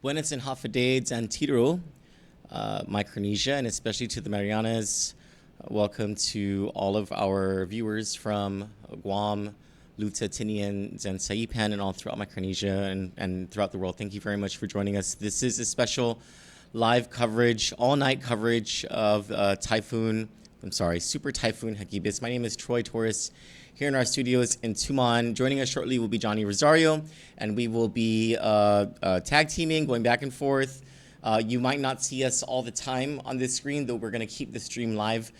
Buenas and Hafidades and Tiro, Micronesia, and especially to the Marianas. Welcome to all of our viewers from Guam, Luta, Tinian, and Saipan, and all throughout Micronesia and throughout the world. Thank you very much for joining us. This is a special live coverage, all-night coverage of Super Typhoon Hagibis. My name is Troy Torres. Here in our studios in Tuman. Joining us shortly will be Johnny Rosario, and we will be tag teaming, going back and forth. You might not see us all the time on this screen, though we're going to keep the stream live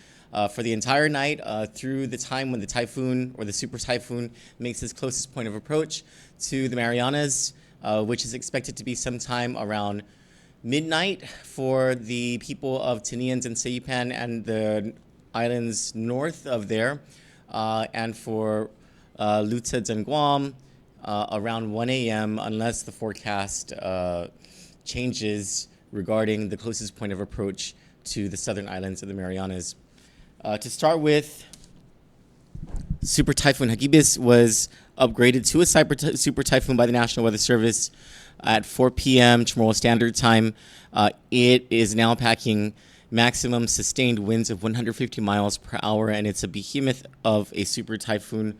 for the entire night through the time when the typhoon or the super typhoon makes its closest point of approach to the Marianas, which is expected to be sometime around midnight for the people of Tinians and Saipan and the islands north of there. And for Luta and Guam, around 1 a.m., unless the forecast changes regarding the closest point of approach to the southern islands of the Marianas. To start with, Super Typhoon Hagibis was upgraded to a super typhoon by the National Weather Service at 4 p.m. Chamorro Standard Time. It is now packing maximum sustained winds of 150 miles per hour, and it's a behemoth of a super typhoon.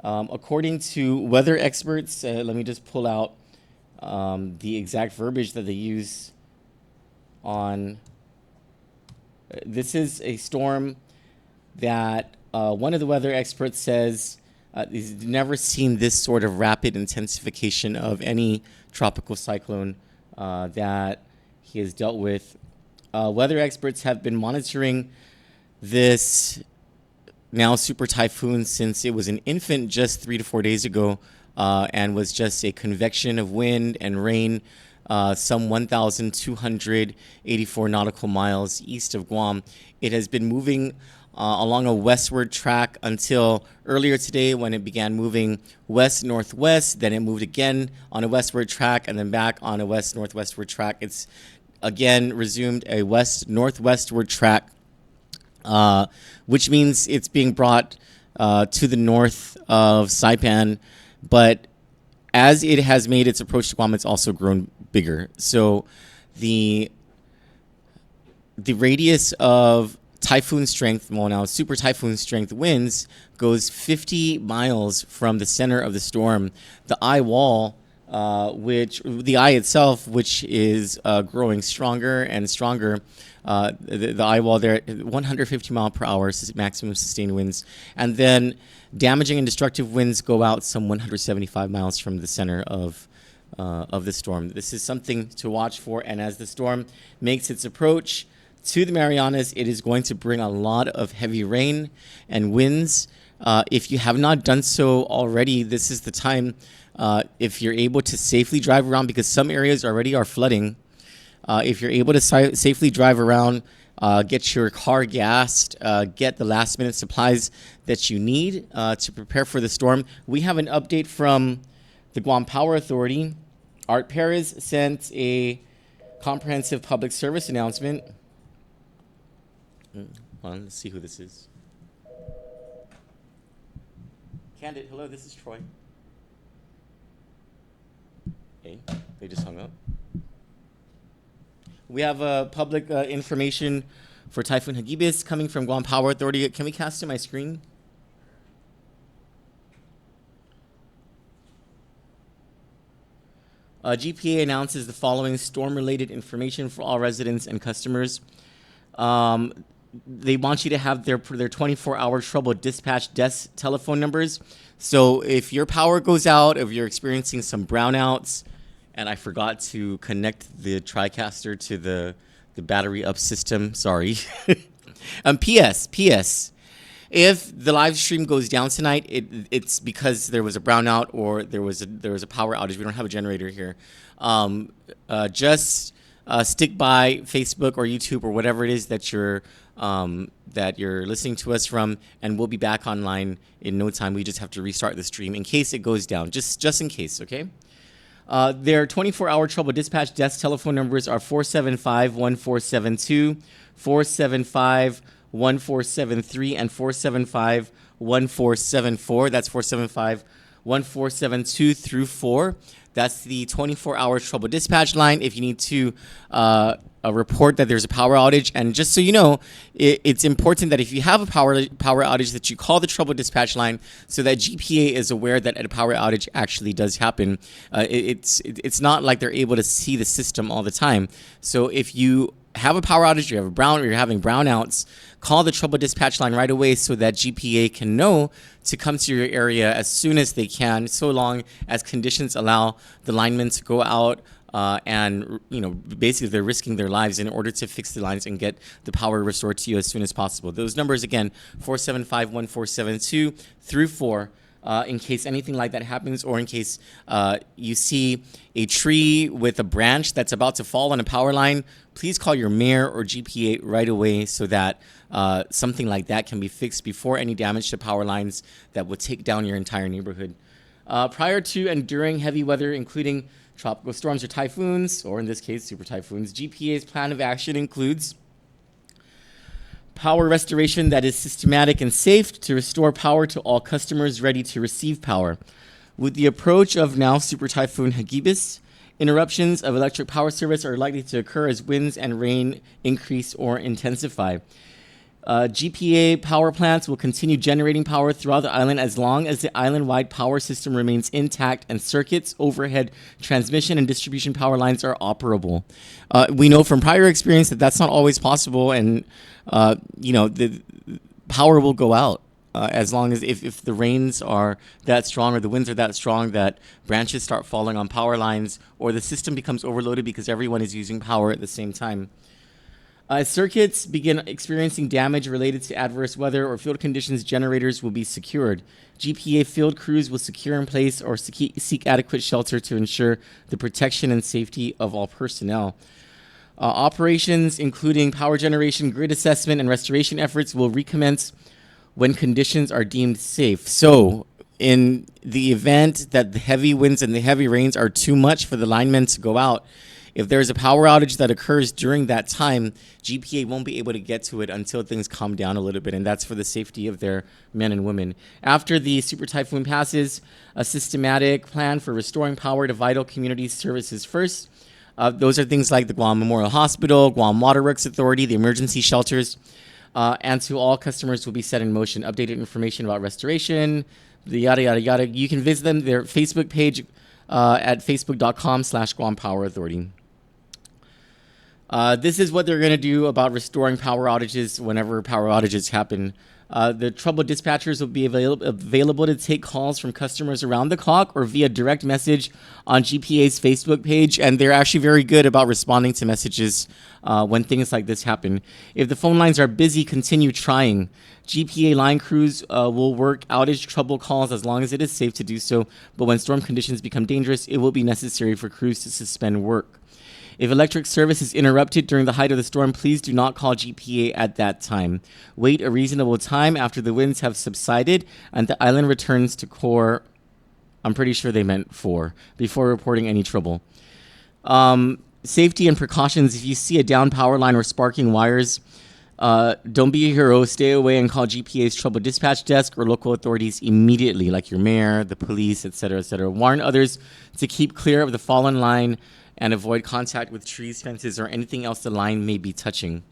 According to weather experts, let me just pull out the exact verbiage that they use on. This is a storm that one of the weather experts says he's never seen this sort of rapid intensification of any tropical cyclone that he has dealt with. Weather experts have been monitoring this now super typhoon since it was an infant just 3 to 4 days ago and was just a convection of wind and rain some 1,284 nautical miles east of Guam. It has been moving along a westward track until earlier today when it began moving west-northwest. Then it moved again on a westward track and then back on a west-northwestward track. It's again resumed a west-northwestward track, which means it's being brought to the north of Saipan. But as it has made its approach to Guam, it's also grown bigger. So the radius of typhoon strength, well now super typhoon strength winds, goes 50 miles from the center of the storm. The eye wall, the eye itself, which is growing stronger and stronger, the eye wall there, 150 mile per hour maximum sustained winds, and then damaging and destructive winds go out some 175 miles from the center of the storm. This is something to watch for, and as the storm makes its approach to the Marianas, it is going to bring a lot of heavy rain and winds. If you have not done so already, this is the time. If you're able to safely drive around, because some areas already are flooding, if you're able to safely drive around, get your car gassed, get the last minute supplies that you need to prepare for the storm. We have an update from the Guam Power Authority. Art Perez sent a comprehensive public service announcement. Hold on, let's see who this is. Kandit, hello, this is Troy. Hey, they just hung up. We have public information for Typhoon Hagibis coming from Guam Power Authority. Can we cast to my screen? GPA announces the following storm-related information for all residents and customers. They want you to have their 24-hour trouble dispatch desk telephone numbers. So if your power goes out, if you're experiencing some brownouts, and I forgot to connect the TriCaster to the battery up system, sorry. P.S. If the live stream goes down tonight, it's because there was a brownout or there was a power outage. We don't have a generator here. Just stick by Facebook or YouTube or whatever it is that you're listening to us from, and we'll be back online in no time. We just have to restart the stream in case it goes down, just in case, okay? Their 24-hour trouble dispatch desk telephone numbers are 475-1472, 475-1473, and 475-1474. That's 475-1472 through 4. That's the 24-hour trouble dispatch line if you need to report that there's a power outage. And just so you know, it's important that if you have a power outage that you call the trouble dispatch line so that GPA is aware that a power outage actually does happen. It's not like they're able to see the system all the time. So if you have a power outage, you're having brownouts, call the trouble dispatch line right away so that GPA can know to come to your area as soon as they can, so long as conditions allow the linemen to go out and basically they're risking their lives in order to fix the lines and get the power restored to you as soon as possible. Those numbers again, 475-1472 through 4. In case anything like that happens, or in case you see a tree with a branch that's about to fall on a power line, please call your mayor or GPA right away so that something like that can be fixed before any damage to power lines that would take down your entire neighborhood. Prior to and during heavy weather, including tropical storms or typhoons, or in this case, super typhoons, GPA's plan of action includes power restoration that is systematic and safe to restore power to all customers ready to receive power. With the approach of now Super Typhoon Hagibis, interruptions of electric power service are likely to occur as winds and rain increase or intensify. GPA power plants will continue generating power throughout the island as long as the island-wide power system remains intact and circuits, overhead transmission, and distribution power lines are operable. We know from prior experience that that's not always possible, and the power will go out as long as if the rains are that strong or the winds are that strong that branches start falling on power lines or the system becomes overloaded because everyone is using power at the same time. As circuits begin experiencing damage related to adverse weather or field conditions, generators will be secured. GPA field crews will secure in place or seek adequate shelter to ensure the protection and safety of all personnel. Operations, including power generation, grid assessment, and restoration efforts, will recommence when conditions are deemed safe. So, in the event that the heavy winds and the heavy rains are too much for the linemen to go out, if there's a power outage that occurs during that time, GPA won't be able to get to it until things calm down a little bit, and that's for the safety of their men and women. After the super typhoon passes, a systematic plan for restoring power to vital community services first. Those are things like the Guam Memorial Hospital, Guam Waterworks Authority, the emergency shelters, and to all customers will be set in motion. Updated information about restoration, the yada, yada, yada. You can visit them, their Facebook page at facebook.com/Guam Power Authority. This is what they're going to do about restoring power outages whenever power outages happen. The trouble dispatchers will be available to take calls from customers around the clock or via direct message on GPA's Facebook page, and they're actually very good about responding to messages when things like this happen. If the phone lines are busy, continue trying. GPA line crews will work outage trouble calls as long as it is safe to do so, but when storm conditions become dangerous, it will be necessary for crews to suspend work. If electric service is interrupted during the height of the storm, please do not call GPA at that time. Wait a reasonable time after the winds have subsided and the island returns to core, I'm pretty sure they meant 4, before reporting any trouble. Safety and precautions. If you see a down power line or sparking wires, don't be a hero. Stay away and call GPA's trouble dispatch desk or local authorities immediately, like your mayor, the police, etc., etc. Warn others to keep clear of the fallen line and avoid contact with trees, fences, or anything else the line may be touching.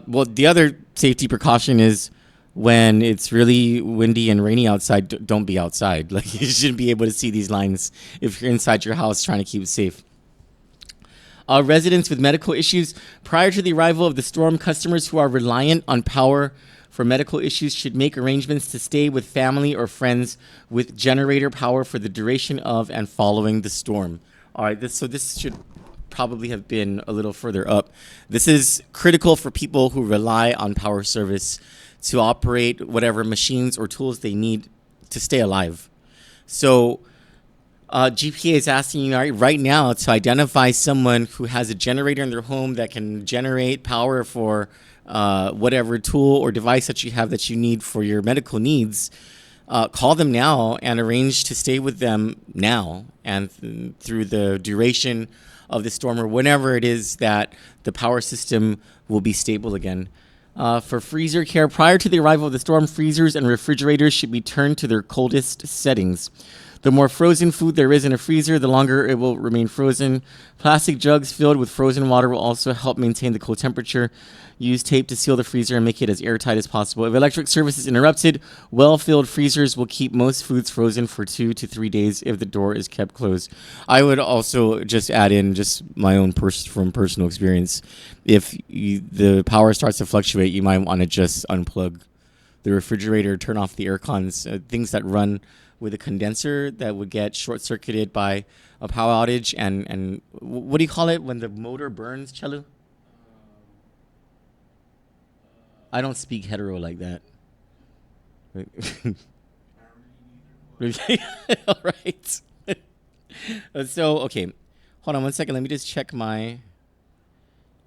Well, the other safety precaution is when it's really windy and rainy outside, don't be outside. Like, you shouldn't be able to see these lines if you're inside your house trying to keep it safe. Residents with medical issues. Prior to the arrival of the storm, customers who are reliant on power for medical issues should make arrangements to stay with family or friends with generator power for the duration of and following the storm. All right, this should probably have been a little further up. This is critical for people who rely on power service to operate whatever machines or tools they need to stay alive. So GPA is asking you right now to identify someone who has a generator in their home that can generate power for whatever tool or device that you have that you need for your medical needs. Call them now and arrange to stay with them now and through the duration of the storm or whenever it is that the power system will be stable again. For freezer care, prior to the arrival of the storm, freezers and refrigerators should be turned to their coldest settings. The more frozen food there is in a freezer, the longer it will remain frozen. Plastic jugs filled with frozen water will also help maintain the cold temperature. Use tape to seal the freezer and make it as airtight as possible. If electric service is interrupted, well-filled freezers will keep most foods frozen for 2 to 3 days if the door is kept closed. I would also just add in just my own from personal experience. If the power starts to fluctuate, you might want to just unplug the refrigerator, turn off the air cons, things that run with a condenser that would get short-circuited by a power outage. And what do you call it when the motor burns, Chelu? I don't speak hetero like that. All right. So, okay. Hold on one second. Let me just check my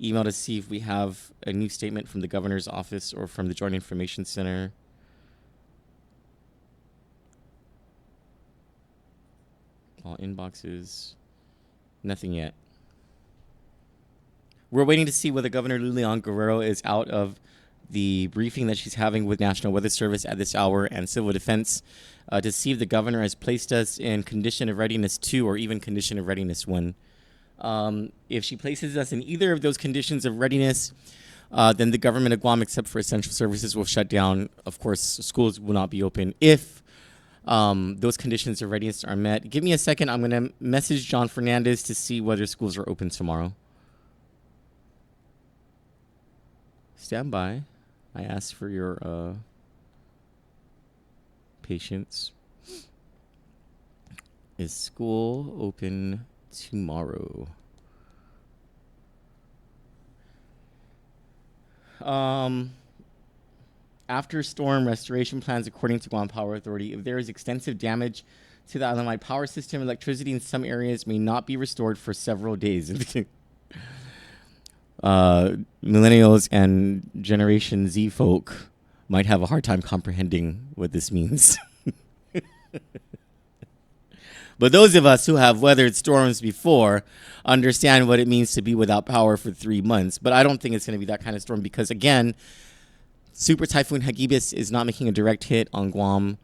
email to see if we have a new statement from the governor's office or from the Joint Information Center. All inboxes. Nothing yet. We're waiting to see whether Governor Lilian Guerrero is out of the briefing that she's having with National Weather Service at this hour and Civil Defense to see if the governor has placed us in condition of readiness 2 or even condition of readiness 1. If she places us in either of those conditions of readiness, then the government of Guam, except for essential services, will shut down. Of course, schools will not be open if those conditions of readiness are met. Give me a second. I'm going to message John Fernandez to see whether schools are open tomorrow. Stand by. I ask for your patience. Is school open tomorrow? After storm restoration plans, according to Guam Power Authority, if there is extensive damage to the island-wide power system, electricity in some areas may not be restored for several days. Millennials and Generation Z folk might have a hard time comprehending what this means. But those of us who have weathered storms before understand what it means to be without power for 3 months. But I don't think it's going to be that kind of storm because, again, Super Typhoon Hagibis is not making a direct hit on Guam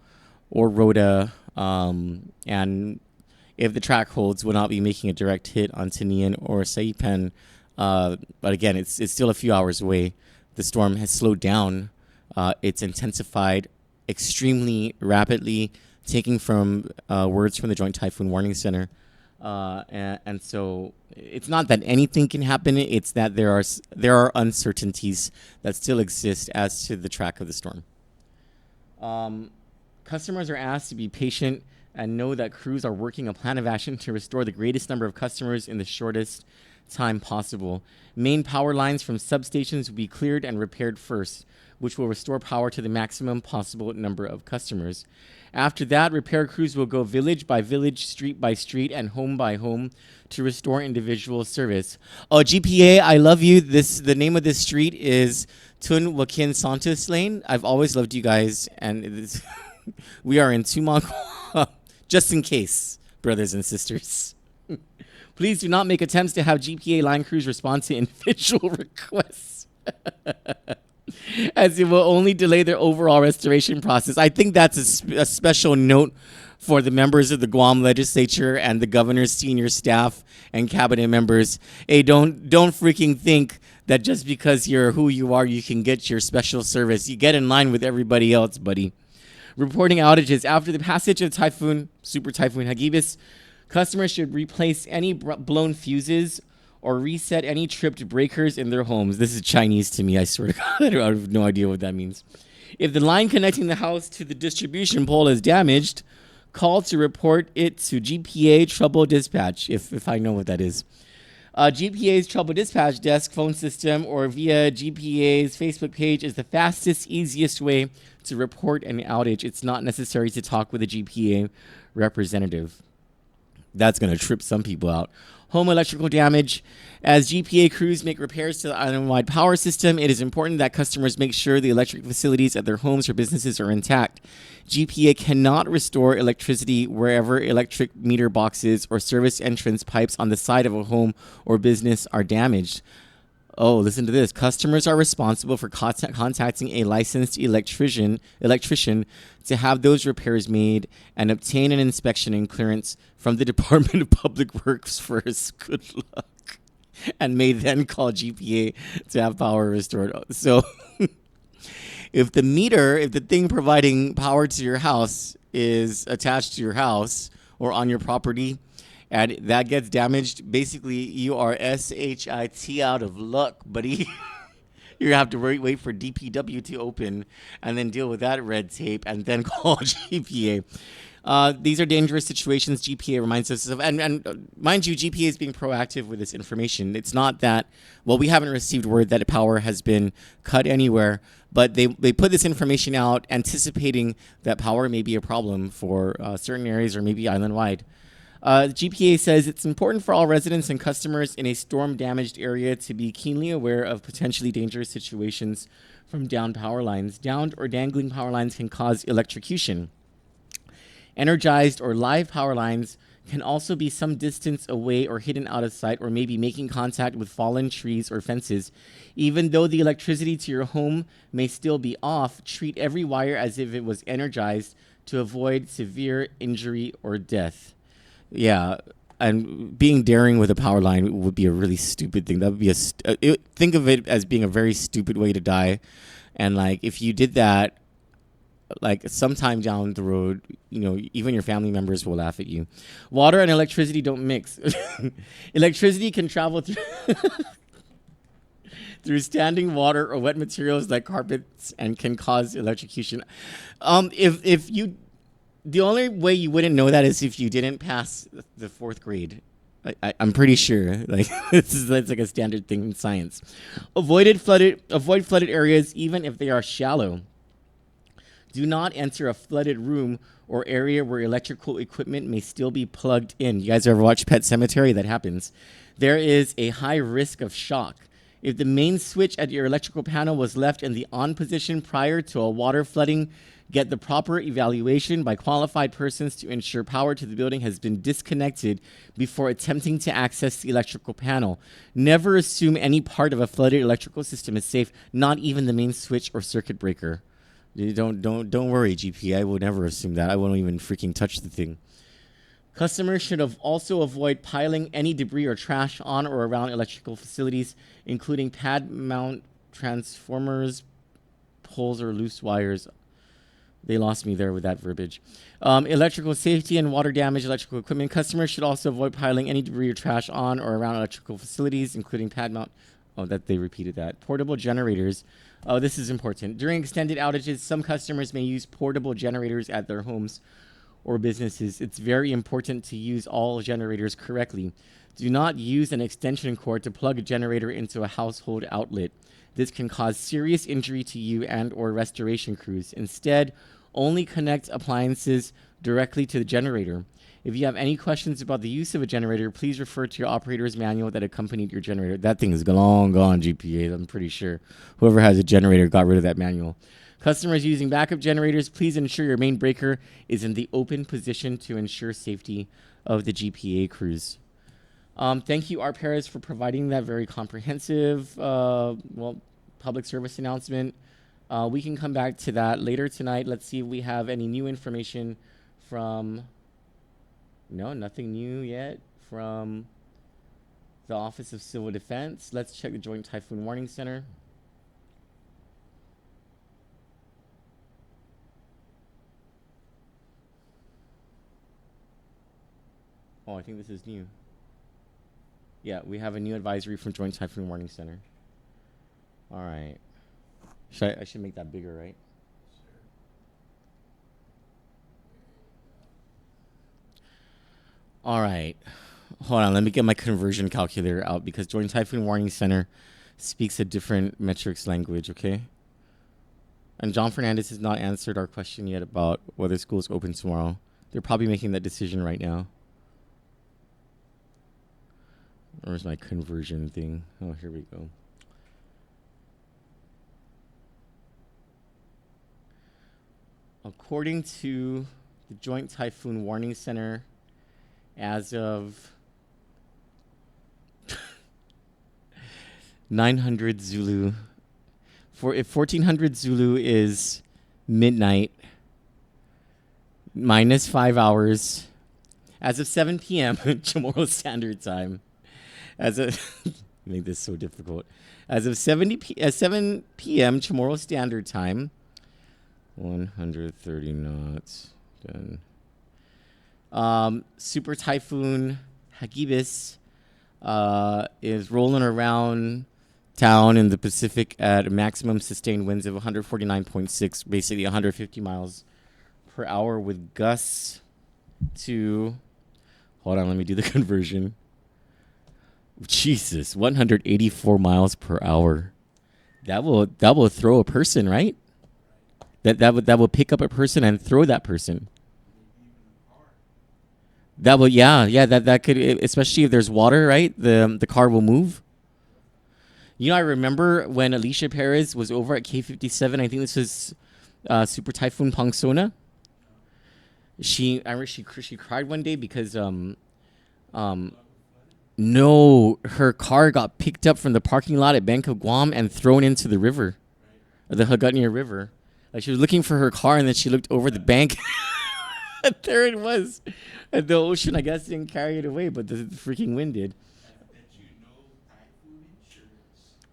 or Rota. And if the track holds, will not be making a direct hit on Tinian or Saipan. But again, it's still a few hours away. The storm has slowed down. It's intensified extremely rapidly, taking from words from the Joint Typhoon Warning Center. And so it's not that anything can happen. It's that there are uncertainties that still exist as to the track of the storm. Customers are asked to be patient and know that crews are working a plan of action to restore the greatest number of customers in the shortest time possible. Main power lines from substations will be cleared and repaired first, which will restore power to the maximum possible number of customers. After that, repair crews will go village by village, street by street, and home by home to restore individual service. Oh, GPA, I love you. The name of this street is Tun Wakin Santos Lane. I've always loved you guys, and we are in Tumon, just in case, brothers and sisters. Please do not make attempts to have GPA line crews respond to individual requests, as it will only delay their overall restoration process. I think that's a special note for the members of the Guam legislature and the governor's senior staff and cabinet members. Hey, don't freaking think that just because you're who you are, you can get your special service. You get in line with everybody else, buddy. Reporting outages. After the passage of Super Typhoon Hagibis, customers should replace any blown fuses or reset any tripped breakers in their homes. This is Chinese to me, I swear to God. I have no idea what that means. If the line connecting the house to the distribution pole is damaged, call to report it to GPA Trouble Dispatch, if I know what that is. GPA's Trouble Dispatch desk, phone system, or via GPA's Facebook page is the fastest, easiest way to report an outage. It's not necessary to talk with a GPA representative. That's going to trip some people out. Home electrical damage. As GPA crews make repairs to the island-wide power system, it is important that customers make sure the electric facilities at their homes or businesses are intact. GPA cannot restore electricity wherever electric meter boxes or service entrance pipes on the side of a home or business are damaged. Oh, listen to this. Customers are responsible for contacting a licensed electrician to have those repairs made and obtain an inspection and clearance from the Department of Public Works first. Good luck. And may then call GPA to have power restored. So if the thing providing power to your house is attached to your house or on your property, and that gets damaged, basically you are SHIT out of luck, buddy. You have to wait for DPW to open and then deal with that red tape and then call GPA. These are dangerous situations GPA reminds us of. And mind you, GPA is being proactive with this information. It's not that, well, we haven't received word that power has been cut anywhere, but they put this information out anticipating that power may be a problem for certain areas or maybe island-wide. GPA says it's important for all residents and customers in a storm-damaged area to be keenly aware of potentially dangerous situations from downed power lines. Downed or dangling power lines can cause electrocution. Energized or live power lines can also be some distance away or hidden out of sight or maybe making contact with fallen trees or fences. Even though the electricity to your home may still be off, treat every wire as if it was energized to avoid severe injury or death. Yeah, and being daring with a power line would be a really stupid thing. That would be think of it as being a very stupid way to die. And like if you did that, like sometime down the road, you know, even your family members will laugh at you. Water and electricity don't mix. Electricity can travel through standing water or wet materials like carpets and can cause electrocution. If you, the only way you wouldn't know that is if you didn't pass the fourth grade. I'm pretty sure. Like that's like a standard thing in science. Avoid flooded areas even if they are shallow. Do not enter a flooded room or area where electrical equipment may still be plugged in. You guys ever watch Pet Sematary? That happens. There is a high risk of shock. If the main switch at your electrical panel was left in the on position prior to a water flooding, get the proper evaluation by qualified persons to ensure power to the building has been disconnected before attempting to access the electrical panel. Never assume any part of a flooded electrical system is safe, not even the main switch or circuit breaker. Don't worry, GP. I will never assume that. I won't even freaking touch the thing. Customers should also avoid piling any debris or trash on or around electrical facilities, including pad mount transformers, poles, or loose wires. They lost me there with that verbiage. Electrical safety and water damage electrical equipment. Customers should also avoid piling any debris or trash on or around electrical facilities, including pad mount. Oh, that they repeated that. Portable generators. Oh, this is important. During extended outages, some customers may use portable generators at their homes or businesses. It's very important to use all generators correctly. Do not use an extension cord to plug a generator into a household outlet. This can cause serious injury to you and or restoration crews. Instead, only connect appliances directly to the generator. If you have any questions about the use of a generator, please refer to your operator's manual that accompanied your generator. That thing is long gone, GPA. I'm pretty sure whoever has a generator got rid of that manual. Customers using backup generators, please ensure your main breaker is in the open position to ensure safety of the GPA crews. Thank you, Art Perez, for providing that very comprehensive public service announcement. We can come back to that later tonight. Let's see if we have any new information from... No, nothing new yet from the Office of Civil Defense. Let's check the Joint Typhoon Warning Center. Oh, I think this is new. Yeah, we have a new advisory from Joint Typhoon Warning Center. All right. I should make that bigger, right? All right. Hold on. Let me get my conversion calculator out because Joint Typhoon Warning Center speaks a different metrics language, okay? And John Fernandez has not answered our question yet about whether school is open tomorrow. They're probably making that decision right now. Where's my conversion thing? Oh, here we go. According to the Joint Typhoon Warning Center, as of 900 Zulu. For if 1400 Zulu is midnight minus 5 hours as of 7 p.m. Chamorro Standard Time. As of make this so difficult. As of 7 p.m. Chamorro Standard Time. 130 knots. Done. Super Typhoon Hagibis is rolling around town in the Pacific at maximum sustained winds of 149.6, basically 150 miles per hour with gusts to, hold on, let me do the conversion. Jesus, 184 miles per hour. That will throw a person, right? That will pick up a person and throw that person. That will, that could, especially if there's water, right? The car will move. You know, I remember when Alicia Perez was over at K57. I think this was Super Typhoon Pongsona. I remember she cried one day because no, her car got picked up from the parking lot at Bank of Guam and thrown into the river, the Hagutnia River. Like, she was looking for her car, and then she looked over the bank. And there it was. And the ocean, I guess, didn't carry it away, but the freaking wind did.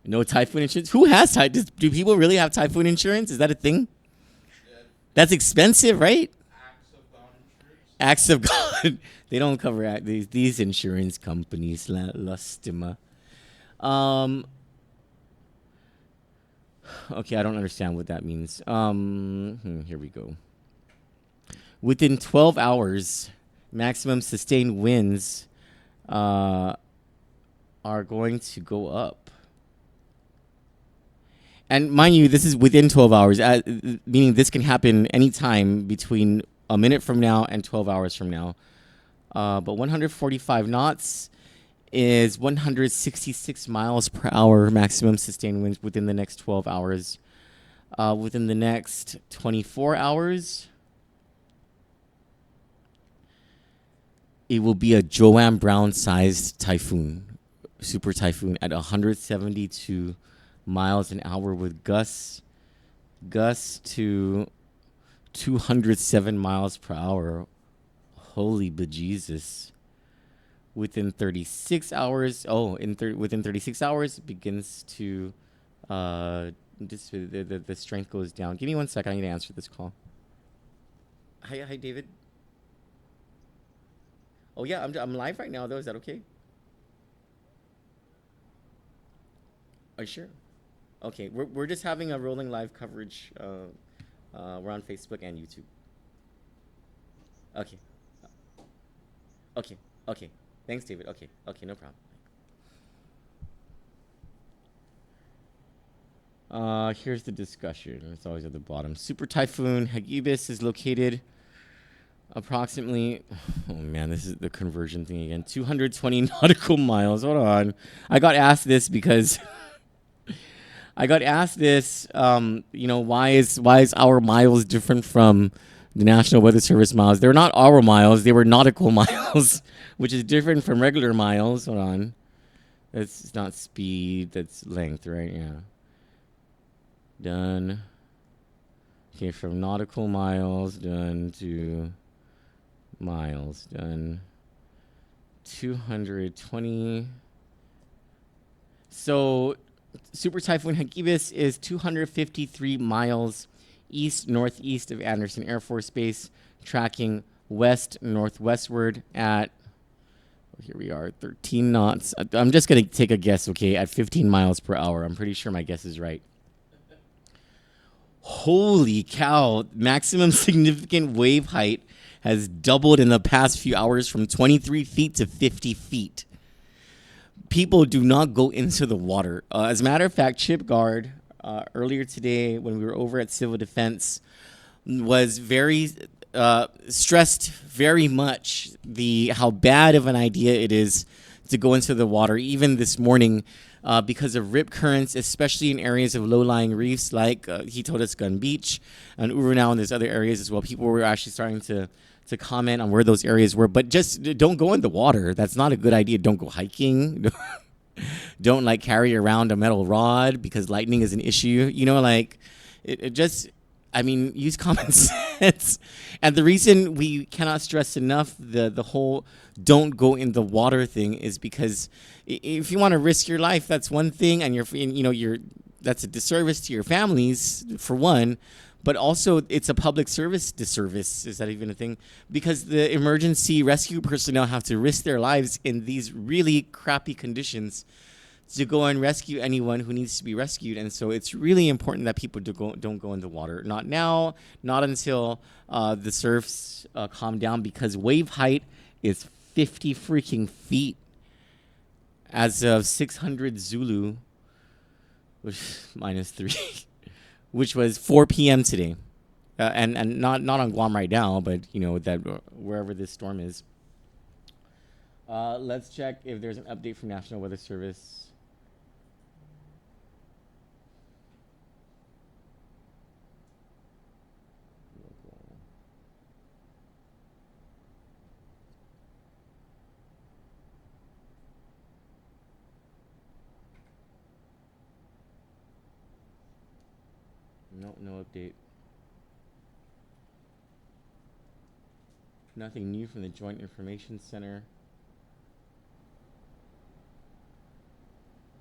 No typhoon insurance? Who has typhoon? Do people really have typhoon insurance? Is that a thing? That's expensive, right? Acts of God. They don't cover these insurance companies. Lastima. Okay, I don't understand what that means. Here we go. Within 12 hours, maximum sustained winds are going to go up. And mind you, this is within 12 hours, meaning this can happen anytime between a minute from now and 12 hours from now. But 145 knots is 166 miles per hour maximum sustained winds within the next 12 hours. Within the next 24 hours, it will be a Joanne Brown-sized typhoon, super typhoon, at 172 miles an hour with gusts to 207 miles per hour. Holy bejesus. Within 36 hours, within 36 hours, it begins to, the strength goes down. Give me 1 second, I need to answer this call. Hi, David. Oh yeah, I'm live right now though, is that okay? Are you sure? Okay, we're just having a rolling live coverage. We're on Facebook and YouTube. Okay. Okay. Thanks, David. Okay, no problem. Here's the discussion. It's always at the bottom. Super Typhoon Hagibis is located approximately, oh man, this is the conversion thing again, 220 nautical miles. Hold on. I got asked this because why is our miles different from the National Weather Service miles? They're not our miles, they were nautical miles, which is different from regular miles. Hold on. It's not speed, that's length, right? Yeah. Done. Okay, from nautical miles done to miles done. 220. So Super Typhoon Hagibis is 253 miles east-northeast of Andersen Air Force Base, tracking west-northwestward at, here we are, 13 knots. I'm just going to take a guess, okay, at 15 miles per hour. I'm pretty sure my guess is right. Holy cow. Maximum significant wave height has doubled in the past few hours from 23 feet to 50 feet. People do not go into the water. As a matter of fact, Chip Guard, earlier today when we were over at Civil Defense, was very stressed very much how bad of an idea it is to go into the water, even this morning, because of rip currents, especially in areas of low-lying reefs like he told us Gun Beach and Urunao, and there's other areas as well. People were actually starting to comment on where those areas were, but just don't go in the water. That's not a good idea. Don't go hiking. Don't like carry around a metal rod because lightning is an issue. You know, like it just. I mean, use common sense. And the reason we cannot stress enough the whole don't go in the water thing is because if you want to risk your life, that's one thing, and that's a disservice to your families for one, but also it's a public service disservice. Is that even a thing? Because the emergency rescue personnel have to risk their lives in these really crappy conditions to go and rescue anyone who needs to be rescued. And so it's really important that people don't go in the water. Not now, not until the surfs calm down, because wave height is 50 freaking feet as of 600 Zulu, which -3, which was 4 p.m. today. And not on Guam right now, but that wherever this storm is. Let's check if there's an update from National Weather Service. No update. Nothing new from the Joint Information Center.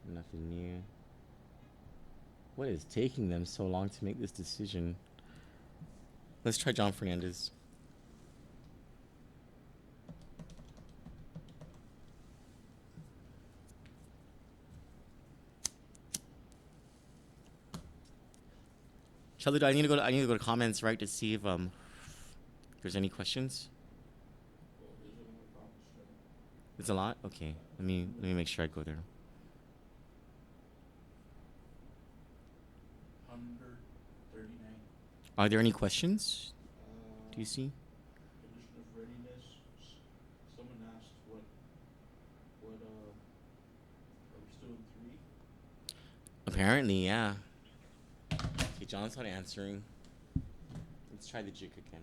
Nothing new. What is taking them so long to make this decision? Let's try John Fernandez. Chaluda, I need to go to comments, right, to see if there's any questions. It's a lot. Okay, let me make sure I go there. 139. Are there any questions? Do you see? Condition of readiness. Someone asked what are we still in 3? Apparently, yeah. Okay, John's not answering. Let's try the jig again.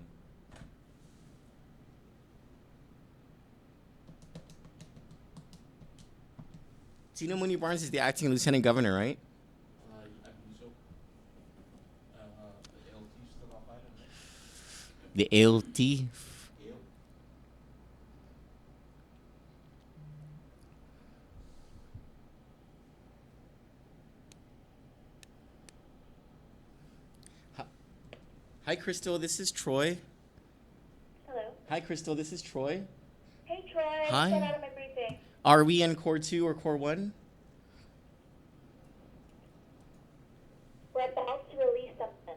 Tino Mooney Barnes is the acting lieutenant governor, right? I believe so. The LT still off item, right? The ALT. Hi, Crystal. This is Troy. Hello. Hi, Crystal. This is Troy. Hey, Troy. Hi. I just got out of my briefing. Are we in Core 2 or Core 1? We're about to release something.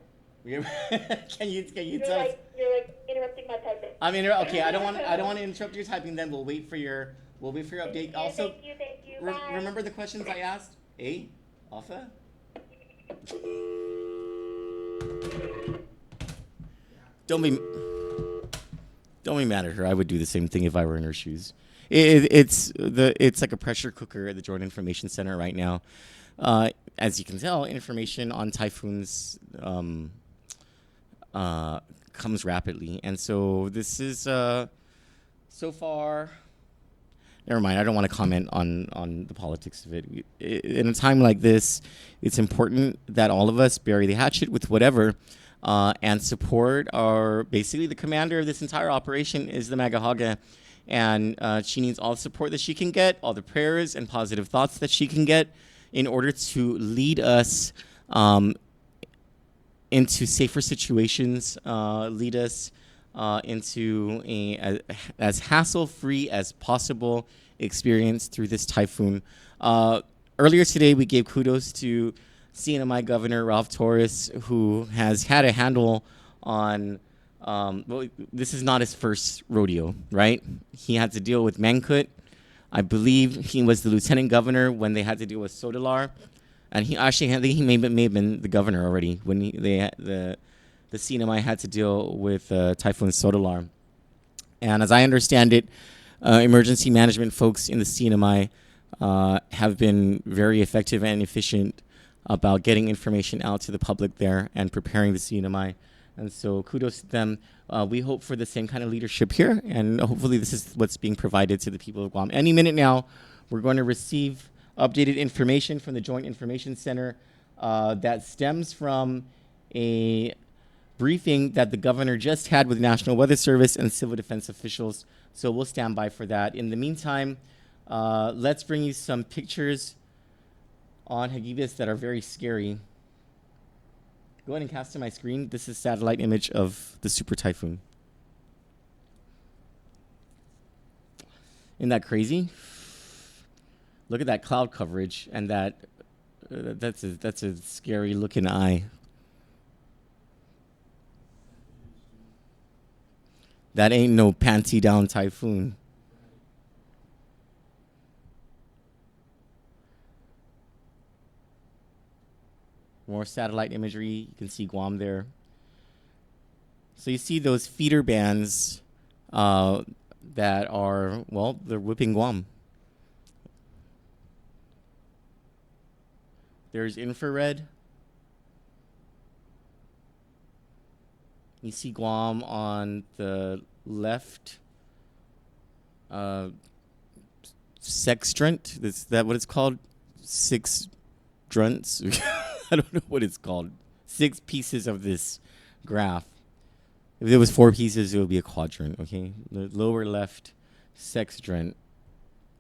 Can you You're tell us? you're like interrupting my typing. I mean, okay. I don't want to interrupt your typing. Then we'll wait for your update. Also, Thank you. Bye. remember the questions I asked? A, Alpha. Don't be mad at her. I would do the same thing if I were in her shoes. It's like a pressure cooker at the Joint Information Center right now. As you can tell, information on typhoons comes rapidly, and so this is so far. Never mind. I don't want to comment on the politics of it. In a time like this, it's important that all of us bury the hatchet with whatever. And support basically the commander of this entire operation is the Magahaga. And she needs all the support that she can get, all the prayers and positive thoughts that she can get in order to lead us into safer situations, lead us into as hassle-free as possible experience through this typhoon. Earlier today, we gave kudos to CNMI Governor Ralph Torres, who has had a handle on, well, this is not his first rodeo, right? He had to deal with Mangkut. I believe he was the lieutenant governor when they had to deal with Sodalar. And he actually, I think he may have been the governor already when the CNMI had to deal with Typhoon Sodalar. And as I understand it, emergency management folks in the CNMI have been very effective and efficient about getting information out to the public there and preparing the CNMI. And so kudos to them. We hope for the same kind of leadership here, and hopefully this is what's being provided to the people of Guam. Any minute now, we're going to receive updated information from the Joint Information Center that stems from a briefing that the governor just had with National Weather Service and civil defense officials. So we'll stand by for that. In the meantime, let's bring you some pictures on Hagibis that are very scary. Go ahead and cast to my screen. This is satellite image of the super typhoon. Isn't that crazy? Look at that cloud coverage and that's a scary looking eye. That ain't no panty down typhoon. More satellite imagery. You can see Guam there. So you see those feeder bands that are, well, they're whipping Guam. There's infrared. You see Guam on the left. Sextant. Is that what it's called? Six drunts. I don't know what it's called. 6 pieces of this graph. If there was 4 pieces, it would be a quadrant. Okay, the lower left sextant.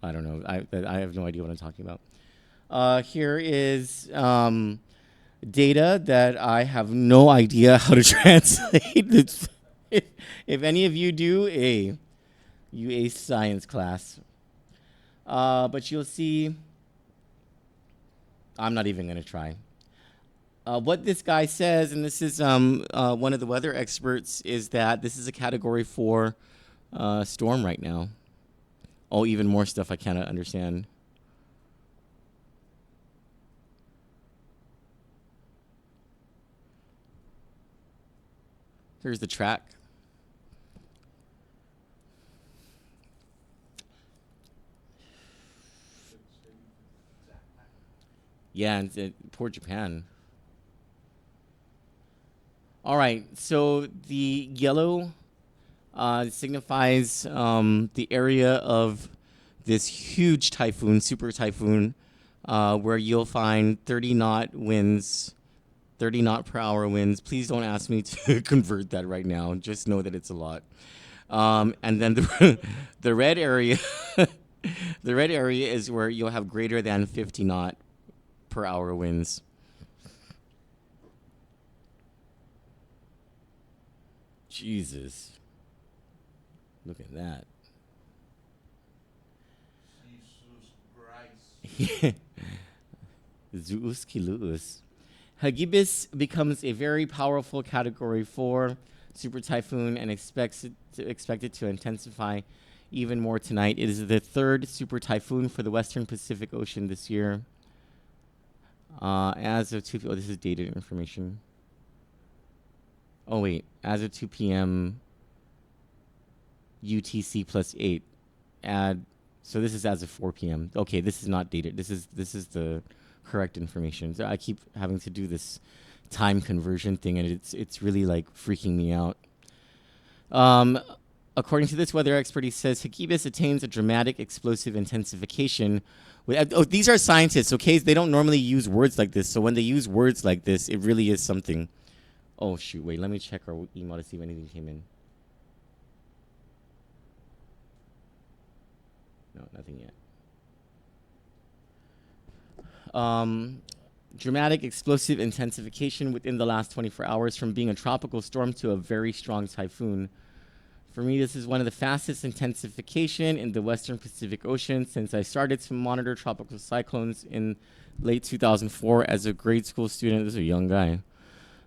I don't know. I have no idea what I'm talking about. Here is data that I have no idea how to translate. If any of you do, you ace science class. But you'll see. I'm not even going to try. What this guy says, and this is one of the weather experts, is that this is a Category 4 storm right now. Oh, even more stuff I cannot understand. Here's the track. Yeah, and poor Japan. All right, so the yellow signifies the area of this huge typhoon, super typhoon, where you'll find 30 knot winds, 30 knot per hour winds. Please don't ask me to convert that right now. Just know that it's a lot. And then the red area, the red area is where you'll have greater than 50 knot per hour winds. Jesus. Look at that. Jesus Christ. Zeus Kiluus. Hagibis becomes a very powerful Category 4 super typhoon and expected to intensify even more tonight. It is the 3rd super typhoon for the Western Pacific Ocean this year. As of 2 p.m. Oh, this is dated information. Oh, wait. As of 2 p.m. UTC +8. So this is as of 4 p.m. Okay, this is not dated. This is the correct information. So I keep having to do this time conversion thing, and it's really like freaking me out. According to this weather expert, he says Hagibis attains a dramatic explosive intensification. These are scientists, okay? They don't normally use words like this. So when they use words like this, it really is something. Oh, shoot. Wait, let me check our email to see if anything came in. No, nothing yet. Dramatic explosive intensification within the last 24 hours from being a tropical storm to a very strong typhoon. For me, this is one of the fastest intensification in the Western Pacific Ocean since I started to monitor tropical cyclones in late 2004 as a grade school student. This is a young guy.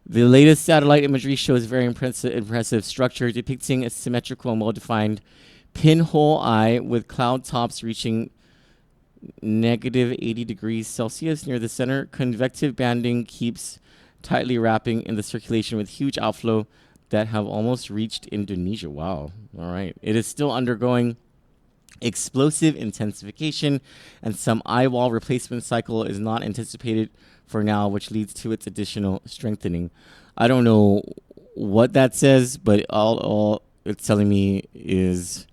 The latest satellite imagery shows very impressive structure depicting a symmetrical and well-defined pinhole eye with cloud tops reaching negative 80 degrees Celsius near the center. Convective banding keeps tightly wrapping in the circulation with huge outflow that have almost reached Indonesia. Wow. All right. It is still undergoing explosive intensification, and some eye wall replacement cycle is not anticipated for now, which leads to its additional strengthening. I don't know what that says, but all it's telling me is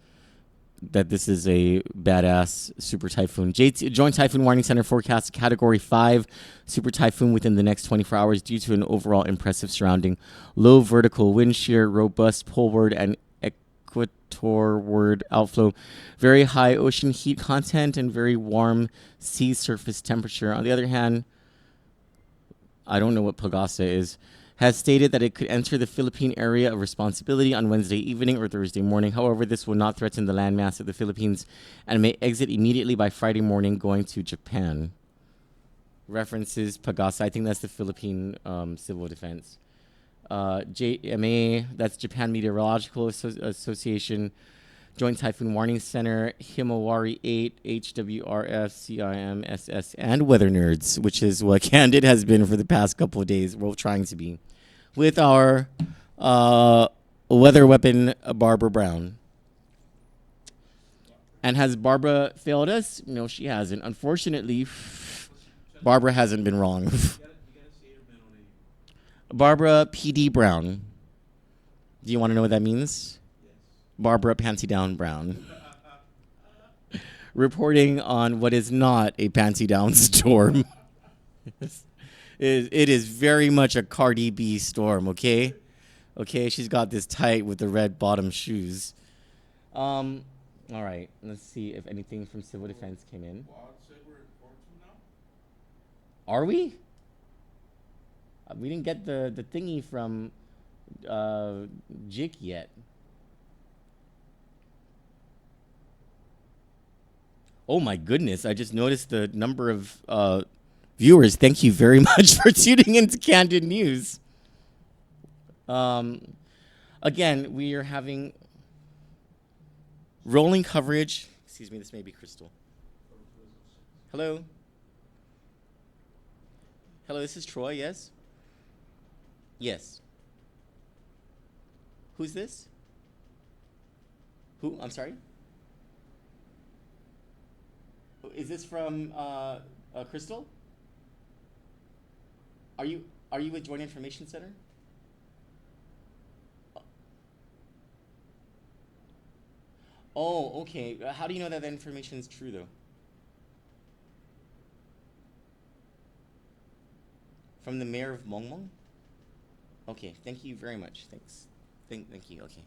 that this is a badass super typhoon. Joint Typhoon Warning Center forecasts Category 5 super typhoon within the next 24 hours due to an overall impressive surrounding low vertical wind shear, robust poleward and equatorward outflow, very high ocean heat content, and very warm sea surface temperature. On the other hand, I don't know what Pagasa is, has stated that it could enter the Philippine area of responsibility on Wednesday evening or Thursday morning. However, this will not threaten the landmass of the Philippines and may exit immediately by Friday morning going to Japan. References Pagasa. I think that's the Philippine Civil Defense. JMA, that's Japan Meteorological Association, Joint Typhoon Warning Center, Himawari 8, HWRF, CIMSS, and Weather Nerds, which is what Kandit has been for the past couple of days. We're trying to be. With our weather weapon, Barbara Brown. And has Barbara failed us? No, she hasn't. Unfortunately, Barbara hasn't been wrong. Barbara PD Brown. Do you want to know what that means? Barbara Panty Down Brown. Reporting on what is not a panty down storm. It is very much a Cardi B storm, okay? Okay, she's got this tight with the red bottom shoes. All right, let's see if anything from Civil Defense came in. Are we? We didn't get the thingy from Jik yet. Oh my goodness, I just noticed the number of viewers. Thank you very much for tuning into Candid News. Again, we are having rolling coverage. Excuse me, this may be Crystal. Hello? Hello, this is Troy, yes? Yes. Who's this? Who? I'm sorry? Is this from Crystal? Are you with Joint Information Center? Oh, okay. How do you know that information is true, though? From the mayor of Mongmong? Okay, thank you very much. Thanks. Thank you. Okay.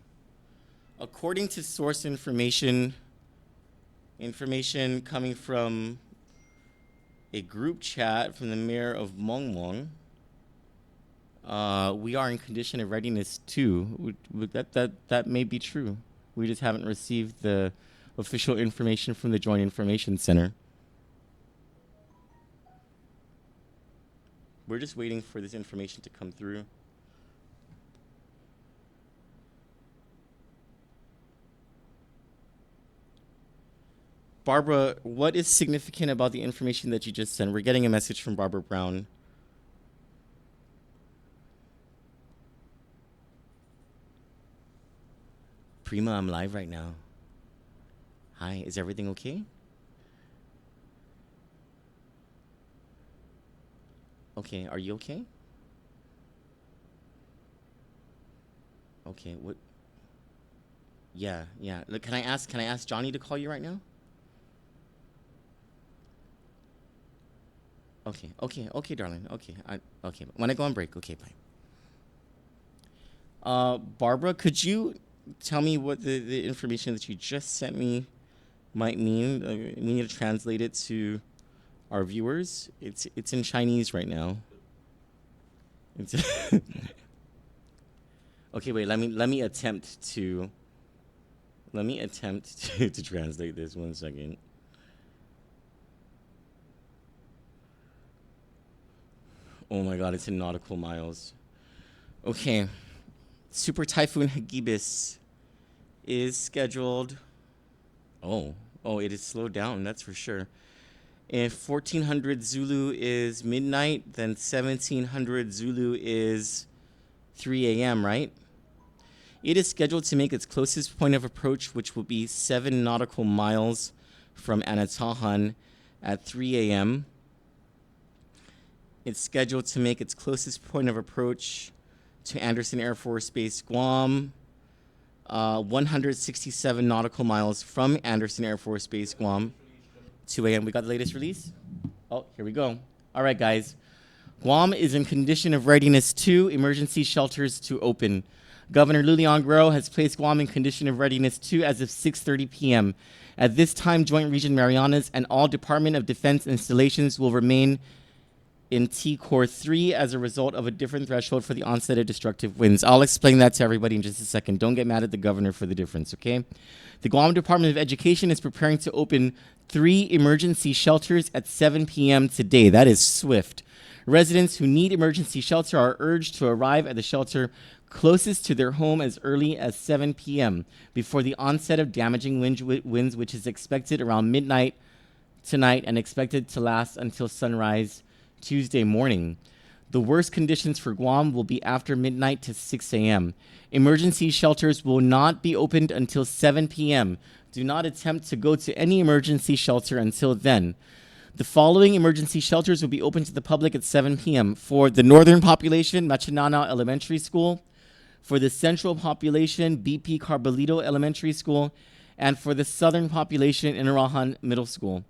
According to source information coming from a group chat from the mayor of Mongmong, we are in condition of readiness too. That may be true. We just haven't received the official information from the Joint Information Center. We're just waiting for this information to come through. Barbara, what is significant about the information that you just sent? We're getting a message from Barbara Brown. Prima, I'm live right now. Hi, is everything okay? Okay, are you okay? Okay, what? Yeah. Look, can I ask Johnny to call you right now? Okay, darling. Okay, when I go on break. Okay, bye. Barbara, could you tell me what the information that you just sent me might mean? We need to translate it to our viewers. It's in Chinese right now. It's okay, wait. Let me attempt to translate this. 1 second. Oh my God, it's in nautical miles. Okay. Super Typhoon Hagibis is scheduled. Oh, it is slowed down, that's for sure. If 1400 Zulu is midnight, then 1700 Zulu is 3 a.m., right? It is scheduled to make its closest point of approach, which will be 7 nautical miles from Anatahan at 3 a.m. It's scheduled to make its closest point of approach to Anderson Air Force Base, Guam, 167 nautical miles from Andersen Air Force Base, Guam. 2 a.m. We got the latest release? Oh, here we go. All right, guys. Guam is in condition of readiness 2, emergency shelters to open. Governor Lulian Guerrero has placed Guam in condition of readiness 2 as of 6:30 p.m. At this time, Joint Region Marianas and all Department of Defense installations will remain in T-Core 3 as a result of a different threshold for the onset of destructive winds. I'll explain that to everybody in just a second. Don't get mad at the governor for the difference, okay? The Guam Department of Education is preparing to open 3 emergency shelters at 7 p.m. today. That is swift. Residents who need emergency shelter are urged to arrive at the shelter closest to their home as early as 7 p.m. before the onset of damaging winds, which is expected around midnight tonight and expected to last until sunrise Tuesday morning. The worst conditions for Guam will be after midnight to 6 a.m. Emergency shelters will not be opened until 7 p.m. Do not attempt to go to any emergency shelter until then. The following emergency shelters will be open to the public at 7 p.m. For the northern population, Machinana Elementary School. For the central population, BP Carbolito Elementary School. And for the southern population, Inarajan Middle School.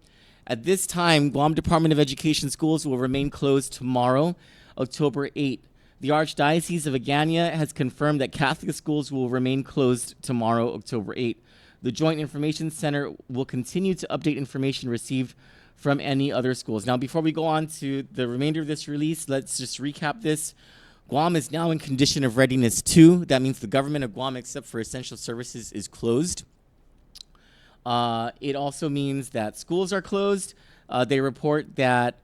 At this time, Guam Department of Education schools will remain closed tomorrow, October 8. The Archdiocese of Agana has confirmed that Catholic schools will remain closed tomorrow, October 8. The Joint Information Center will continue to update information received from any other schools. Now, before we go on to the remainder of this release, let's just recap this. Guam is now in condition of readiness 2. That means the government of Guam, except for essential services, is closed. It also means that schools are closed. They report that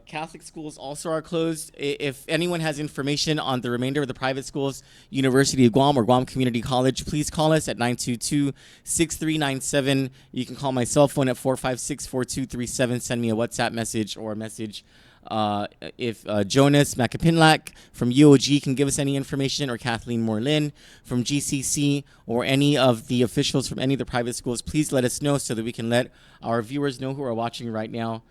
Catholic schools also are closed. If anyone has information on the remainder of the private schools, University of Guam or Guam Community College, please call us at 922-6397. You can call my cell phone at 456-4237. Send me a WhatsApp message or a message. If Jonas Macapinlak from UOG can give us any information, or Kathleen Morlin from GCC, or any of the officials from any of the private schools, please let us know so that we can let our viewers know who are watching right now.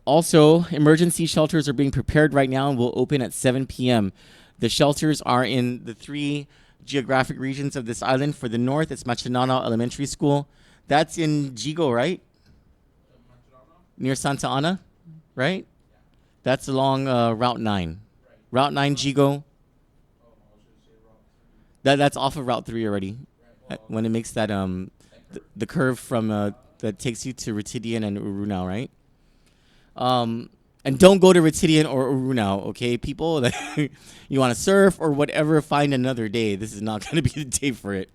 Also, emergency shelters are being prepared right now and will open at 7 p.m. The shelters are in the 3 geographic regions of this island. For the north, it's Machinana Elementary School. That's in Jigo, right? Near Santa Ana, right? That's along Route 9. Route 9 Jigo. That's off of Route 3 already. When it makes that the curve from that takes you to Ritidian and Urunao, right? And don't go to Ritidian or Urunao, okay, people? You want to surf or whatever, find another day. This is not going to be the day for it.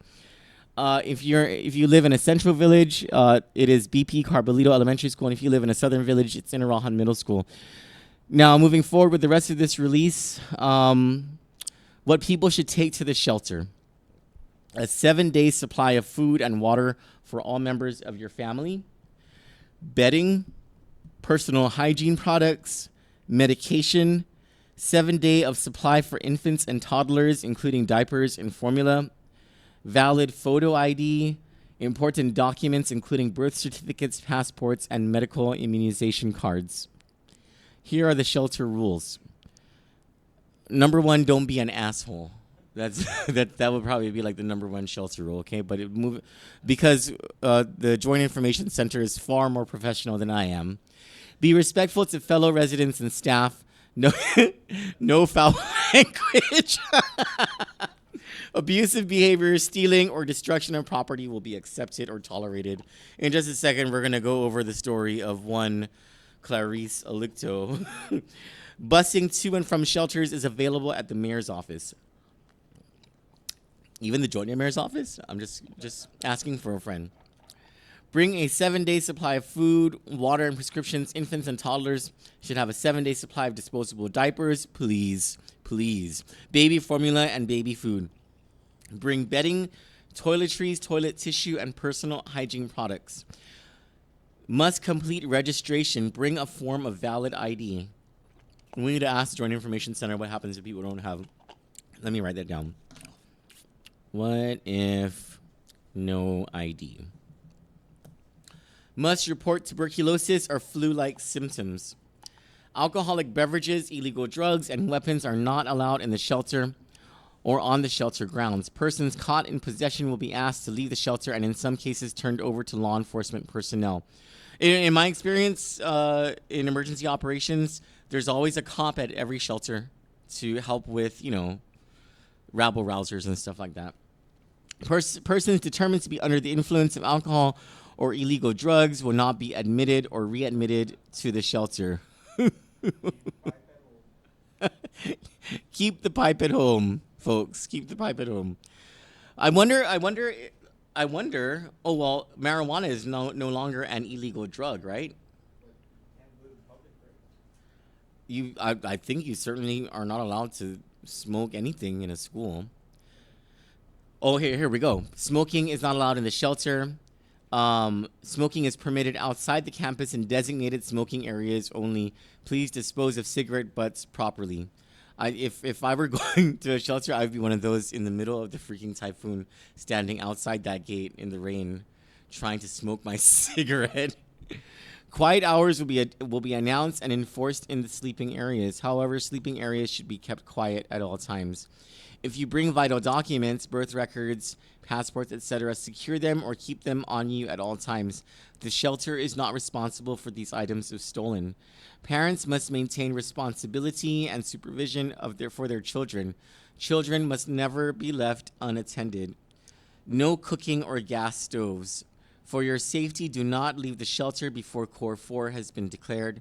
If you live in a central village, it is BP Carbolito Elementary School, and if you live in a southern village, it's Inarajan Middle School. Now, moving forward with the rest of this release, what people should take to the shelter: a 7-day supply of food and water for all members of your family, bedding, personal hygiene products, medication, 7-day of supply for infants and toddlers, including diapers and formula, valid photo ID, important documents including birth certificates, passports, and medical immunization cards. Here are the shelter rules. Number 1, don't be an asshole. That would probably be like the number 1 shelter rule, okay? But because the Joint Information Center is far more professional than I am. Be respectful to fellow residents and staff. No foul language. Abusive behavior, stealing, or destruction of property will be accepted or tolerated. In just a second, we're going to go over the story of one Clarice Alicto. Busing to and from shelters is available at the mayor's office. Even the joint mayor's office? I'm just asking for a friend. Bring a 7-day supply of food, water, and prescriptions. Infants and toddlers should have a 7-day supply of disposable diapers, please. Baby formula and baby food. Bring bedding, toiletries, toilet tissue, and personal hygiene products. Must complete registration. Bring a form of valid ID. We need to ask the Joint Information Center what happens if people don't have. Let me write that down. What if no ID? Must report tuberculosis or flu-like symptoms. Alcoholic beverages, illegal drugs, and weapons are not allowed in the shelter. or on the shelter grounds. Persons caught in possession will be asked to leave the shelter and in some cases turned over to law enforcement personnel. In my experience, in emergency operations, there's always a cop at every shelter to help with, rabble rousers and stuff like that. Persons determined to be under the influence of alcohol or illegal drugs will not be admitted or readmitted to the shelter. Keep the pipe at home, folks. Keep the pipe at home. I wonder. Oh well, marijuana is no longer an illegal drug, right? I think you certainly are not allowed to smoke anything in a school. Oh, here we go. Smoking is not allowed in the shelter. Smoking is permitted outside the campus in designated smoking areas only. Please dispose of cigarette butts properly. If I were going to a shelter, I'd be one of those in the middle of the freaking typhoon, standing outside that gate in the rain, trying to smoke my cigarette. Quiet hours will be announced and enforced in the sleeping areas. However, sleeping areas should be kept quiet at all times. If you bring vital documents, birth records, passports, etc., secure them or keep them on you at all times. The shelter is not responsible for these items if stolen. Parents must maintain responsibility and supervision for their children. Children must never be left unattended. No cooking or gas stoves. For your safety, do not leave the shelter before Core 4 has been declared.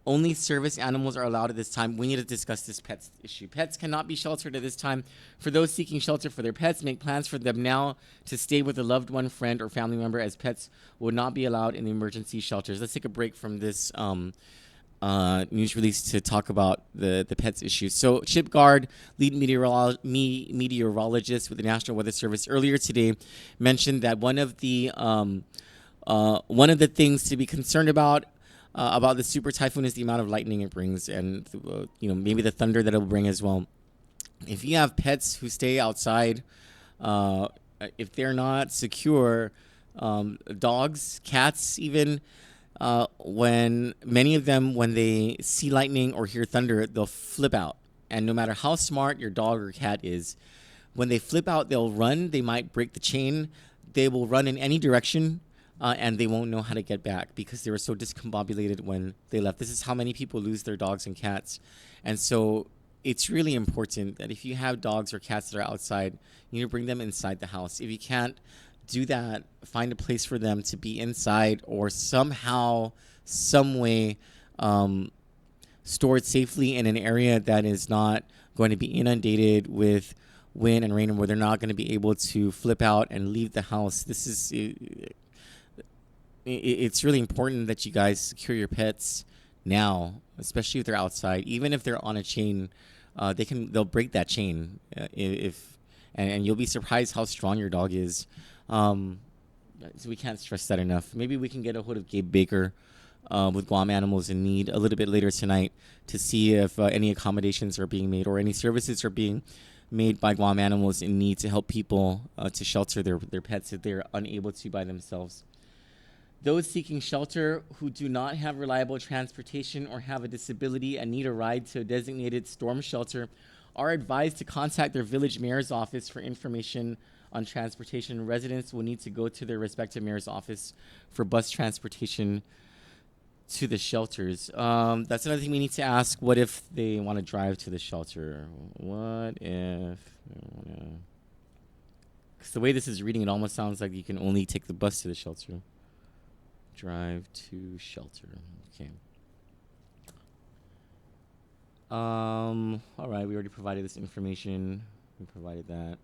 Only service animals are allowed at this time. We need to discuss this pets issue. Pets cannot be sheltered at this time. For those seeking shelter for their pets, make plans for them now to stay with a loved one, friend, or family member, as pets will not be allowed in the emergency shelters. Let's take a break from this news release to talk about the pets issue. So Chip Gard, lead meteorologist with the National Weather Service, earlier today mentioned that one of the things to be concerned about the super typhoon is the amount of lightning it brings, and maybe the thunder that it will bring as well. If you have pets who stay outside, if they're not secure, dogs, cats, even when many of them, when they see lightning or hear thunder, they'll flip out. And no matter how smart your dog or cat is, when they flip out, they'll run. They might break the chain. They will run in any direction. And they won't know how to get back because they were so discombobulated when they left. This is how many people lose their dogs and cats. And so it's really important that if you have dogs or cats that are outside, you need to bring them inside the house. If you can't do that, find a place for them to be inside or somehow, some way, stored safely in an area that is not going to be inundated with wind and rain and where they're not going to be able to flip out and leave the house. It's really important that you guys secure your pets now, especially if they're outside. Even if they're on a chain, they'll break that chain and you'll be surprised how strong your dog is. So we can't stress that enough. Maybe we can get a hold of Gabe Baker with Guam Animals in Need a little bit later tonight to see if any accommodations are being made or any services are being made by Guam Animals in Need to help people to shelter their pets if they're unable to by themselves. Those seeking shelter who do not have reliable transportation or have a disability and need a ride to a designated storm shelter are advised to contact their village mayor's office for information on transportation. Residents will need to go to their respective mayor's office for bus transportation to the shelters. That's another thing we need to ask. What if they want to drive to the shelter? What if... Because the way this is reading, it almost sounds like you can only take the bus to the shelter. Drive to shelter. Okay. All right, we already provided this information. We provided that.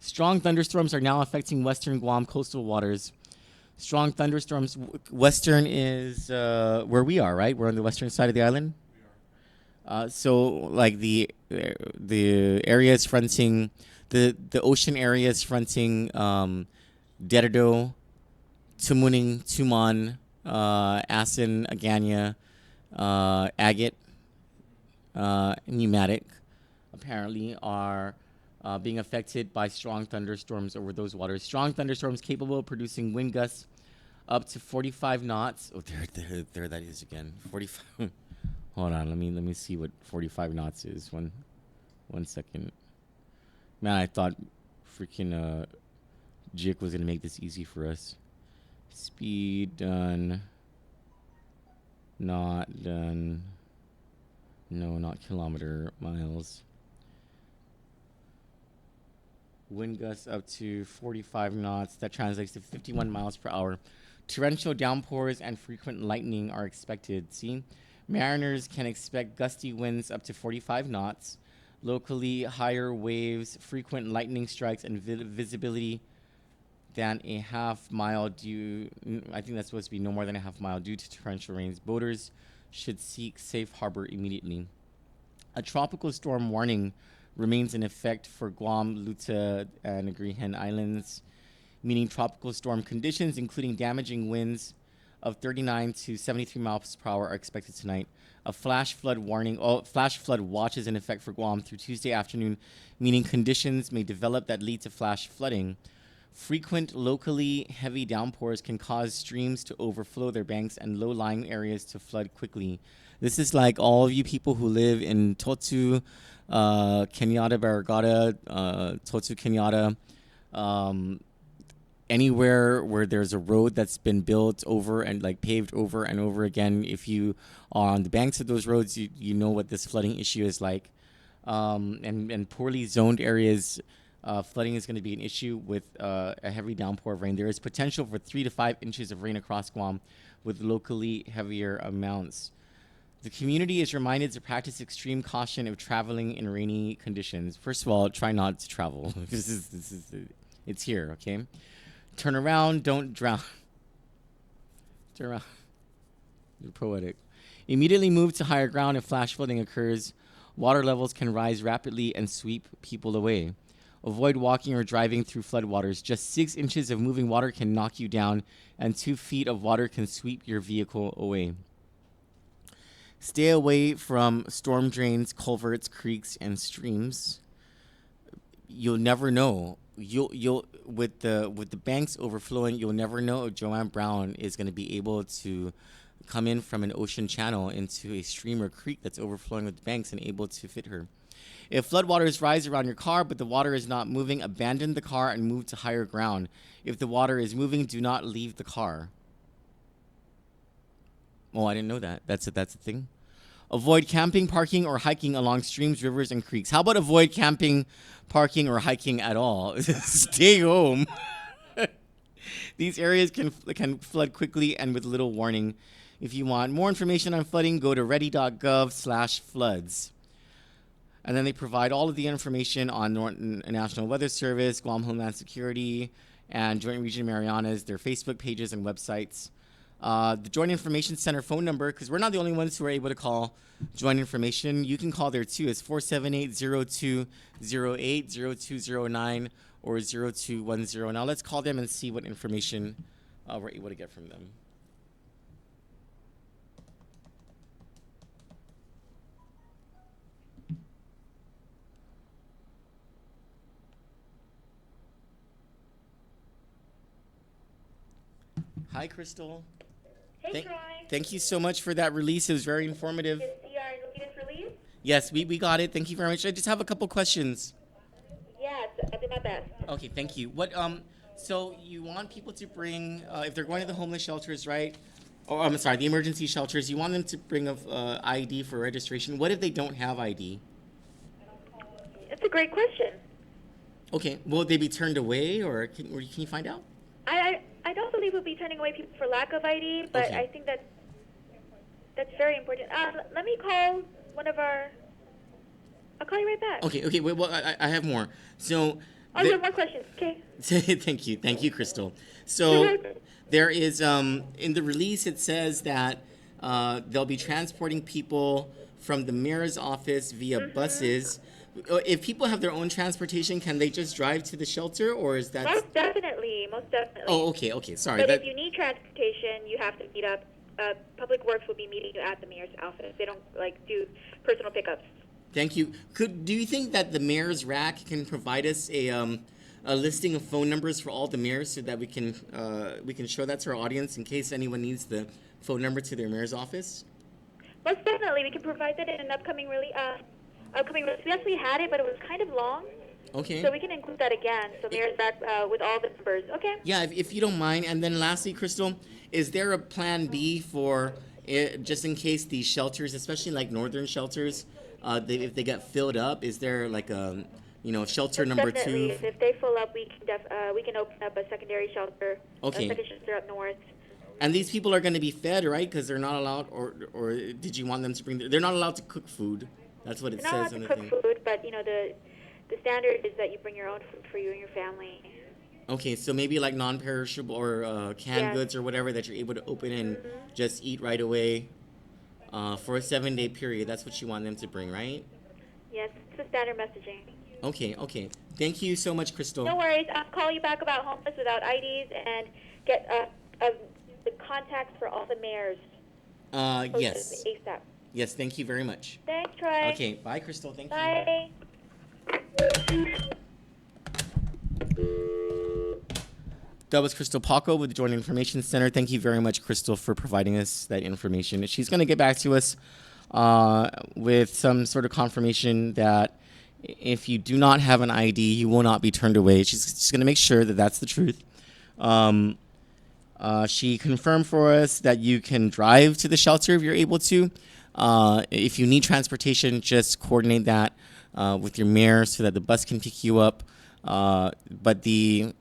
Strong thunderstorms are now affecting western Guam coastal waters. Strong thunderstorms. Western is where we are, right? We're on the western side of the island. We are. So, like the areas fronting the ocean areas fronting Derdo, Tumuning, Tuman, Asin, Aganya, Agate, Pneumatic, apparently are being affected by strong thunderstorms over those waters. Strong thunderstorms capable of producing wind gusts up to 45 knots. Oh, there that is again. 45. Hold on, let me see what 45 knots is. One second. Man, I thought freaking Jik was gonna make this easy for us. Speed done. Not done. No, not kilometer, miles. Wind gusts up to 45 knots. That translates to 51 miles per hour. Torrential downpours and frequent lightning are expected. See? Mariners can expect gusty winds up to 45 knots. Locally, higher waves, frequent lightning strikes, and visibility than a half mile due. I think that's supposed to be no more than a half mile due to torrential rains. Boaters should seek safe harbor immediately. A tropical storm warning remains in effect for Guam, Leyte, and Agrihen Islands, meaning tropical storm conditions, including damaging winds of 39 to 73 miles per hour, are expected tonight. A flash flood watch is in effect for Guam through Tuesday afternoon, meaning conditions may develop that lead to flash flooding. Frequent locally heavy downpours can cause streams to overflow their banks and low-lying areas to flood quickly. This is like all of you people who live in Totu, Kenyatta, Barragata, Totu, Kenyatta, anywhere where there's a road that's been built over and like paved over and over again. If you are on the banks of those roads, you know what this flooding issue is like. And poorly zoned areas, flooding is going to be an issue with a heavy downpour of rain. There is potential for 3 to 5 inches of rain across Guam with locally heavier amounts. The community is reminded to practice extreme caution if traveling in rainy conditions. First of all, try not to travel. It's here, okay? Turn around, don't drown. Turn around. You're poetic. Immediately move to higher ground if flash flooding occurs. Water levels can rise rapidly and sweep people away. Avoid walking or driving through floodwaters. Just 6 inches of moving water can knock you down, and 2 feet of water can sweep your vehicle away. Stay away from storm drains, culverts, creeks, and streams. You'll never know. You'll with the banks overflowing, you'll never know if Joanne Brown is going to be able to come in from an ocean channel into a stream or creek that's overflowing with banks and able to fit her. If floodwaters rise around your car but the water is not moving, abandon the car and move to higher ground. If the water is moving, do not leave the car. Oh, I didn't know that. That's a thing. Avoid camping, parking, or hiking along streams, rivers, and creeks. How about avoid camping, parking, or hiking at all? Stay home. These areas can flood quickly and with little warning. If you want more information on flooding, go to ready.gov/floods. And then they provide all of the information on National Weather Service, Guam Homeland Security, and Joint Region Marianas, their Facebook pages and websites. The Joint Information Center phone number, because we're not the only ones who are able to call Joint Information. You can call there too. It's 478-0208, 0209, or 0210. Now let's call them and see what information we're able to get from them. Hi, Crystal. Hey, Troy. Thank you so much for that release. It was very informative. Is CR latest release? Yes, we got it. Thank you very much. I just have a couple questions. Yes, I did my best. Okay, thank you. So you want people to bring, if they're going to the homeless shelters, right? Or I'm sorry, the emergency shelters, you want them to bring a ID for registration. What if they don't have ID? It's a great question. Okay, will they be turned away, or can you find out? I don't believe we'll be turning away people for lack of ID, but Okay. I think that's very important. Let me call one of our. I'll call you right back. Okay. Wait, well, I have more. So. Oh, you have more questions. Okay. Thank you, Crystal. So there is in the release it says that they'll be transporting people from the mayor's office via buses. If people have their own transportation, can they just drive to the shelter, or is that? Most definitely. Oh, okay. Sorry. But if you need transportation, you have to meet up. Public Works will be meeting you at the mayor's office. They don't do personal pickups. Thank you. Do you think that the mayor's rack can provide us a listing of phone numbers for all the mayors so that we can show that to our audience in case anyone needs the phone number to their mayor's office? Most definitely, we can provide that in an upcoming release. We actually had it, but it was kind of long, Okay. So we can include that again. So Mayor's back with all the numbers. Okay. Yeah, if you don't mind. And then lastly, Crystal, is there a plan B for just in case these shelters, especially like northern shelters, if they get filled up, is there like a, shelter Yes, number definitely. two? If they fill up, we can open up a secondary shelter, a Okay. second shelter up north. And these people are going to be fed, right? Because they're not allowed, or did you want them to bring? They're not allowed to cook food. That's what it They're not says allowed on to the cook thing. food, but the standard is that you bring your own food for you and your family. Okay, so maybe like non-perishable or canned Yes. goods or whatever that you're able to open and Mhm. just eat right away for a 7-day period. That's what you want them to bring, right? Yes, it's the standard messaging. Okay, okay. Thank you so much, Crystal. No worries. I'll call you back about homeless without IDs and get the contacts for all the mayors. Yes. ASAP. Yes, thank you very much. Thanks, Troy. Okay, bye, Crystal. Thank you. Bye. That was Crystal Paco with the Joint Information Center. Thank you very much, Crystal, for providing us that information. She's going to get back to us with some sort of confirmation that if you do not have an ID, you will not be turned away. She's going to make sure that that's the truth. She confirmed for us that you can drive to the shelter if you're able to. If you need transportation, just coordinate that with your mayor so that the bus can pick you up. But the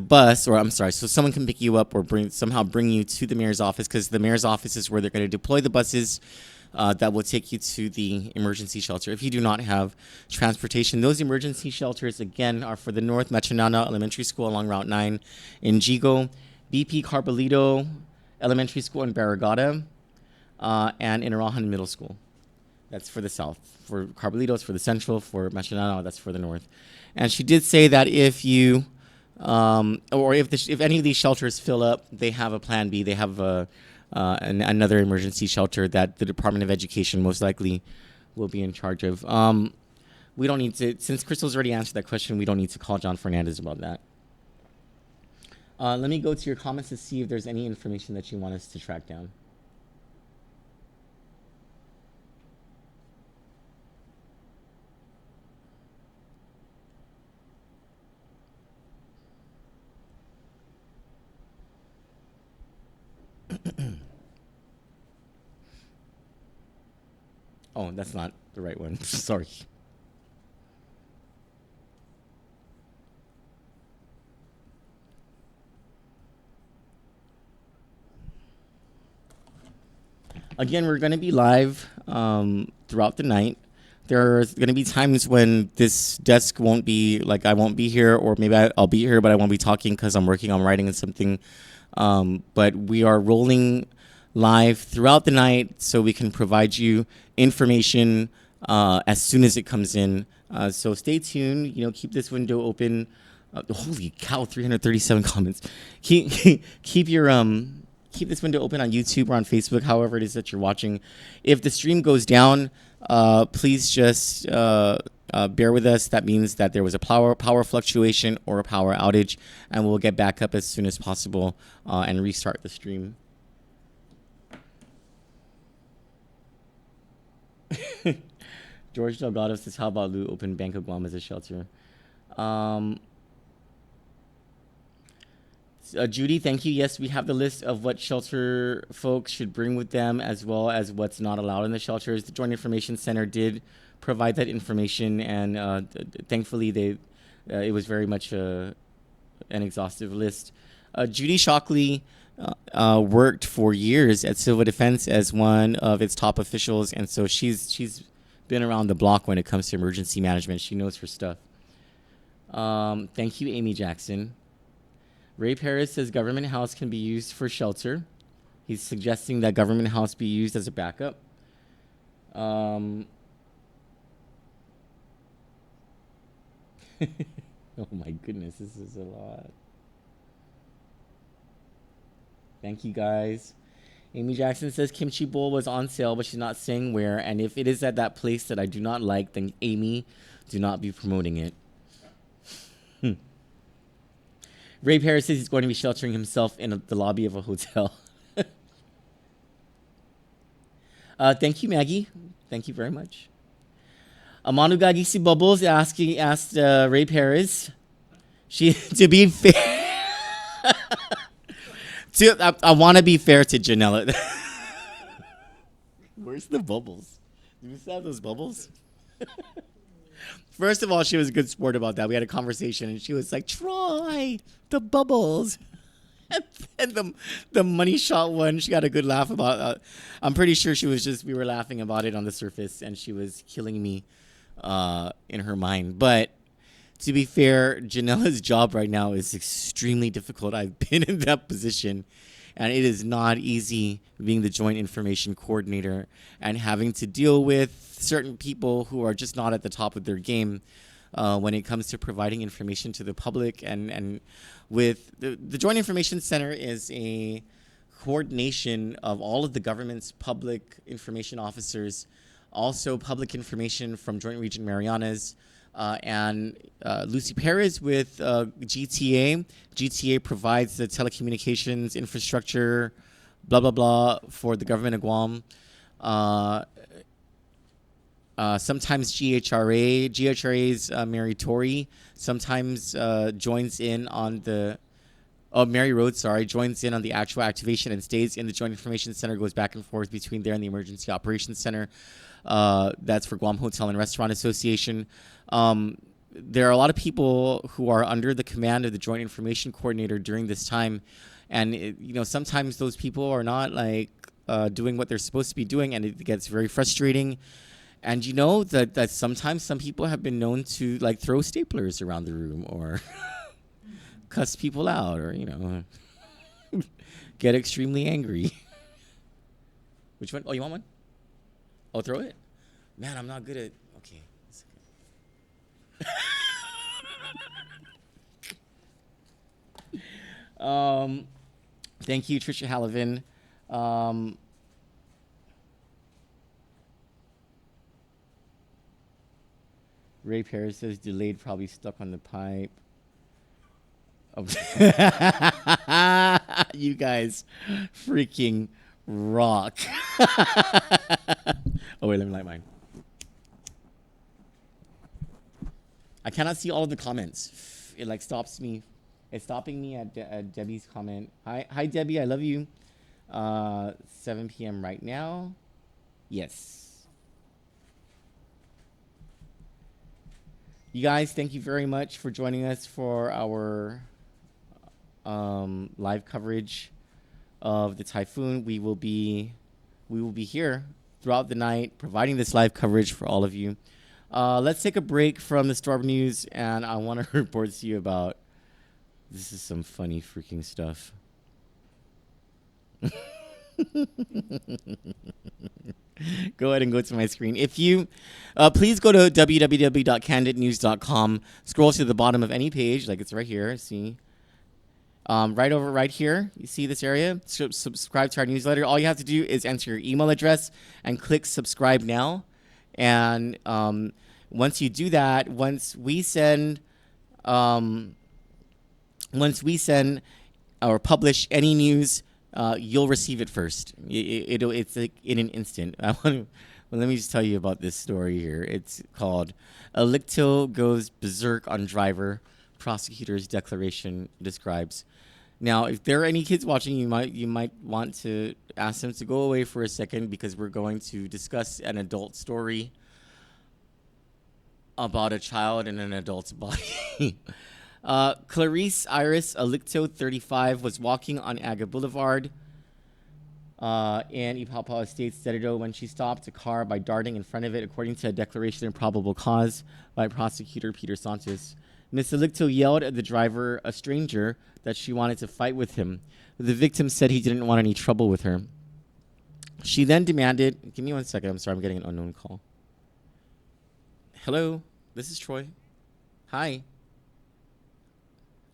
bus, or I'm sorry, so someone can pick you up or somehow bring you to the mayor's office, because the mayor's office is where they're going to deploy the buses that will take you to the emergency shelter. If you do not have transportation, those emergency shelters, again, are for the North Machinana Elementary School along Route 9 in Jigo, BP Carbolito Elementary School in Barragata, and in Arahan Middle School. That's for the south. For Carbolito, it's for the central. For Machinana, that's for the north. And she did say that if you or if any of these shelters fill up, they have a plan B. They have another emergency shelter that the Department of Education most likely will be in charge of. We don't need to, since Crystal's already answered that question, we don't need to call John Fernandez about that. Let me go to your comments to see if there's any information that you want us to track down. Oh, that's not the right one. Sorry. Again, we're going to be live throughout the night. There's going to be times when this desk won't be, like, I won't be here, or maybe I'll be here, but I won't be talking because I'm working on writing and something. But we are rolling live throughout the night so we can provide you information as soon as it comes in. So stay tuned. Keep this window open. Holy cow! 337 comments. Keep this window open on YouTube or on Facebook, however it is that you're watching. If the stream goes down, please just bear with us. That means that there was a power fluctuation or a power outage, and we'll get back up as soon as possible and restart the stream. George Delgado says, how about Lou open Bank of Guam as a shelter? Judy, thank you. Yes, we have the list of what shelter folks should bring with them, as well as what's not allowed in the shelters. The Joint Information Center did provide that information, and thankfully it was very much an exhaustive list. Judy Shockley worked for years at Civil Defense as one of its top officials, and so she's been around the block when it comes to emergency management. She knows her stuff. Thank you, Amy Jackson. Ray Paris says Government House can be used for shelter. He's suggesting that Government House be used as a backup. Oh my goodness, this is a lot. Thank you, guys. Amy Jackson says Kimchi Bowl was on sale, but she's not saying where. And if it is at that place that I do not like, then Amy, do not be promoting it. Ray Paris says he's going to be sheltering himself in the lobby of a hotel. Thank you, Maggie. Thank you very much. Amanu Gagisi Bubbles asked Ray Perez. She to be fair. I want to be fair to Janela. Where's the bubbles? Do we still have those bubbles? First of all, she was a good sport about that. We had a conversation, and she was like, "Try the bubbles." And the money shot one, she got a good laugh about. I'm pretty sure we were laughing about it on the surface, and she was killing me in her mind. But to be fair, Janela's job right now is extremely difficult. I've been in that position, and it is not easy being the Joint Information Coordinator and having to deal with certain people who are just not at the top of their game when it comes to providing information to the public. And with the Joint Information Center is a coordination of all of the government's public information officers, also public information from Joint Region Marianas, and Lucy Perez with GTA. GTA provides the telecommunications infrastructure, blah, blah, blah, for the government of Guam. Sometimes GHRA's Mary Tory sometimes joins in on the... Mary Rhodes, joins in on the actual activation and stays in the Joint Information Center, goes back and forth between there and the Emergency Operations Center. That's for Guam Hotel and Restaurant Association. There are a lot of people who are under the command of the Joint Information Coordinator during this time. And, sometimes those people are not doing what they're supposed to be doing, and it gets very frustrating. And that sometimes some people have been known to throw staplers around the room or cuss people out or, get extremely angry. Which one? Oh, you want one? Oh, throw it? Man, I'm not good at... Okay. Thank you, Trisha Halivin. Ray Perez says delayed, probably stuck on the pipe. Oh. You guys freaking rock. Oh, wait, let me light mine. I cannot see all of the comments. It stops me. It's stopping me at Debbie's comment. Hi, Debbie. I love you. 7 p.m. right now. Yes. You guys, thank you very much for joining us for our live coverage of the typhoon. We will be here throughout the night providing this live coverage for all of you. Let's take a break from the storm news, and I want to report to you about... This is some funny freaking stuff. Go ahead and go to my screen. If you please go to www.kanditnews.com. Scroll to the bottom of any page, it's right here. See, right here. You see this area? Subscribe to our newsletter. All you have to do is enter your email address and click subscribe now. And once you do that, once we send or publish any news, you'll receive it first. It's in an instant. Let me just tell you about this story here. It's called "Elicto Goes Berserk on Driver." Prosecutor's declaration describes. Now, if there are any kids watching, you might want to ask them to go away for a second, because we're going to discuss an adult story about a child in an adult's body. Clarice Iris Elicto, 35, was walking on Aga Boulevard in Ipapa Estates, Cerrito, when she stopped a car by darting in front of it, according to a declaration of probable cause by prosecutor Peter Santos. Miss Elicto yelled at the driver, a stranger, that she wanted to fight with him. The victim said he didn't want any trouble with her. She then demanded... Give me 1 second. I'm sorry. I'm getting an unknown call. Hello. This is Troy. Hi.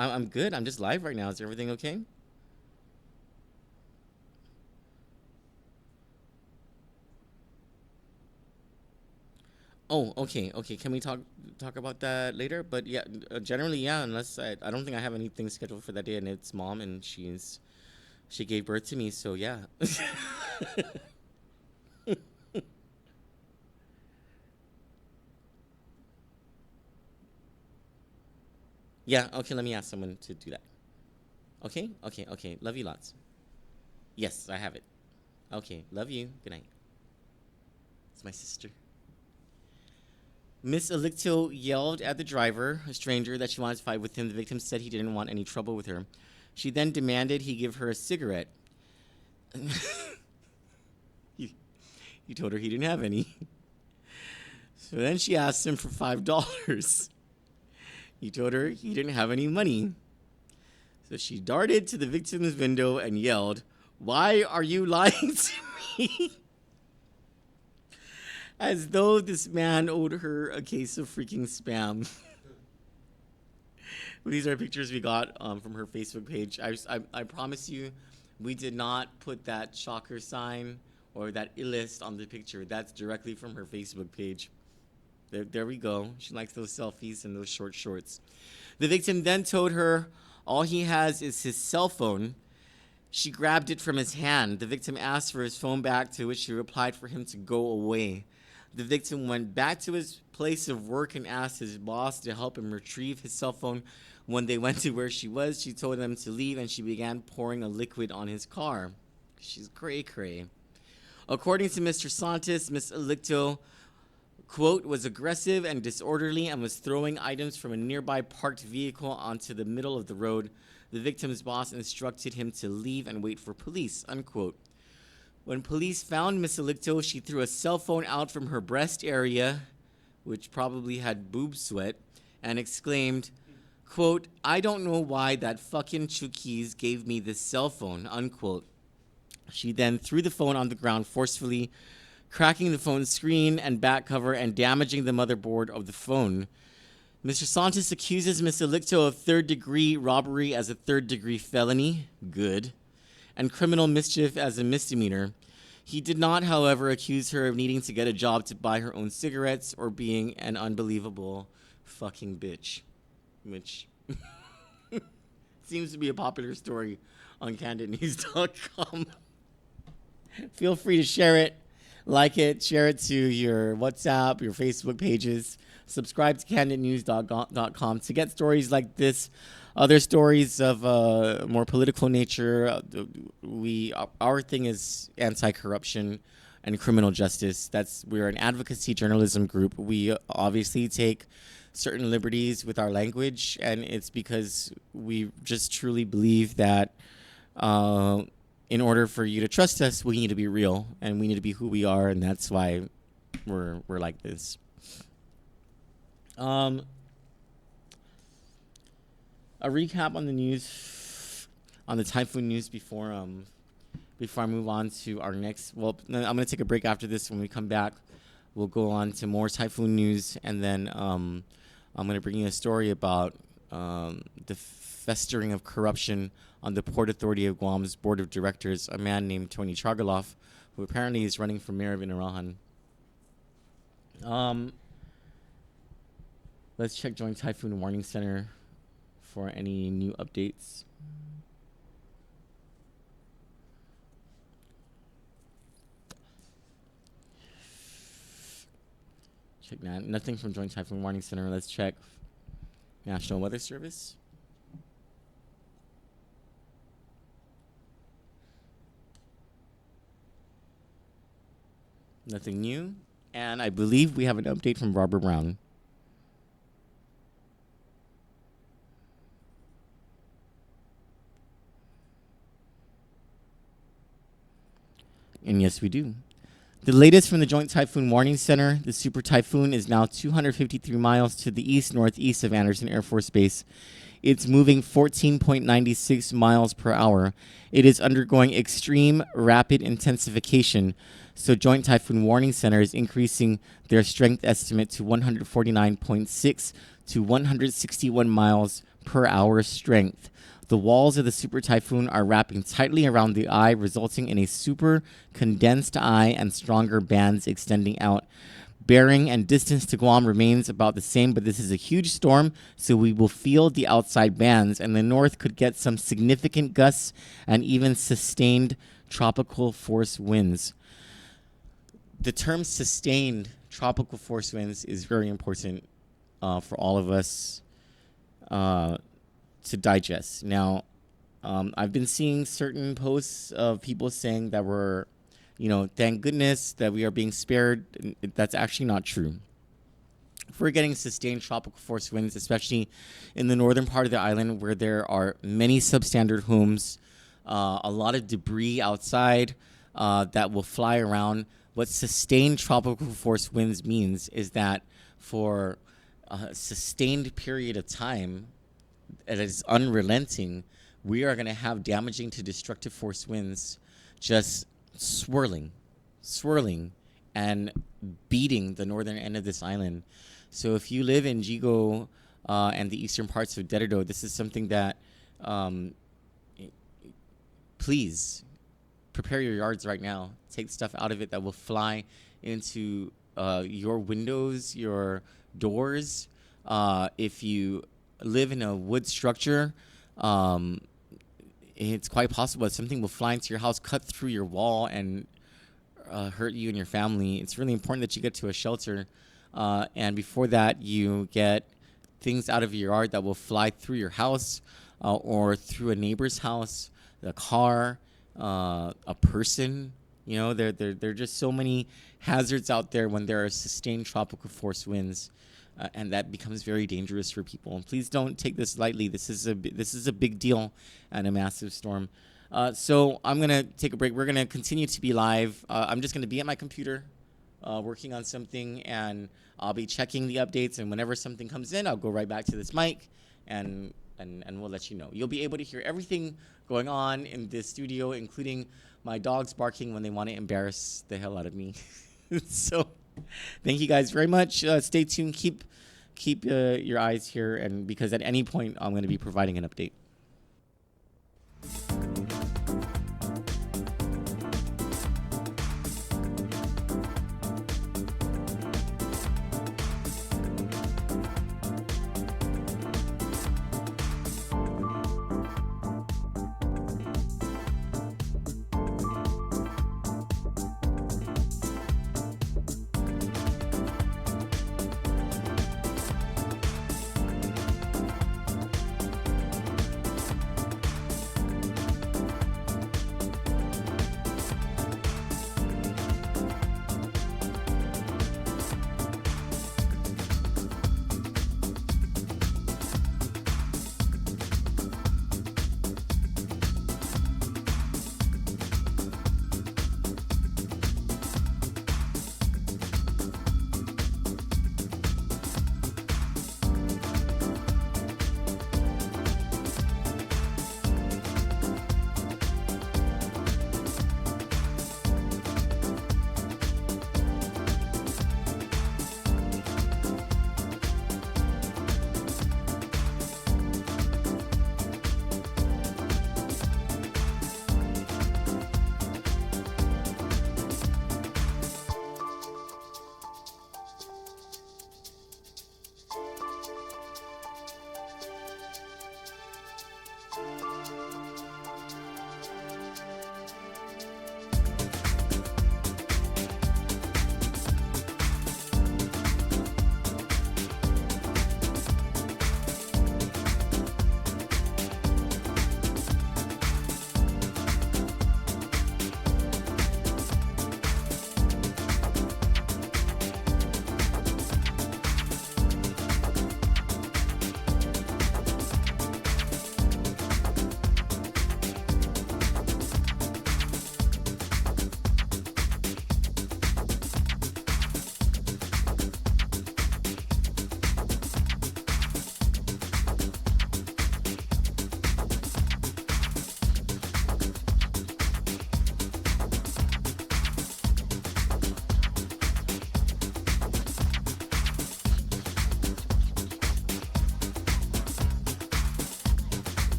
I'm good. I'm just live right now. Is everything okay? Oh, okay. Can we talk about that later? But yeah, generally, yeah. Unless I don't think I have anything scheduled for that day, and it's mom, and she gave birth to me, so yeah. Yeah, okay, let me ask someone to do that. Okay, okay, okay. Love you lots. Yes, I have it. Okay, love you. Good night. It's my sister. Miss Alicto yelled at the driver, a stranger, that she wanted to fight with him. The victim said he didn't want any trouble with her. She then demanded he give her a cigarette. He told her he didn't have any. So then she asked him for $5. He told her he didn't have any money. So she darted to the victim's window and yelled, "Why are you lying to me?" As though this man owed her a case of freaking spam. These are pictures we got from her Facebook page. I promise you, we did not put that shocker sign or that illest on the picture. That's directly from her Facebook page. There we go. She likes those selfies and those short shorts. The victim then told her all he has is his cell phone. She grabbed it from his hand. The victim asked for his phone back, to which she replied for him to go away. The victim went back to his place of work and asked his boss to help him retrieve his cell phone. When they went to where she was, she told them to leave, and she began pouring a liquid on his car. She's cray-cray. According to Mr. Santos, Miss Alicto, quote, was aggressive and disorderly and was throwing items from a nearby parked vehicle onto the middle of the road. The victim's boss instructed him to leave and wait for police, unquote. When police found Miss Alicto, she threw a cell phone out from her breast area, which probably had boob sweat, and exclaimed, quote, "I don't know why that fucking Chukis gave me this cell phone," unquote. She then threw the phone on the ground forcefully, cracking the phone's screen and back cover and damaging the motherboard of the phone. Mr. Santos accuses Miss Alicto of third-degree robbery as a third-degree felony, good, and criminal mischief as a misdemeanor. He did not, however, accuse her of needing to get a job to buy her own cigarettes or being an unbelievable fucking bitch, which seems to be a popular story on KanditNews.com. Feel free to share it, like it, share it to your WhatsApp, your Facebook pages. Subscribe to KanditNews.com to get stories like this, other stories of more political nature. Our thing is anti-corruption and criminal justice. We're an advocacy journalism group. We obviously take certain liberties with our language, and it's because we just truly believe that in order for you to trust us, we need to be real and we need to be who we are, and that's why we're like this. A recap on the news, on the typhoon news before I move on to our next. Well, I'm gonna take a break after this. When we come back, we'll go on to more typhoon news, and then I'm gonna bring you a story about the festering of corruption on the Port Authority of Guam's board of directors. A man named Tony Chargaloff, who apparently is running for mayor of Inarajan. Let's check Joint Typhoon Warning Center for any new updates. Check that. Nothing from Joint Typhoon Warning Center. Let's check National Weather Service. Nothing new. And I believe we have an update from Barbara Brown. And yes, we do. The latest from the Joint Typhoon Warning Center, the super typhoon is now 253 miles to the east-northeast of Andersen Air Force Base. It's moving 14.96 miles per hour. It is undergoing extreme rapid intensification, so Joint Typhoon Warning Center is increasing their strength estimate to 149.6 to 161 miles per hour strength. The walls of the super typhoon are wrapping tightly around the eye, resulting in a super condensed eye and stronger bands extending out. Bearing and distance to Guam remains about the same, but this is a huge storm, so we will feel the outside bands, and the north could get some significant gusts and even sustained tropical force winds. The term sustained tropical force winds is very important for all of us. uh, to digest. Now, I've been seeing certain posts of people saying that thank goodness that we are being spared. That's actually not true. If we're getting sustained tropical force winds, especially in the northern part of the island where there are many substandard homes, a lot of debris outside that will fly around. What sustained tropical force winds means is that for a sustained period of time, that is unrelenting, we are going to have damaging to destructive force winds just swirling, and beating the northern end of this island. So if you live in Jigo and the eastern parts of Deredo, this is something that please prepare your yards right now. Take stuff out of it that will fly into your windows, your doors. If you live in a wood structure, it's quite possible that something will fly into your house, cut through your wall, and hurt you and your family. It's really important that you get to a shelter. And before that, you get things out of your yard that will fly through your house or through a neighbor's house, the car, a person. There are just so many hazards out there when there are sustained tropical force winds, and that becomes very dangerous for people. And please don't take this lightly. This is a big deal and a massive storm. So I'm gonna take a break. We're gonna continue to be live. I'm just gonna be at my computer, working on something, and I'll be checking the updates. And whenever something comes in, I'll go right back to this mic, and we'll let you know. You'll be able to hear everything going on in this studio, including my dogs barking when they want to embarrass the hell out of me. So, thank you guys very much. Stay tuned. Keep your eyes here, and because at any point I'm going to be providing an update.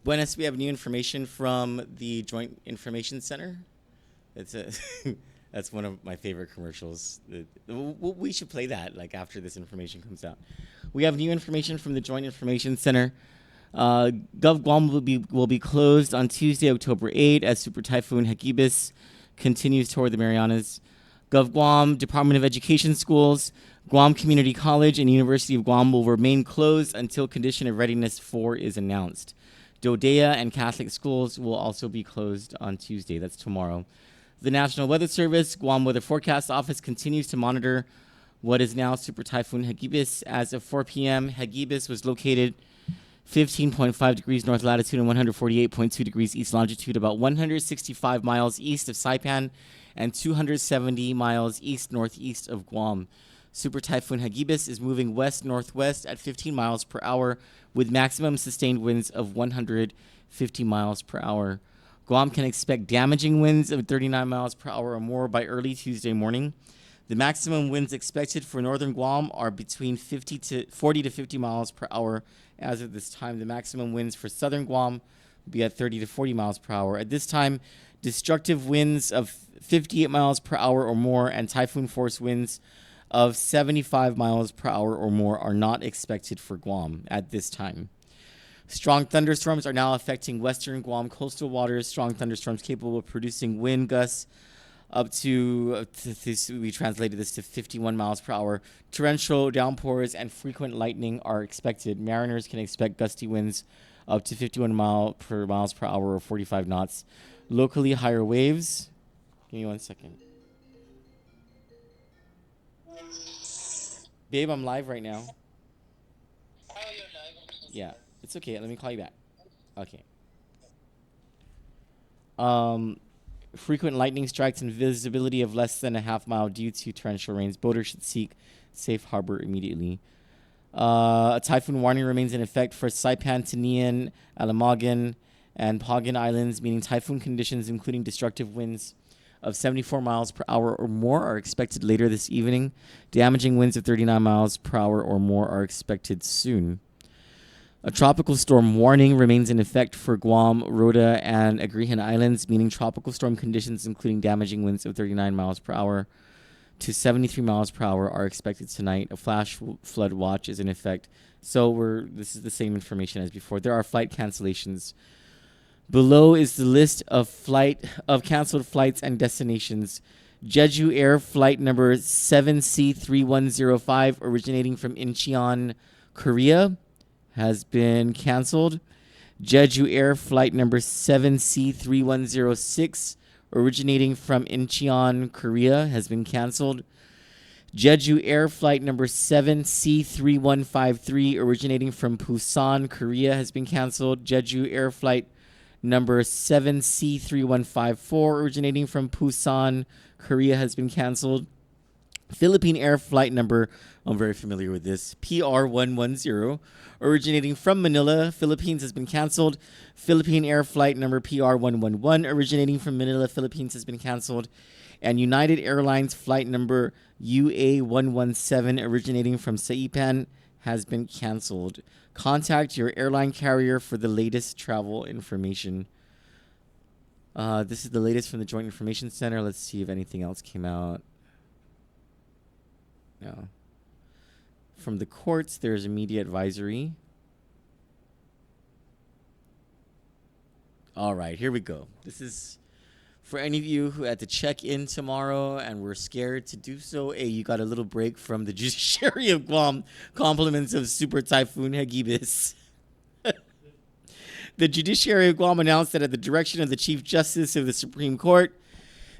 Buenas, we have new information from the Joint Information Center. It's a that's one of my favorite commercials. We should play that like after this information comes out. We have new information from the Joint Information Center. Gov Guam will be closed on Tuesday, October 8, as Super Typhoon Hagibis continues toward the Marianas. Gov Guam Department of Education schools, Guam Community College, and University of Guam will remain closed until condition of readiness 4 is announced. Dodea and Catholic schools will also be closed on Tuesday. That's tomorrow. The National Weather Service, Guam Weather Forecast Office, continues to monitor what is now Super Typhoon Hagibis. As of 4 p.m., Hagibis was located 15.5 degrees north latitude and 148.2 degrees east longitude, about 165 miles east of Saipan and 270 miles east-northeast of Guam. Super Typhoon Hagibis is moving west-northwest at 15 miles per hour with maximum sustained winds of 150 miles per hour. Guam can expect damaging winds of 39 miles per hour or more by early Tuesday morning. The maximum winds expected for northern Guam are between 40 to 50 miles per hour as of this time. The maximum winds for southern Guam will be at 30 to 40 miles per hour. At this time, destructive winds of 58 miles per hour or more and typhoon force winds of 75 miles per hour or more are not expected for Guam at this time. Strong thunderstorms are now affecting western Guam coastal waters. Strong thunderstorms capable of producing wind gusts up to we translated this to 51 miles per hour. Torrential downpours and frequent lightning are expected. Mariners can expect gusty winds up to 51 miles per hour or 45 knots. Locally higher waves. Give me 1 second. Babe, I'm live right now. Oh, you're live. Yeah, it's okay. Let me call you back. Okay. Frequent lightning strikes and visibility of less than a half mile due to torrential rains. Boaters should seek safe harbor immediately. A typhoon warning remains in effect for Saipan, Tinian, Alamagan, and Pagan Islands, meaning typhoon conditions, including destructive winds of 74 miles per hour or more, are expected later this evening. Damaging winds of 39 miles per hour or more are expected soon. A tropical storm warning remains in effect for Guam, Rota, and Agrihan Islands, meaning tropical storm conditions, including damaging winds of 39 miles per hour to 73 miles per hour, are expected tonight. A flash flood watch is in effect. So this is the same information as before. There are flight cancellations. Below is the list of canceled flights and destinations. Jeju Air flight number 7C3105, originating from Incheon, Korea, has been canceled. Jeju Air flight number 7C3106, originating from Incheon, Korea, has been canceled. Jeju Air flight number 7C3153, originating from Busan, Korea, has been canceled. Jeju Air flight number 7C3154, originating from Busan, Korea, has been canceled. Philippine Air flight number, I'm very familiar with this, PR110, originating from Manila, Philippines, has been canceled. Philippine Air flight number PR111, originating from Manila, Philippines, has been canceled. And United Airlines flight number UA117, originating from Saipan, has been canceled. Contact your airline carrier for the latest travel information. This is the latest from the Joint Information Center. Let's see if anything else came out. No. From the courts, there's a media advisory. All right, here we go. This is for any of you who had to check in tomorrow and were scared to do so. Hey, you got a little break from the judiciary of Guam. Compliments of Super Typhoon Hagibis. The judiciary of Guam announced that at the direction of the Chief Justice of the Supreme Court,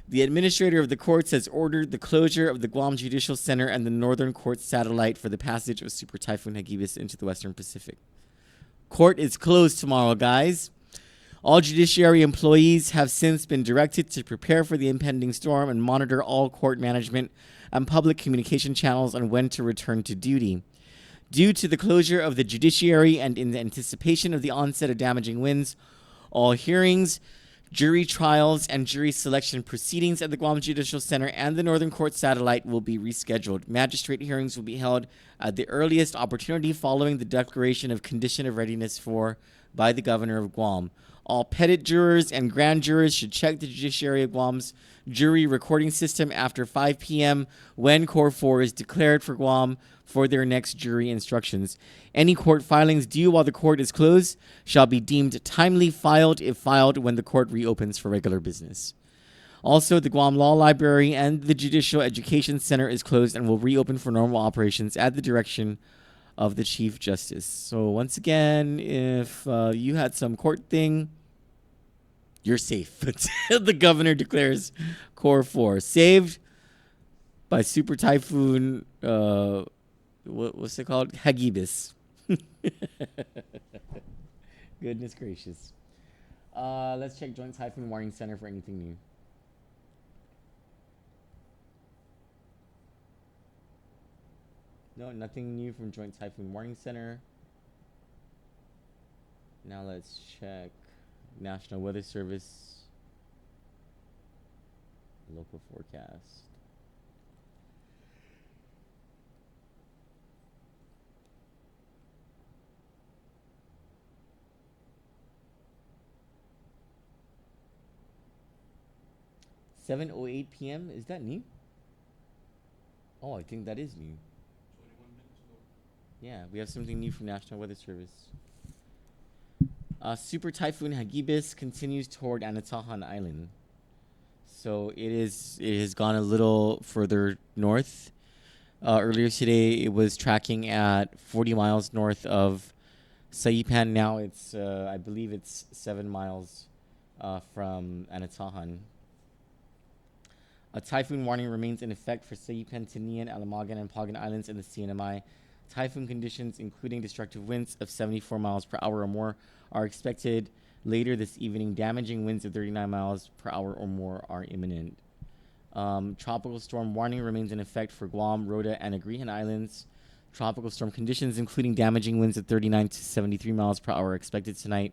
the administrator of the courts has ordered the closure of the Guam Judicial Center and the Northern Court satellite for the passage of Super Typhoon Hagibis into the Western Pacific. Court is closed tomorrow, guys. All judiciary employees have since been directed to prepare for the impending storm and monitor all court management and public communication channels on when to return to duty. Due to the closure of the judiciary and in anticipation of the onset of damaging winds, all hearings, jury trials, and jury selection proceedings at the Guam Judicial Center and the Northern Court satellite will be rescheduled. Magistrate hearings will be held at the earliest opportunity following the declaration of condition of readiness for by the governor of Guam. All pettit jurors and grand jurors should check the judiciary of Guam's jury recording system after 5 p.m. when Core 4 is declared for Guam for their next jury instructions. Any court filings due while the court is closed shall be deemed timely filed if filed when the court reopens for regular business. Also, the Guam Law Library and the Judicial Education Center is closed and will reopen for normal operations at the direction of the Chief Justice. So once again, if you had some court thing, you're safe. The governor declares Core 4 saved by Super Typhoon, what's it called? Hagibis. Goodness gracious. Let's check Joint Typhoon Warning Center for anything new. No, nothing new from Joint Typhoon Warning Center. Now let's check National Weather Service local forecast. (7:08 p.m.) Is that new? Oh, I think that is new. 21 minutes ago. Yeah, we have something new from National Weather Service. Super Typhoon Hagibis continues toward Anatahan Island. So it has gone a little further north. Earlier today, it was tracking at 40 miles north of Saipan. Now it's, I believe it's 7 miles from Anatahan. A typhoon warning remains in effect for Saipan, Tinian, Alamagan, and Pagan Islands in the CNMI. Typhoon conditions, including destructive winds of 74 miles per hour or more, are expected later this evening. Damaging winds of 39 miles per hour or more are imminent. Tropical storm warning remains in effect for Guam, Rota, and Agrihan Islands. Tropical storm conditions, including damaging winds of 39 to 73 miles per hour, are expected tonight.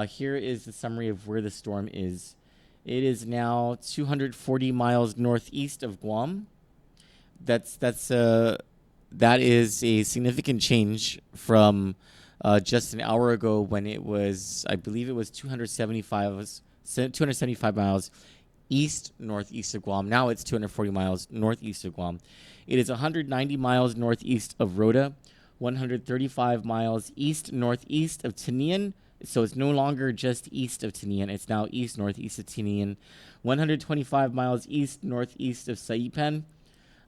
Here is the summary of where the storm is. It is now 240 miles northeast of Guam. That is a significant change from just an hour ago when it was, I believe it was 275 miles east-northeast of Guam. Now it's 240 miles northeast of Guam. It is 190 miles northeast of Rota, 135 miles east-northeast of Tinian. So it's no longer just east of Tinian. It's now east-northeast of Tinian. 125 miles east-northeast of Saipan.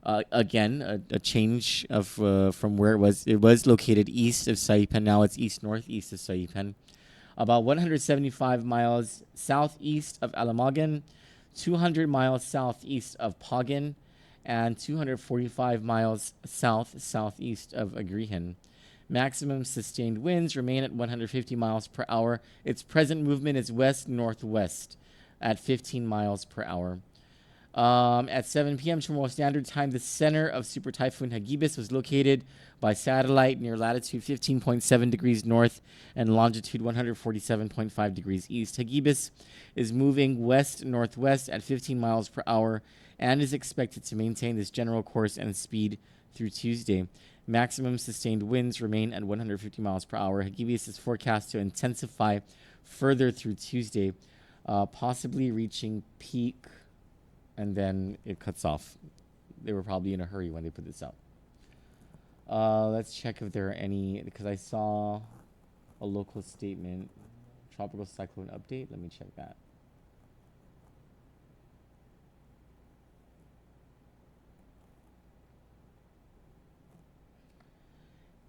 Again, a change of from where it was. It was located east of Saipan. Now it's east-northeast of Saipan. About 175 miles southeast of Alamagan, 200 miles southeast of Pagan, and 245 miles southeast of Agrihan. Maximum sustained winds remain at 150 miles per hour. Its present movement is west-northwest at 15 miles per hour. At 7 p.m. Chamorro Standard Time, the center of Super Typhoon Hagibis was located by satellite near latitude 15.7 degrees north and longitude 147.5 degrees east. Hagibis is moving west-northwest at 15 miles per hour and is expected to maintain this general course and speed through Tuesday. Maximum sustained winds remain at 150 miles per hour. Hagibis is forecast to intensify further through Tuesday, possibly reaching peak, and then it cuts off. They were probably in a hurry when they put this out. Let's check if there are any, because I saw a local statement. Tropical cyclone update. Let me check that.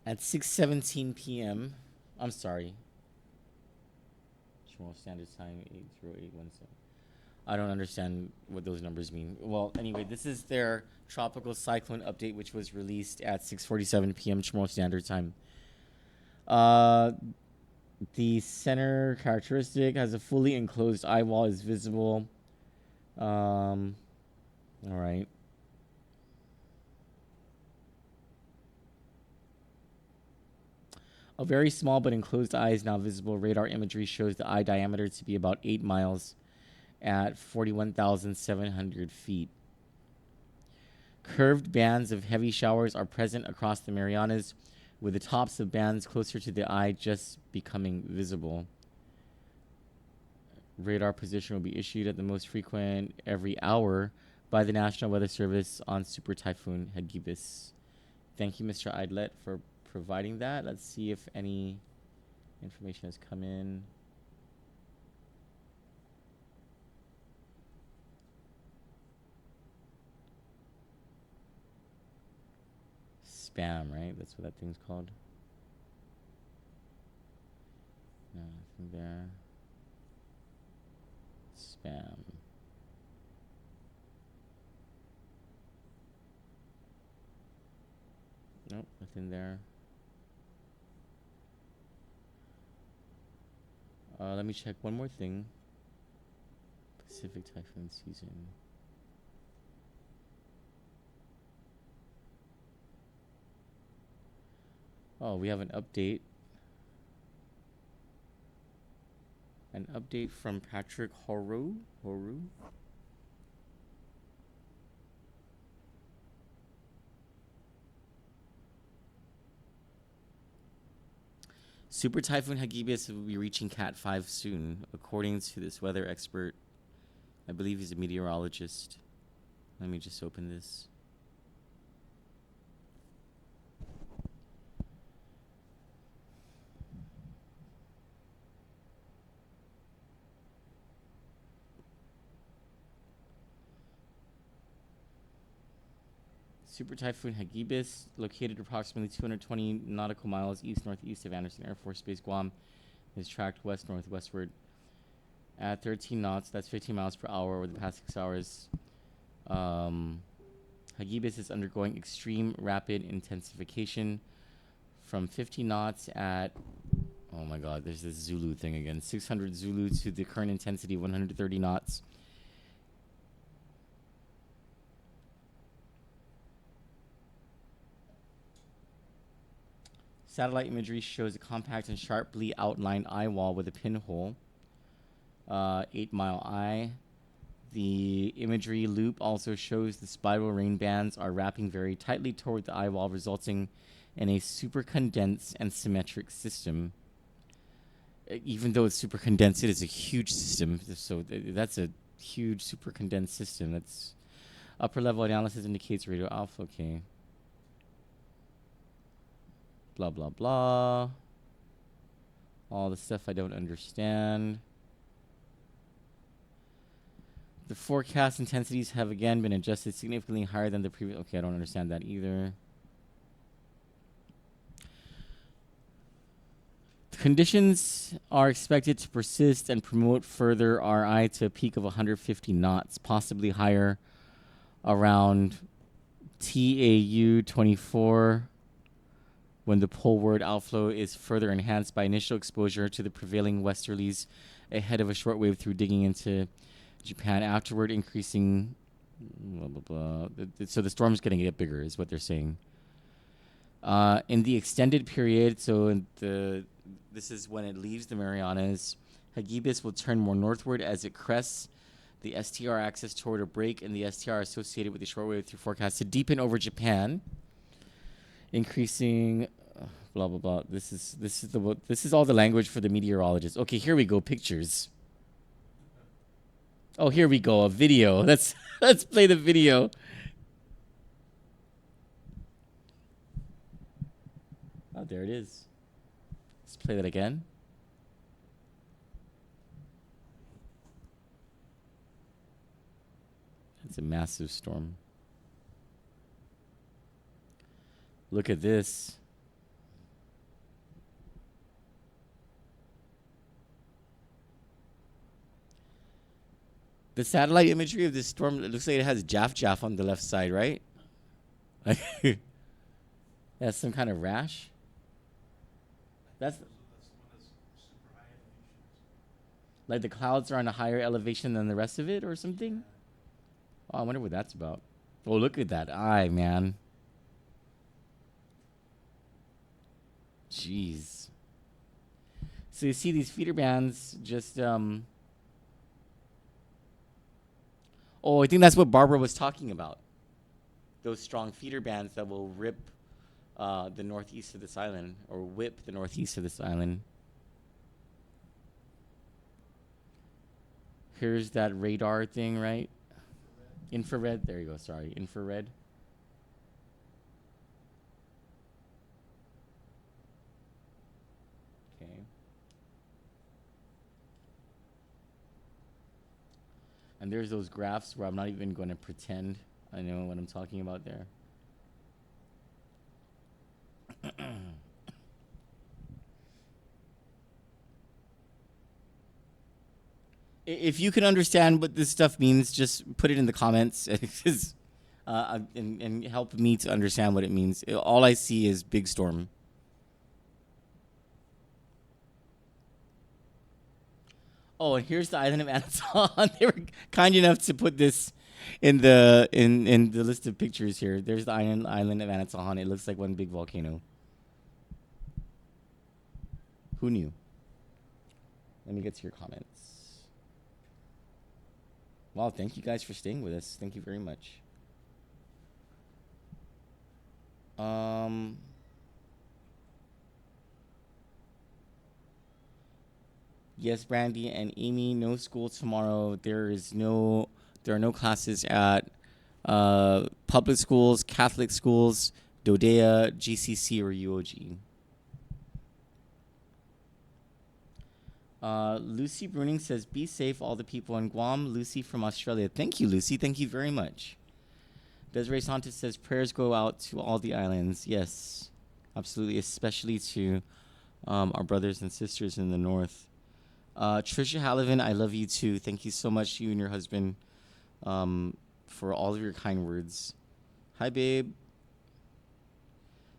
At 6:17 p.m., I'm sorry. Chamorro Standard Time 80817. I don't understand what those numbers mean. Well, anyway, this is their tropical cyclone update, which was released at 6:47 p.m. Chamorro Standard Time. The center characteristic has a fully enclosed eye wall is visible. All right. A very small but enclosed eye is now visible. Radar imagery shows the eye diameter to be about 8 miles at 41,700 feet. Curved bands of heavy showers are present across the Marianas. with the tops of bands closer to the eye just becoming visible. Radar position will be issued at the most frequent every hour by the National Weather Service on Super Typhoon Hagibis. Thank you, Mr. Eidlet, for providing that. Let's see if any information has come in. Spam, right? That's what that thing's called. No, nothing there. Spam. Nope, nothing there. Let me check one more thing. Pacific typhoon season. Oh, we have an update. An update from Patrick Horu. Super Typhoon Hagibis will be reaching Cat 5 soon, according to this weather expert. I believe he's a meteorologist. Let me just open this. Super Typhoon Hagibis, located approximately 220 nautical miles east-northeast of Andersen Air Force Base, Guam, is tracked west-northwestward at 13 knots. That's 15 miles per hour over the past 6 hours. Hagibis is undergoing extreme rapid intensification from 50 knots at, oh my god, there's this Zulu thing again, 600 Zulu to the current intensity 130 knots. Satellite imagery shows a compact and sharply outlined eye wall with a pinhole, 8-mile eye. The imagery loop also shows the spiral rain bands are wrapping very tightly toward the eye wall, resulting in a super condensed and symmetric system. Even though it's super condensed, it is a huge system. So that's a huge super condensed system. That's upper level analysis indicates radio alpha. Okay. Blah, blah, blah. All the stuff I don't understand. The forecast intensities have again been adjusted significantly higher than the previous. Okay, I don't understand that either. The conditions are expected to persist and promote further RI to a peak of 150 knots, possibly higher around TAU 24. When the poleward outflow is further enhanced by initial exposure to the prevailing westerlies ahead of a shortwave through digging into Japan, afterward increasing, blah, blah, blah. So the storm's going to get bigger is what they're saying. In the extended period, so this is when it leaves the Marianas, Hagibis will turn more northward as it crests the STR axis toward a break in the STR associated with the shortwave through forecast to deepen over Japan. Increasing, blah blah blah. This is all the language for the meteorologists. Okay, here we go. Pictures. Oh, here we go. A video. Let's play the video. Oh, there it is. Let's play that again. It's a massive storm. Look at this. The satellite imagery of this storm, it looks like it has Jaff on the left side, right? Like, that's some kind of rash. That's like the clouds are on a higher elevation than the rest of it or something? Oh, I wonder what that's about. Oh, look at that eye, man. Jeez. So you see these feeder bands just oh, I think that's what Barbara was talking about. Those strong feeder bands that will rip the northeast of this island, or whip the northeast of this island. Here's that radar thing, right? Infrared. There you go. Sorry, infrared. Okay. And there's those graphs where I'm not even going to pretend I know what I'm talking about there. If you can understand what this stuff means, just put it in the comments and help me to understand what it means. All I see is big storm. Oh, and here's the island of Anaton. They were kind enough to put this in the list of pictures here. There's the island of Anaton. It looks like one big volcano. Who knew? Let me get to your comments. Wow, thank you guys for staying with us. Thank you very much. Yes, Brandy and Amy, no school tomorrow. There are no classes at public schools, Catholic schools, Dodea, GCC, or UOG. Lucy Bruning says, be safe, all the people in Guam. Lucy from Australia. Thank you, Lucy. Thank you very much. Desiree Santos says, prayers go out to all the islands. Yes, absolutely, especially to our brothers and sisters in the north. Trisha Hallivan, I love you too. Thank you so much, you and your husband, for all of your kind words. Hi, babe.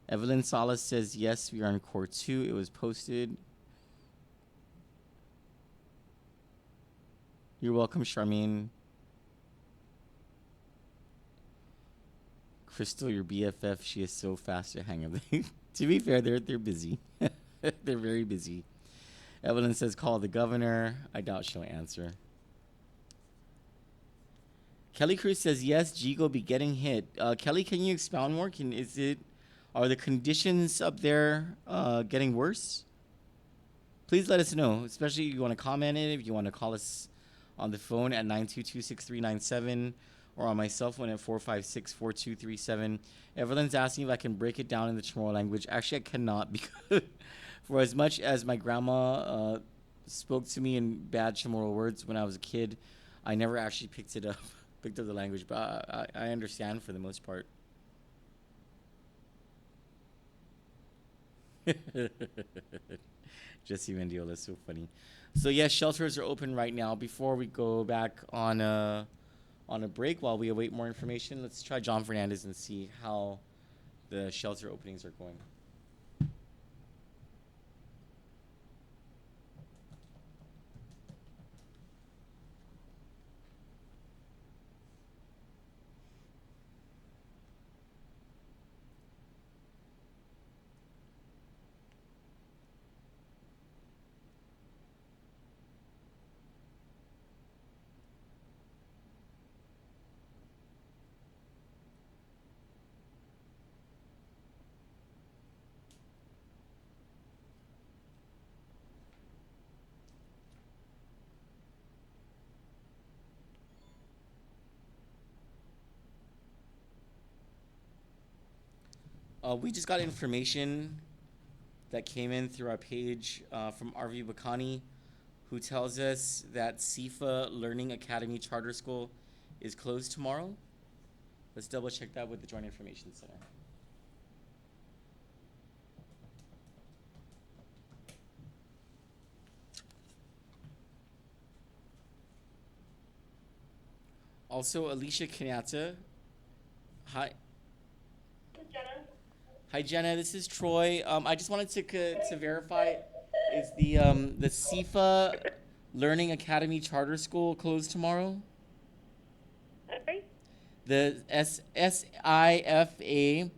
Evelyn Salas says, yes, we are on core 2. It was posted. You're welcome, Charmaine. Crystal, your BFF, she is so fast to hang up. To be fair, they're busy. They're very busy. Evelyn says, call the governor. I doubt she'll answer. Kelly Cruz says, yes, Jigo be getting hit. Kelly, can you expound more? Are the conditions up there getting worse? Please let us know, especially if you want to comment it, if you want to call us on the phone at 922-6397 or on my cell phone at 456-4237. Evelyn's asking if I can break it down in the Chamorro language. Actually, I cannot, because for as much as my grandma spoke to me in bad Chamorro words when I was a kid, I never actually picked up the language, but I understand for the most part. Jesse Mendiola is so funny. So yes, shelters are open right now. Before we go back on a break while we await more information, let's try John Fernandez and see how the shelter openings are going. We just got information that came in through our page from RV Bakani, who tells us that SIFA Learning Academy Charter School is closed tomorrow. Let's double check that with the Joint Information Center. Also, Alicia Kenyatta. Hi. Hi, Jenna. This is Troy. I just wanted to verify: is the SIFA Learning Academy Charter School closed tomorrow? Sorry? The SIFA. Science is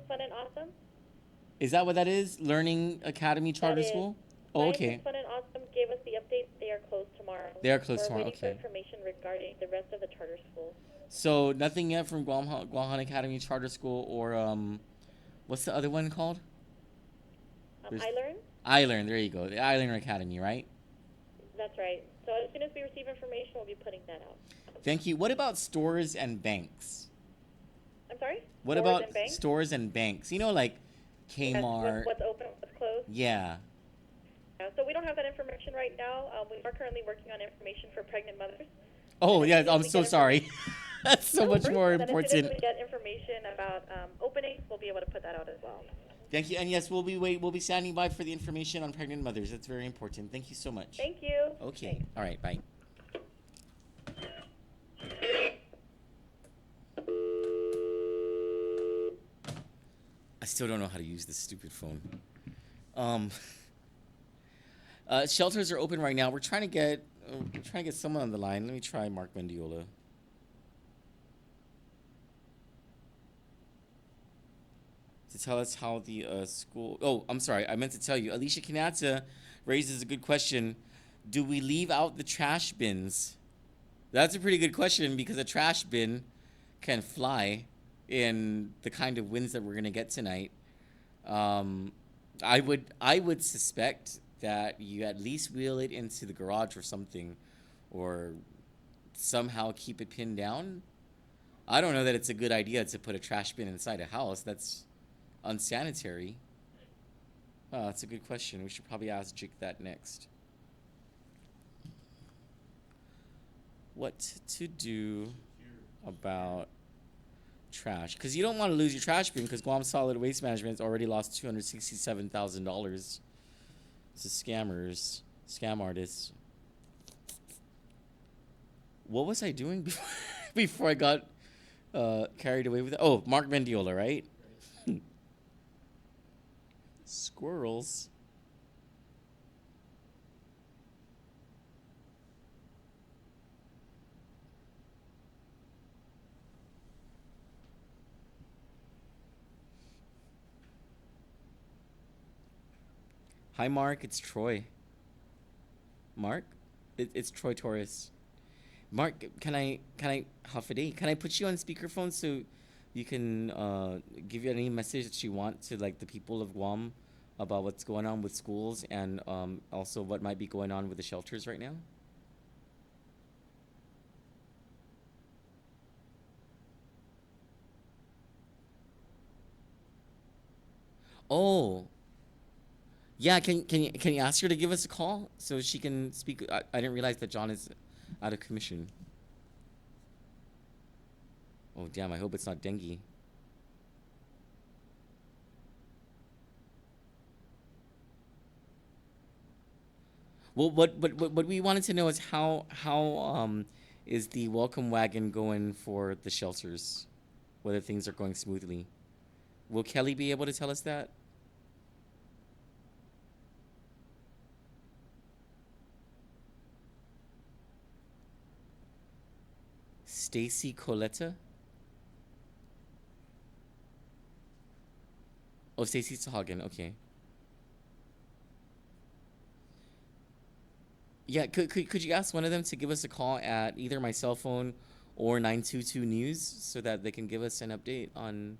Fun and Awesome. Is that what that is? Learning Academy Charter School? Oh, okay. Science is Fun and Awesome gave us the update. They are closed tomorrow. tomorrow. They are closed We're tomorrow, waiting for okay. information regarding the rest of the charter schools. So nothing yet from Guahan Academy Charter School or what's the other one called? There's I learn. iLearn. There you go. The iLearn Academy, right? That's right. So as soon as we receive information, we'll be putting that out. Thank you. What about stores and banks? I'm sorry? What Stores about and banks? stores and banks? You know, like Yes, Kmart. what's open, what's closed? Yeah. Yeah, so we don't have that information right now. We are currently working on information for pregnant mothers. Oh, And as yeah. soon as I'm we so get sorry. That's so No much worries. more And then as soon important. as we get information about openings, we'll be able to put that out as well. Thank you. And yes, we'll be standing by for the information on pregnant mothers. That's very important. Thank you so much. Thank you. Okay. Thanks. All right. Bye. I still don't know how to use this stupid phone. Shelters are open right now. We're trying to get someone on the line. Let me try Mark Mendiola. To tell us how the school. Oh, I'm sorry. I meant to tell you. Alicia Kanata raises a good question. Do we leave out the trash bins? That's a pretty good question because a trash bin can fly in the kind of winds that we're gonna get tonight. I would suspect that you at least wheel it into the garage or something, or somehow keep it pinned down. I don't know that it's a good idea to put a trash bin inside a house. That's unsanitary. Oh, that's a good question. We should probably ask Jake that next. What to do about trash? Because you don't want to lose your trash bin because Guam Solid Waste Management's already lost $267,000 to scammers, scam artists. What was I doing before, before I got carried away with it? Oh, Mark Mendiola, right? Squirrels. Hi, Mark. It's Troy. Mark, it's Troy Torres. Mark, can I Hafide, can I put you on speakerphone so you can give you any message that you want to like the people of Guam about what's going on with schools and also what might be going on with the shelters right now? Oh, yeah. Can you ask her to give us a call so she can speak? I didn't realize that John is out of commission. Oh damn! I hope it's not dengue. Well, what we wanted to know is how is the welcome wagon going for the shelters? Whether things are going smoothly. Will Kelly be able to tell us that? Stacy Coletta? Oh, Stacy Sahagan. Okay. Yeah, could you ask one of them to give us a call at either my cell phone or 922 News so that they can give us an update on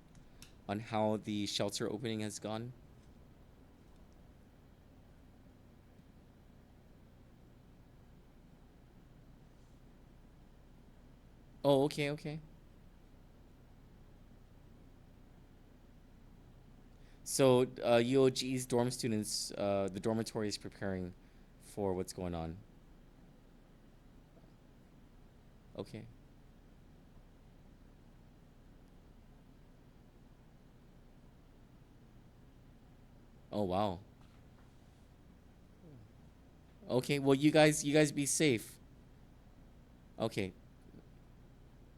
how the shelter opening has gone? Oh, okay, okay. So, UOG's dorm students, the dormitory is preparing for what's going on. Okay. Oh, wow. Okay, well, you guys be safe. Okay.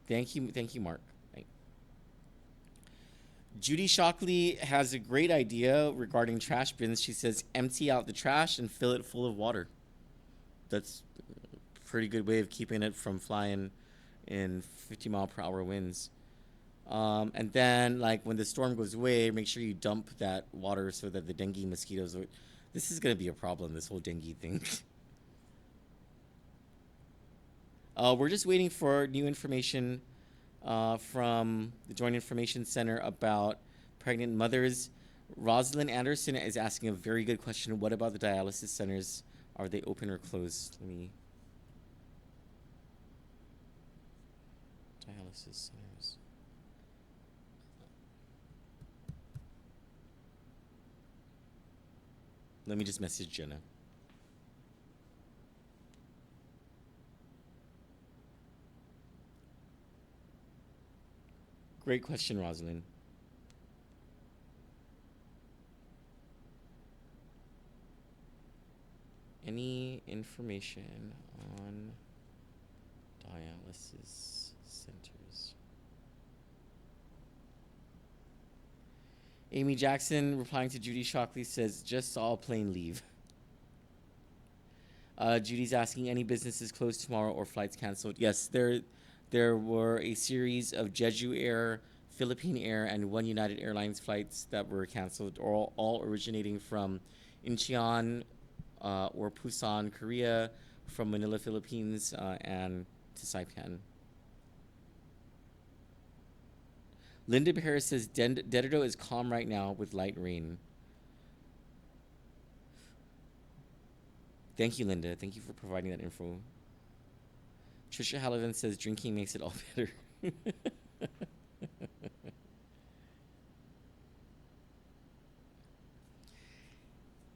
Thank you, Mark. Right. Judy Shockley has a great idea regarding trash bins. She says, empty out the trash and fill it full of water. That's a pretty good way of keeping it from flying in 50-mile-per-hour winds. And then, like, when the storm goes away, make sure you dump that water so that the dengue mosquitoes. This is going to be a problem, this whole dengue thing. We're just waiting for new information from the Joint Information Center about pregnant mothers. Rosalind Anderson is asking a very good question. What about the dialysis centers? Are they open or closed? Dialysis centers. Let me just message Jenna. Great question, Rosalind. Any information on dialysis centers? Amy Jackson, replying to Judy Shockley, says, just saw a plane leave. Judy's asking, any businesses closed tomorrow or flights canceled? Yes, there were a series of Jeju Air, Philippine Air, and one United Airlines flights that were canceled, all originating from Incheon or Busan, Korea, from Manila, Philippines, and to Saipan. Linda Harris says, Dededo is calm right now with light rain. Thank you, Linda. Thank you for providing that info. Trisha Hallivan says, drinking makes it all better.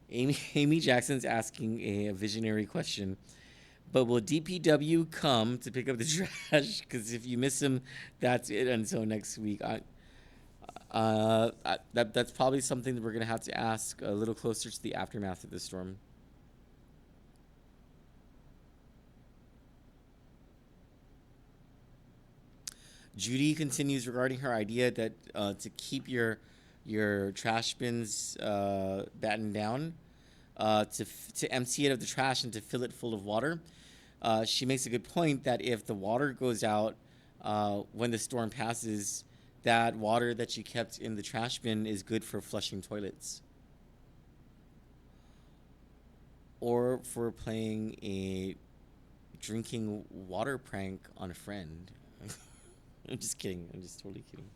Amy Jackson's asking a visionary question. But will DPW come to pick up the trash? Because if you miss them, that's it until next week. That's probably something that we're going to have to ask a little closer to the aftermath of the storm. Judy continues regarding her idea that to keep your trash bins battened down, to empty it of the trash and to fill it full of water. She makes a good point that if the water goes out when the storm passes, that water that you kept in the trash bin is good for flushing toilets. Or for playing a drinking water prank on a friend. I'm just kidding. I'm just totally kidding.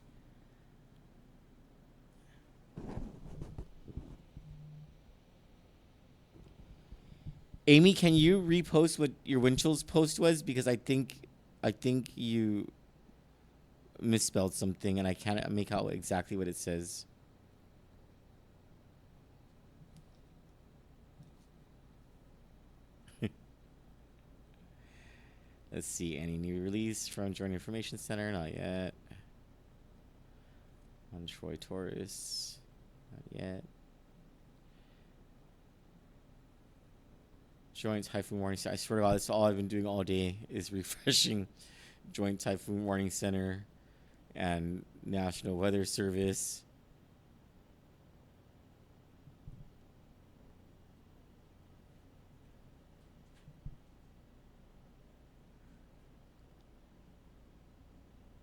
Amy, can you repost what your Winchell's post was? Because I think you misspelled something and I can't make out exactly what it says. Let's see, any new release from Joint Information Center? Not yet. On Troy Taurus? Not yet. Joint Typhoon Warning Center. I swear to God, that's all I've been doing all day is refreshing Joint Typhoon Warning Center and National Weather Service.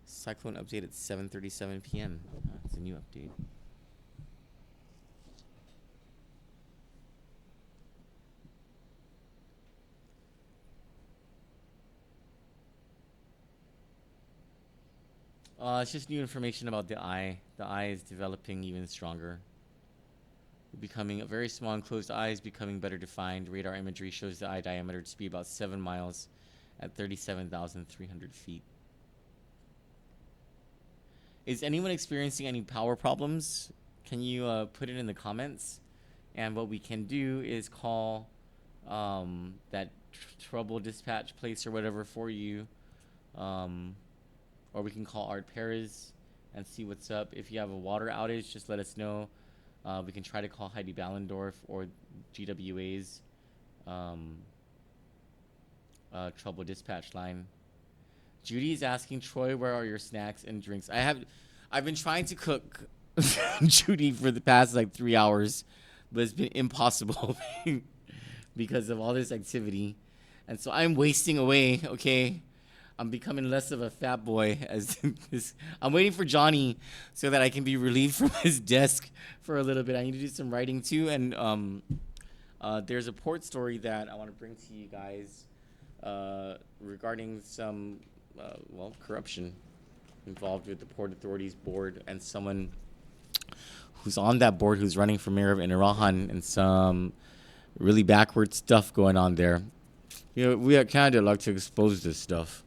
Cyclone update at 7:37 p.m. It's a new update. It's just new information about the eye. The eye is developing even stronger. Becoming a very small enclosed eye is becoming better defined. Radar imagery shows the eye diameter to be about 7 miles at 37,300 feet. Is anyone experiencing any power problems? Can you put it in the comments? And what we can do is call that trouble dispatch place or whatever for you. Or we can call Art Perez and see what's up. If you have a water outage, just let us know. We can try to call Heidi Ballendorf or GWA's trouble dispatch line. Judy is asking, Troy, where are your snacks and drinks? I've been trying to cook Judy for the past like 3 hours, but it's been impossible because of all this activity. And so I'm wasting away, okay? I'm becoming less of a fat boy as this. I'm waiting for Johnny so that I can be relieved from his desk for a little bit. I need to do some writing too. And there's a port story that I want to bring to you guys regarding some, corruption involved with the Port Authority's board and someone who's on that board who's running for mayor of Inarahan and some really backward stuff going on there. You know, we at Kandit like to expose this stuff.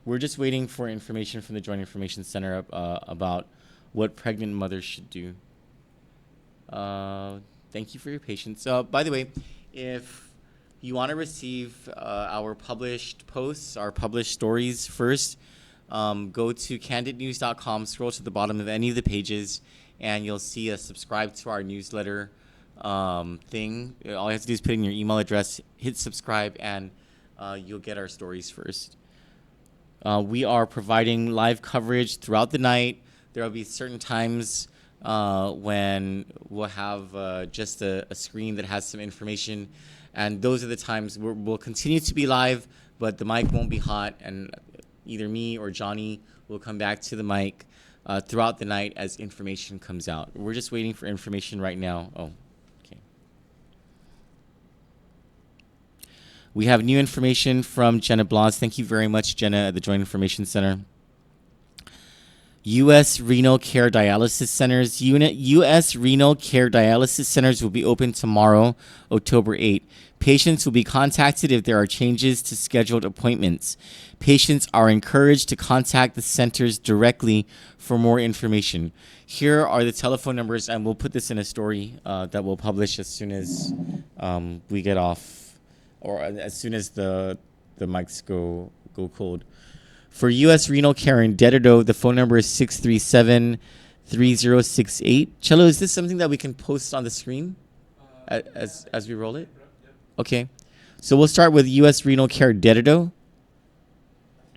We're just waiting for information from the Joint Information Center about what pregnant mothers should do. Thank you for your patience. By the way, if you want to receive our published posts, our published stories first, go to candidnews.com, scroll to the bottom of any of the pages, and you'll see a subscribe to our newsletter thing. All you have to do is put in your email address, hit subscribe, and you'll get our stories first. We are providing live coverage throughout the night. There will be certain times when we'll have just a screen that has some information. And those are the times we'll continue to be live, but the mic won't be hot. And either me or Johnny will come back to the mic throughout the night as information comes out. We're just waiting for information right now. Oh, okay. We have new information from Jenna Blas. Thank you very much, Jenna, at the Joint Information Center. U.S. Renal Care Dialysis Centers. U.S. Renal Care Dialysis Centers will be open tomorrow, October 8. Patients will be contacted if there are changes to scheduled appointments. Patients are encouraged to contact the centers directly for more information. Here are the telephone numbers, and we'll put this in a story that we'll publish as soon as we get off, or as soon as the mics go cold. For U.S. Renal Care in Dededo, the phone number is 637-3068. Cello, is this something that we can post on the screen as we roll it? Okay. So we'll start with U.S. Renal Care Dededo.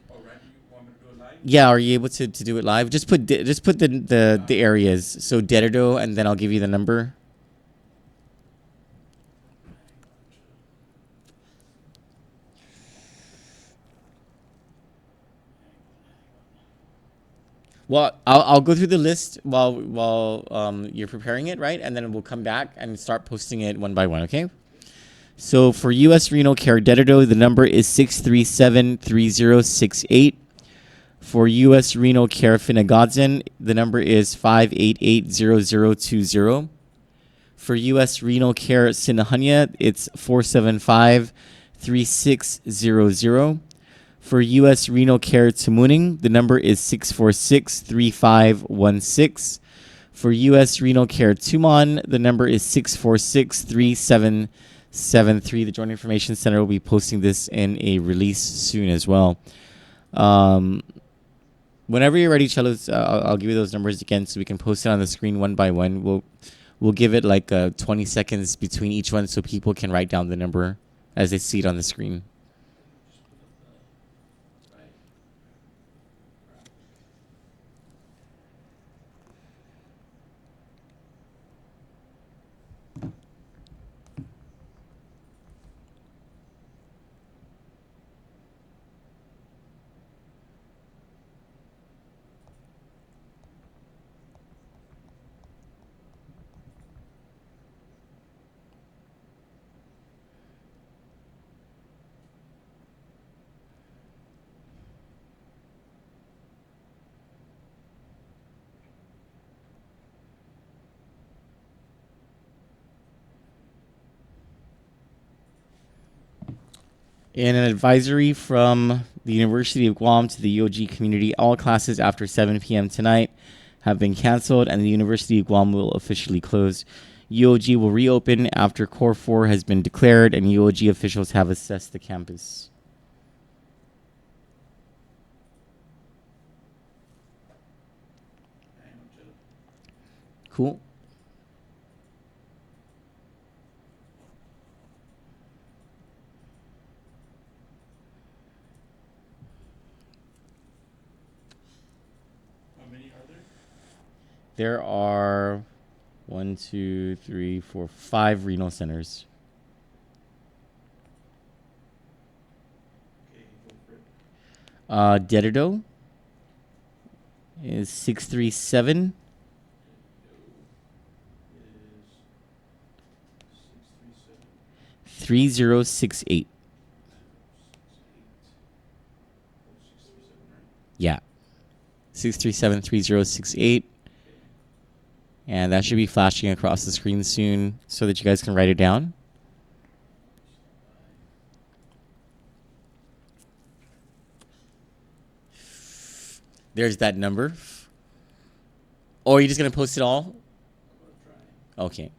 Oh, right. You want me to do it live? Yeah, are you able to do it live? Just put the areas. So Dededo, and then I'll give you the number. Well, I'll go through the list while you're preparing it, right? And then we'll come back and start posting it one by one, okay? So for U.S. Renal Care Dededo, the number is 637-3068. For U.S. Renal Care Finnegadzen, the number is 588-0020. For U.S. Renal Care Sinahanya, it's 475-3600. For U.S. Renal Care Tamuning, the number is 646-3516. For U.S. Renal Care Tumon, the number is 646-3773. The Joint Information Center will be posting this in a release soon as well. Whenever you're ready, Cellos, I'll give you those numbers again so we can post it on the screen one by one. We'll give it like 20 seconds between each one so people can write down the number as they see it on the screen. In an advisory from the University of Guam to the UOG community, all classes after 7 p.m. tonight have been canceled and the University of Guam will officially close. UOG will reopen after Core 4 has been declared and UOG officials have assessed the campus. Cool. There are 1, 2, 3, 4, 5 renal centers. Dededo, is 637 3068. Yeah. 637 3068. And that should be flashing across the screen soon so that you guys can write it down. There's that number. Or are you just going to post it all? Okay.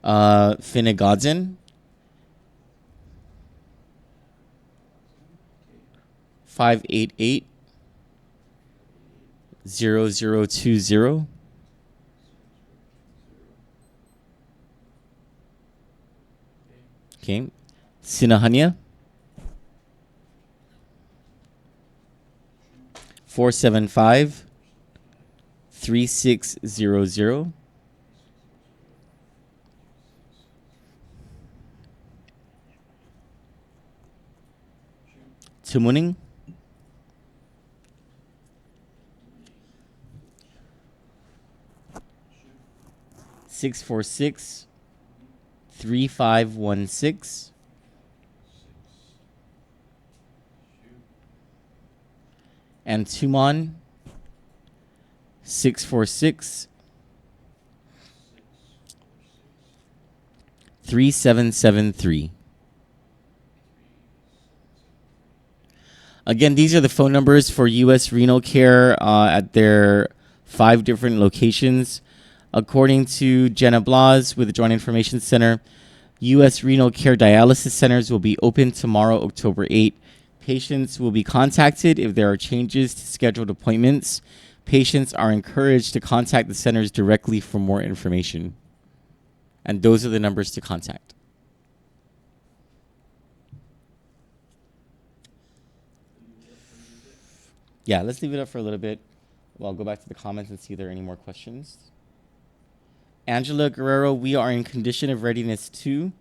Finnegodson. 588 0020. Okay. Sinahanya. 475 3600. Tumuning. 646 3516. And Tumon 646 3773. Again, these are the phone numbers for U.S. Renal Care at their 5 different locations. According to Jenna Blas with the Joint Information Center, U.S. Renal Care dialysis centers will be open tomorrow, October 8. Patients will be contacted if there are changes to scheduled appointments. Patients are encouraged to contact the centers directly for more information. And those are the numbers to contact. Yeah, let's leave it up for a little bit. Well, I'll go back to the comments and see if there are any more questions. Angela Guerrero, we are in condition of readiness 2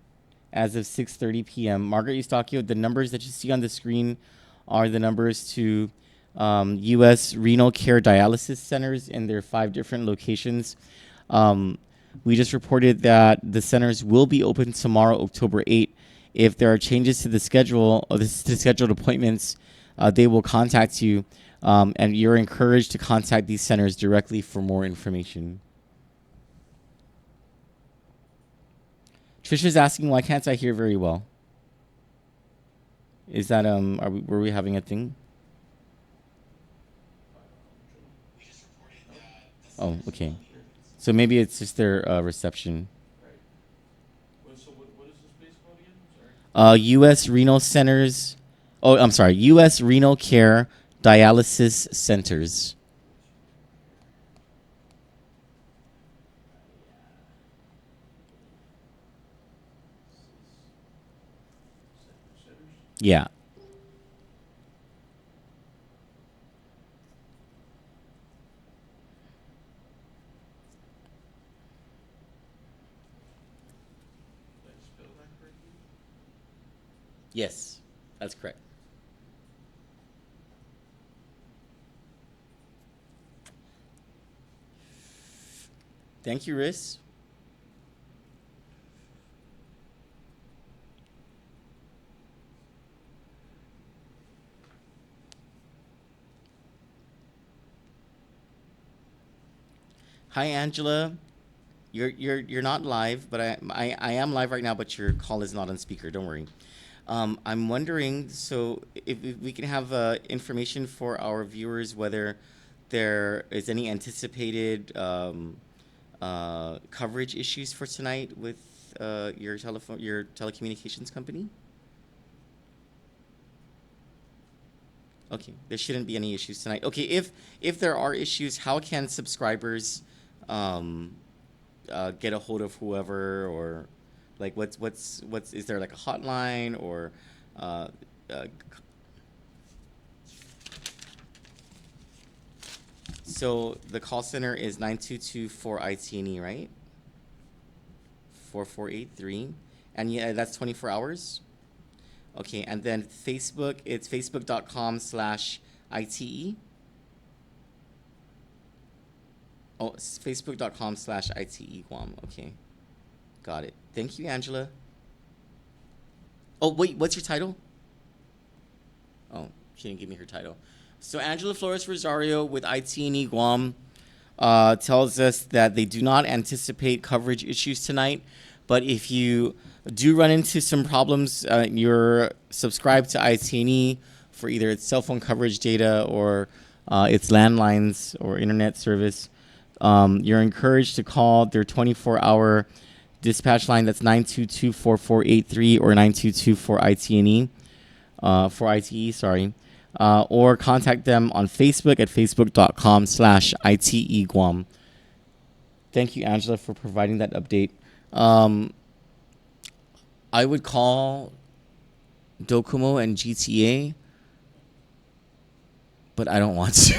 as of 6:30 p.m. Margaret Eustachio, the numbers that you see on the screen are the numbers to U.S. Renal Care dialysis centers in their 5 different locations. We just reported that the centers will be open tomorrow, October 8. If there are changes to the schedule or to scheduled appointments, they will contact you, and you're encouraged to contact these centers directly for more information. Trisha's asking, why can't I hear very well? Is that were we having a thing? Oh, okay. So maybe it's just their reception. So what is this place called again? Sorry. U.S. Renal Centers. Oh, I'm sorry. U.S. Renal Care Dialysis Centers. Yeah. Did I spell that correctly? Yes, that's correct. Thank you, Riz. Hi, Angela. You're not live, but I am live right now, but your call is not on speaker. Don't worry. I'm wondering, so if we can have information for our viewers whether there is any anticipated coverage issues for tonight with your telecommunications company. Okay, there shouldn't be any issues tonight. Okay, if there are issues, how can subscribers get a hold of whoever, or like what's is there like a hotline or so the call center is 922-4 ITNE, right? 4483, And yeah, that's 24 hours. Okay, and then Facebook, it's facebook.com/ITE. Oh, it's facebook.com/ITE Guam. Okay, got it. Thank you, Angela. Oh, wait, what's your title? Oh, she didn't give me her title. So Angela Flores Rosario with IT&E Guam tells us that they do not anticipate coverage issues tonight, but if you do run into some problems, you're subscribed to IT&E for either its cell phone coverage data or its landlines or internet service, you're encouraged to call their 24-hour dispatch line. That's 922-4483 or 922-4ITE, for ITE, sorry. Or contact them on Facebook at facebook.com/ITE Guam. Thank you, Angela, for providing that update. I would call Docomo and GTA, but I don't want to.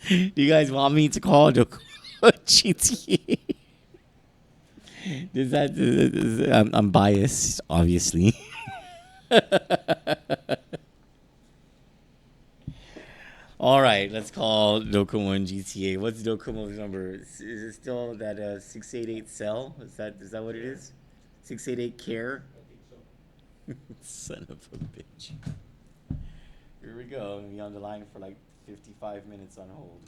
Do you guys want me to call Docomo GTA? I'm biased, obviously. All right, let's call Docomo and GTA. What's Docomo's number? Is it still that 688 cell? Is that what it is? 688 care? I think so. Son of a bitch. Here we go. I'm gonna be on the line for like 55 minutes on hold.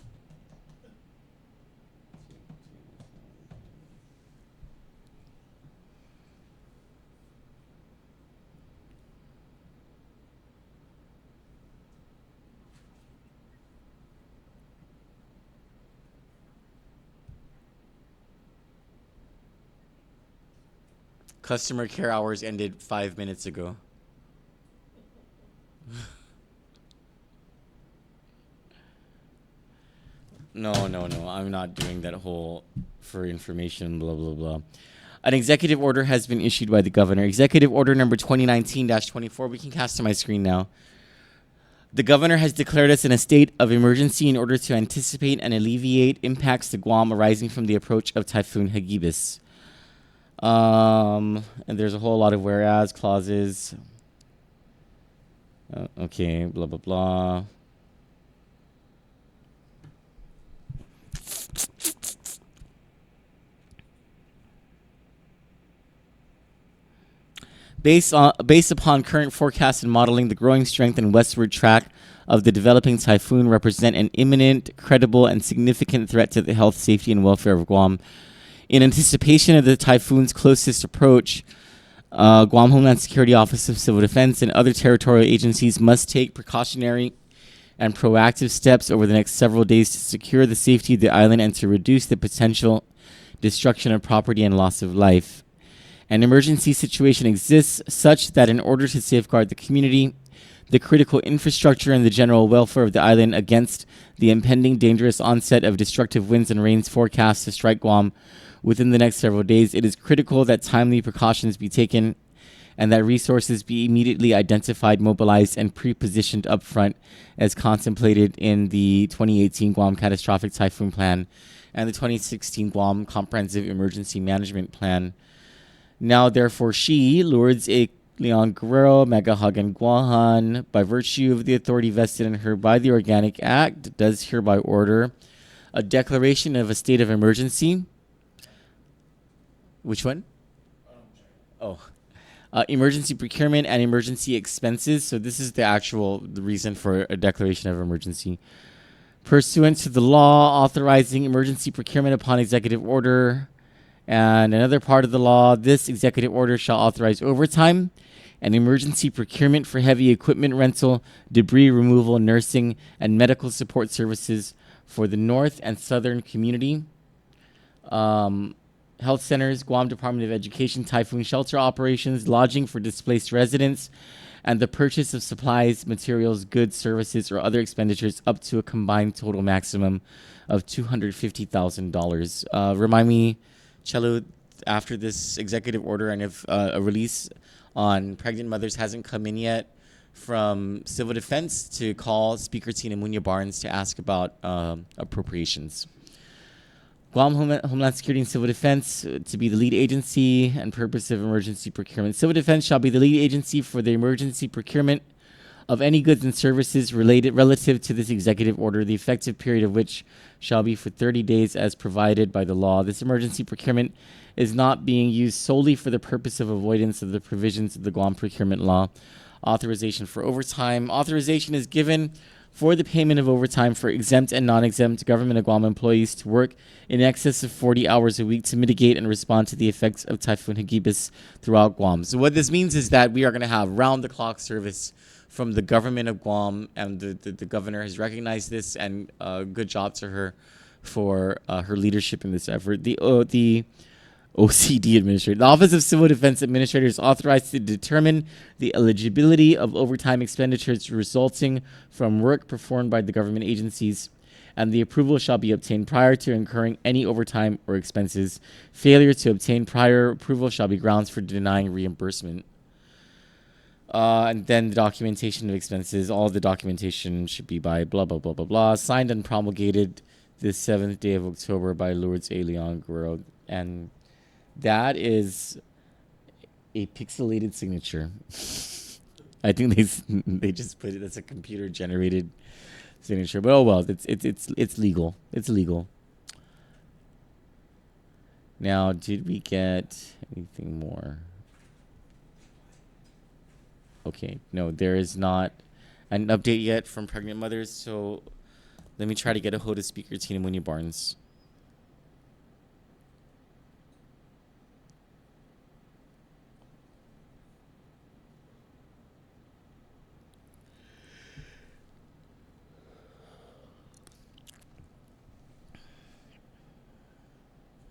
Customer care hours ended 5 minutes ago. No. I'm not doing that whole for information, blah, blah, blah. An executive order has been issued by the governor. Executive order number 2019-24. We can cast to my screen now. The governor has declared us in a state of emergency in order to anticipate and alleviate impacts to Guam arising from the approach of Typhoon Hagibis. And there's a whole lot of whereas clauses. Okay, blah, blah, blah. Based upon current forecasts and modeling, the growing strength and westward track of the developing typhoon represent an imminent, credible, and significant threat to the health, safety, and welfare of Guam. In anticipation of the typhoon's closest approach, Guam Homeland Security Office of Civil Defense and other territorial agencies must take precautionary and proactive steps over the next several days to secure the safety of the island and to reduce the potential destruction of property and loss of life. An emergency situation exists such that in order to safeguard the community, the critical infrastructure, and the general welfare of the island against the impending dangerous onset of destructive winds and rains forecast to strike Guam within the next several days, it is critical that timely precautions be taken and that resources be immediately identified, mobilized, and pre-positioned upfront as contemplated in the 2018 Guam Catastrophic Typhoon Plan and the 2016 Guam Comprehensive Emergency Management Plan. Now, therefore, she, Lourdes A. Leon Guerrero, Mega Hagan Guahan, by virtue of the authority vested in her by the Organic Act, does hereby order a declaration of a state of emergency. Which one? Oh. Emergency procurement and emergency expenses. So this is the reason for a declaration of emergency. Pursuant to the law authorizing emergency procurement upon executive order and another part of the law, this executive order shall authorize overtime and emergency procurement for heavy equipment rental, debris removal, nursing, and medical support services for the North and Southern community. Health centers, Guam Department of Education, typhoon shelter operations, lodging for displaced residents, and the purchase of supplies, materials, goods, services, or other expenditures up to a combined total maximum of $250,000. Remind me, Cello, after this executive order and if a release on pregnant mothers hasn't come in yet from Civil Defense, to call Speaker Tina Munya Barnes to ask about appropriations. Guam Homeland Security and Civil Defense to be the lead agency and purpose of emergency procurement. Civil Defense shall be the lead agency for the emergency procurement of any goods and services relative to this executive order, the effective period of which shall be for 30 days as provided by the law. This emergency procurement is not being used solely for the purpose of avoidance of the provisions of the Guam procurement law. Authorization for overtime. Authorization is given for the payment of overtime for exempt and non-exempt government of Guam employees to work in excess of 40 hours a week to mitigate and respond to the effects of Typhoon Hagibis throughout Guam. So what this means is that we are going to have round-the-clock service from the government of Guam, and the governor has recognized this, and good job to her for her leadership in this effort. The OCD Administrator. The Office of Civil Defense Administrator is authorized to determine the eligibility of overtime expenditures resulting from work performed by the government agencies, and the approval shall be obtained prior to incurring any overtime or expenses. Failure to obtain prior approval shall be grounds for denying reimbursement. And then the documentation of expenses. All the documentation should be by blah, blah, blah, blah, blah. Signed and promulgated the 7th day of October by Lourdes A. Leon Guerrero. And that is a pixelated signature. I think they just put it as a computer generated signature. But oh well, it's legal. It's legal. Now, did we get anything more? Okay, no, there is not an update yet from pregnant mothers, so let me try to get a hold of Speaker Tina Munya Barnes.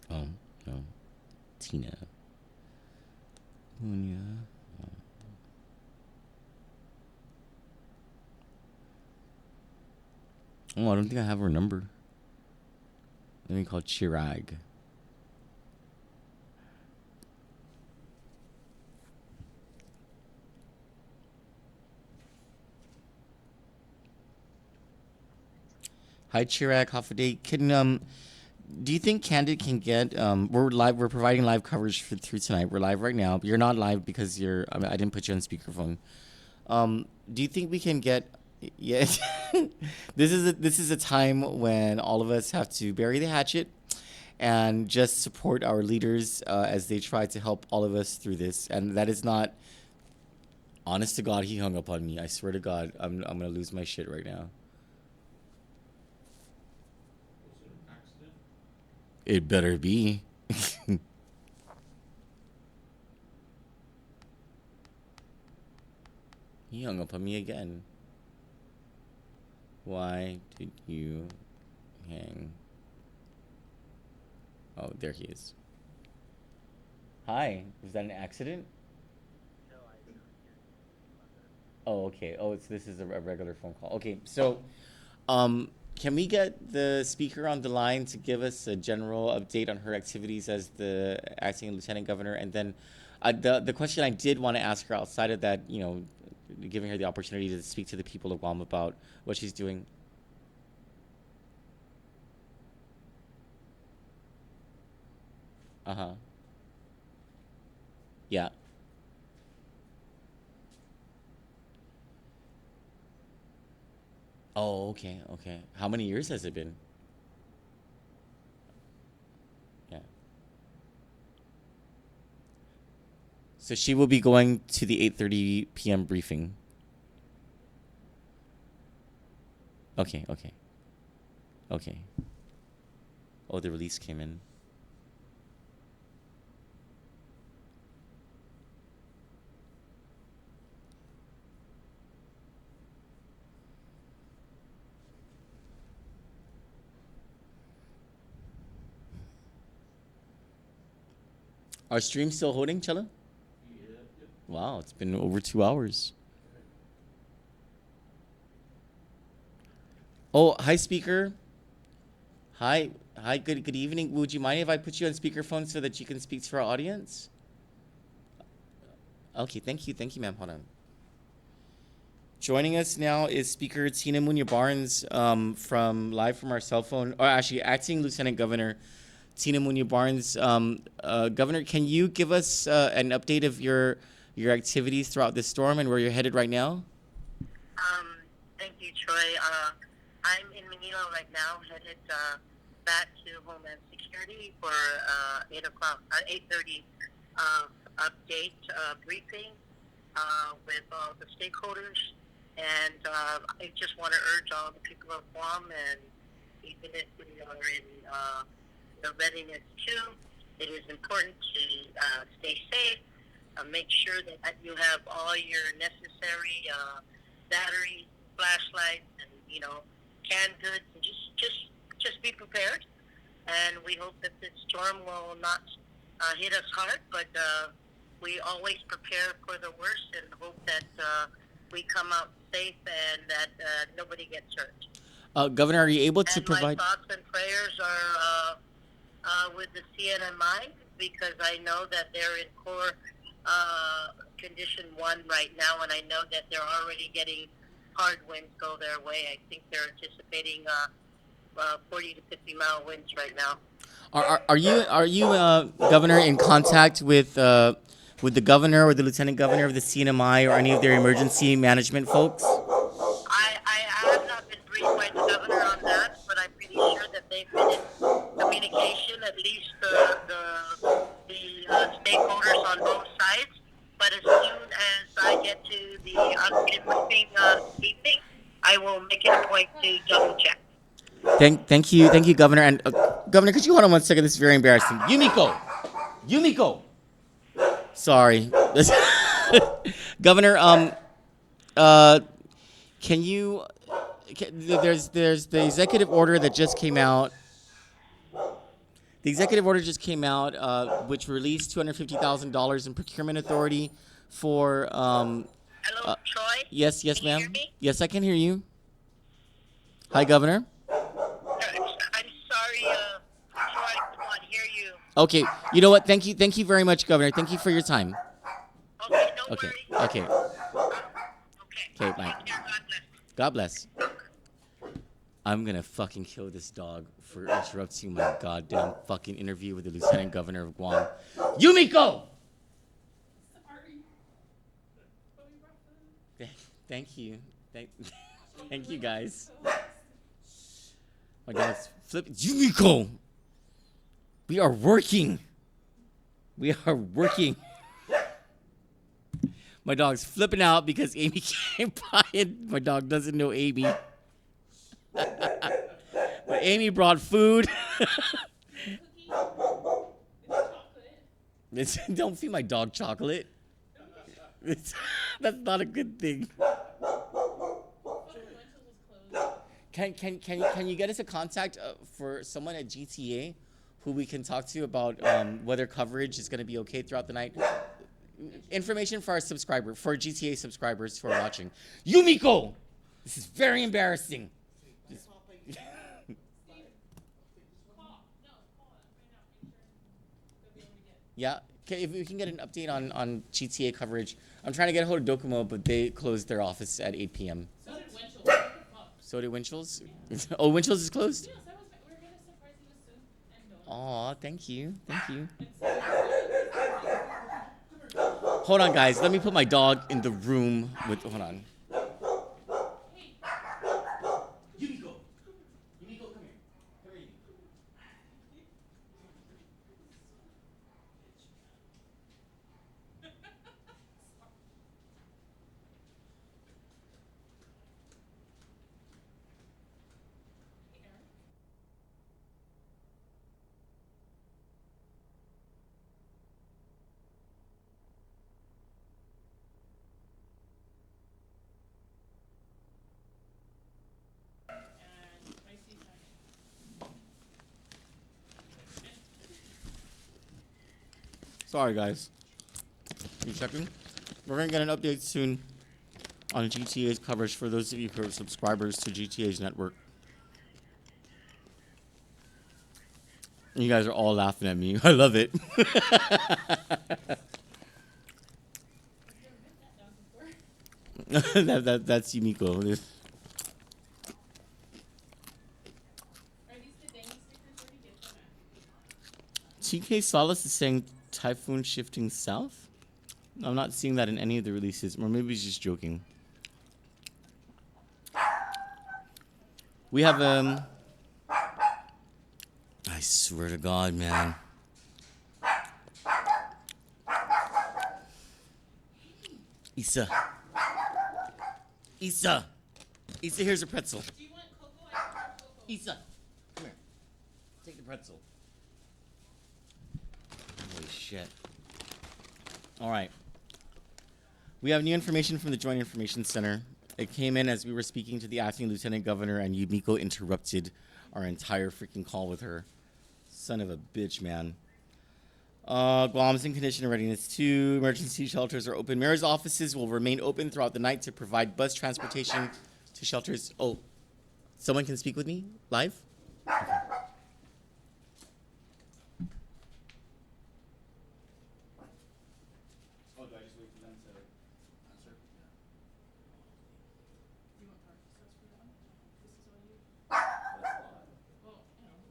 Oh, no. Tina Munya. Oh, I don't think I have her number. Let me call Chirag. Hi, Chirag. Half a day. Do you think Kandit can get? We're live. We're providing live coverage through tonight. We're live right now. You're not live because I didn't put you on speakerphone. Do you think we can get? Yeah, this is a time when all of us have to bury the hatchet and just support our leaders as they try to help all of us through this. And that is not, honest to God, he hung up on me. I swear to God, I'm gonna lose my shit right now. Was it an accident? It better be. He hung up on me again. Why did you hang? Oh, there he is. Hi, was that an accident? No, I don't hear Oh, okay. Oh, this is a regular phone call. Okay, so, can we get the speaker on the line to give us a general update on her activities as the acting lieutenant governor? And then, the question I did want to ask her outside of that, giving her the opportunity to speak to the people of Guam about what she's doing. Uh-huh. Yeah. Oh, okay, okay. How many years has it been? Yeah. So she will be going to the 8:30 p.m. briefing. Okay, okay. Okay. Oh, the release came in. Our stream still holding, Chella? Yeah. Wow, it's been over 2 hours. Oh, hi, speaker. Hi, good evening. Would you mind if I put you on speakerphone so that you can speak to our audience? Okay, thank you, ma'am. Hold on. Joining us now is Speaker Tina Munya Barnes from live from our cell phone, or actually acting Lieutenant Governor Tina Munoz Barnes. Governor, can you give us an update of your activities throughout this storm and where you're headed right now? Thank you, Troy. I'm in Manila right now, headed back to Homeland Security for 8:30 update briefing with all the stakeholders. And I just want to urge all the people of Guam, and even if we are in the readiness too, it is important to stay safe. Make sure that you have all your necessary batteries, flashlights, and canned goods, and just be prepared. And we hope that this storm will not hit us hard, but we always prepare for the worst and hope that we come out safe and that nobody gets hurt. Governor, are you able to and provide? My thoughts and prayers are with the CNMI, because I know that they're in core condition 1 right now, and I know that they're already getting hard winds go their way. I think they're anticipating 40 to 50 mile winds right now. Are you Governor, in contact with the governor or the lieutenant governor of the CNMI or any of their emergency management folks? I have not been briefed by the governor on that, but I'm pretty sure that they've been in communication, at least the stakeholders on both sides. But as soon as I get to the briefing evening, I will make it a point to double check. Thank you, Governor. And Governor, could you hold on one second? This is very embarrassing. Yumiko. Sorry, Governor. Can you? There's the executive order that just came out. The executive order just came out, which released $250,000 in procurement authority for. Hello, Troy? Yes, Can you ma'am. hear me? Yes, I can hear you. Hi, Governor. I'm sorry, Troy, I could not hear you. Okay, you know what? Thank you very much, Governor. Thank you for your time. Okay, no Okay, worries. okay, Okay, bye. Take care, God God bless. bless. I'm gonna fucking kill this dog for interrupting my goddamn fucking interview with the Lieutenant Governor of Guam. Yumiko! Thank you. Thank you, guys. My dog's flipping. Yumiko! We are working. My dog's flipping out because Amy came by and my dog doesn't know Amy. But Amy brought food. Don't feed my dog chocolate. That's not a good thing. Can you get us a contact for someone at GTA who we can talk to about whether coverage is going to be okay throughout the night? Information for our GTA subscribers who are watching. Yumiko! This is very embarrassing. Yeah, if we can get an update on GTA coverage. I'm trying to get a hold of Docomo, but they closed their office at 8 p.m. So did Winchell's. Oh, Winchell's is closed? We're going to surprise you with soup and donuts. Aw, thank you. Hold on, guys. Let me put my dog in the room with. Hold on. Yumiko, come here. Come here. Sorry, guys. You checking? We're gonna get an update soon on GTA's coverage for those of you who are subscribers to GTA's network. You guys are all laughing at me. I love it. That's Yumiko. Are these the dang stickers? Where do you get them at? TK Solace is saying typhoon shifting south. I'm not seeing that in any of the releases, or maybe he's just joking. We have I swear to God, man. Issa. Issa. Issa, here's a pretzel. Do you want cocoa? I can have cocoa. Issa, come here. Take the pretzel. Holy shit. All right. We have new information from the Joint Information Center. It came in as we were speaking to the acting lieutenant governor, and Yumiko interrupted our entire freaking call with her. Son of a bitch, man. Guam's in condition of readiness 2. Emergency shelters are open. Mayor's offices will remain open throughout the night to provide bus transportation to shelters. Oh, someone can speak with me live? Okay. Oh, do I just wait for them to answer? Yeah. Do you want breakfast? That's for them. This is all you. That's a lot. Well, you know,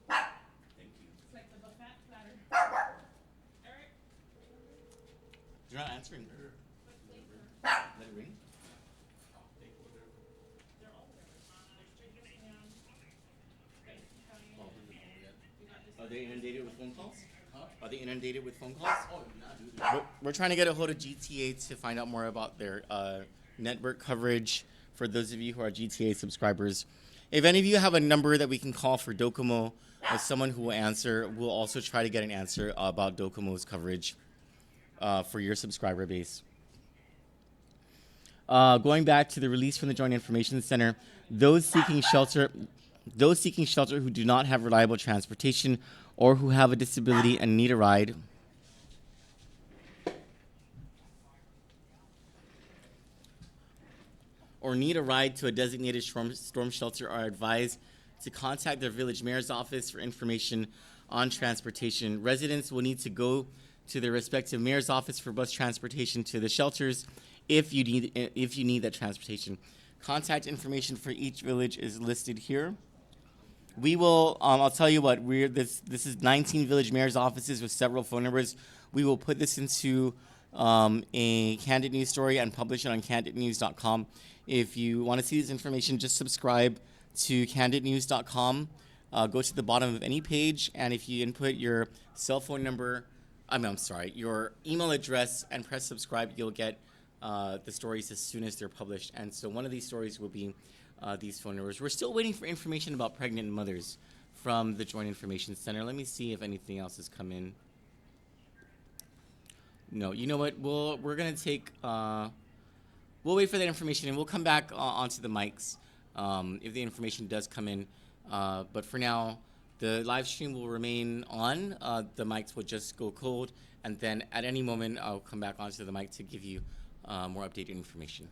Thank you. it's like the buffet platter. Eric, You're not answering. what flavor? Let it ring. Take whatever. They're all there. There's chicken ham, spicy Italian. We got this. Are they inundated with phone calls? Huh? Are they inundated with phone calls? Oh, nah, dude. We're trying to get a hold of GTA to find out more about their network coverage for those of you who are GTA subscribers. If any of you have a number that we can call for Docomo or someone who will answer, we'll also try to get an answer about Docomo's coverage for your subscriber base. Going back to the release from the Joint Information Center, those seeking shelter who do not have reliable transportation or who have a disability and need a ride to a designated storm shelter are advised to contact their village mayor's office for information on transportation. Residents will need to go to their respective mayor's office for bus transportation to the shelters if you need that transportation. Contact information for each village is listed here. We will. I'll tell you what. This is 19 village mayor's offices with several phone numbers. We will put this into a Kandit news story and publish it on kanditnews.com. If you want to see this information, just subscribe to kanditnews.com. Go to the bottom of any page, and if you input your cell phone number, your email address, and press subscribe, you'll get the stories as soon as they're published. And so one of these stories will be these phone numbers. We're still waiting for information about pregnant mothers from the Joint Information Center. Let me see if anything else has come in. No, you know what? We're gonna take. We'll wait for that information, and we'll come back onto the mics if the information does come in. But for now, the live stream will remain on. The mics will just go cold, and then at any moment, I'll come back onto the mic to give you more updated information.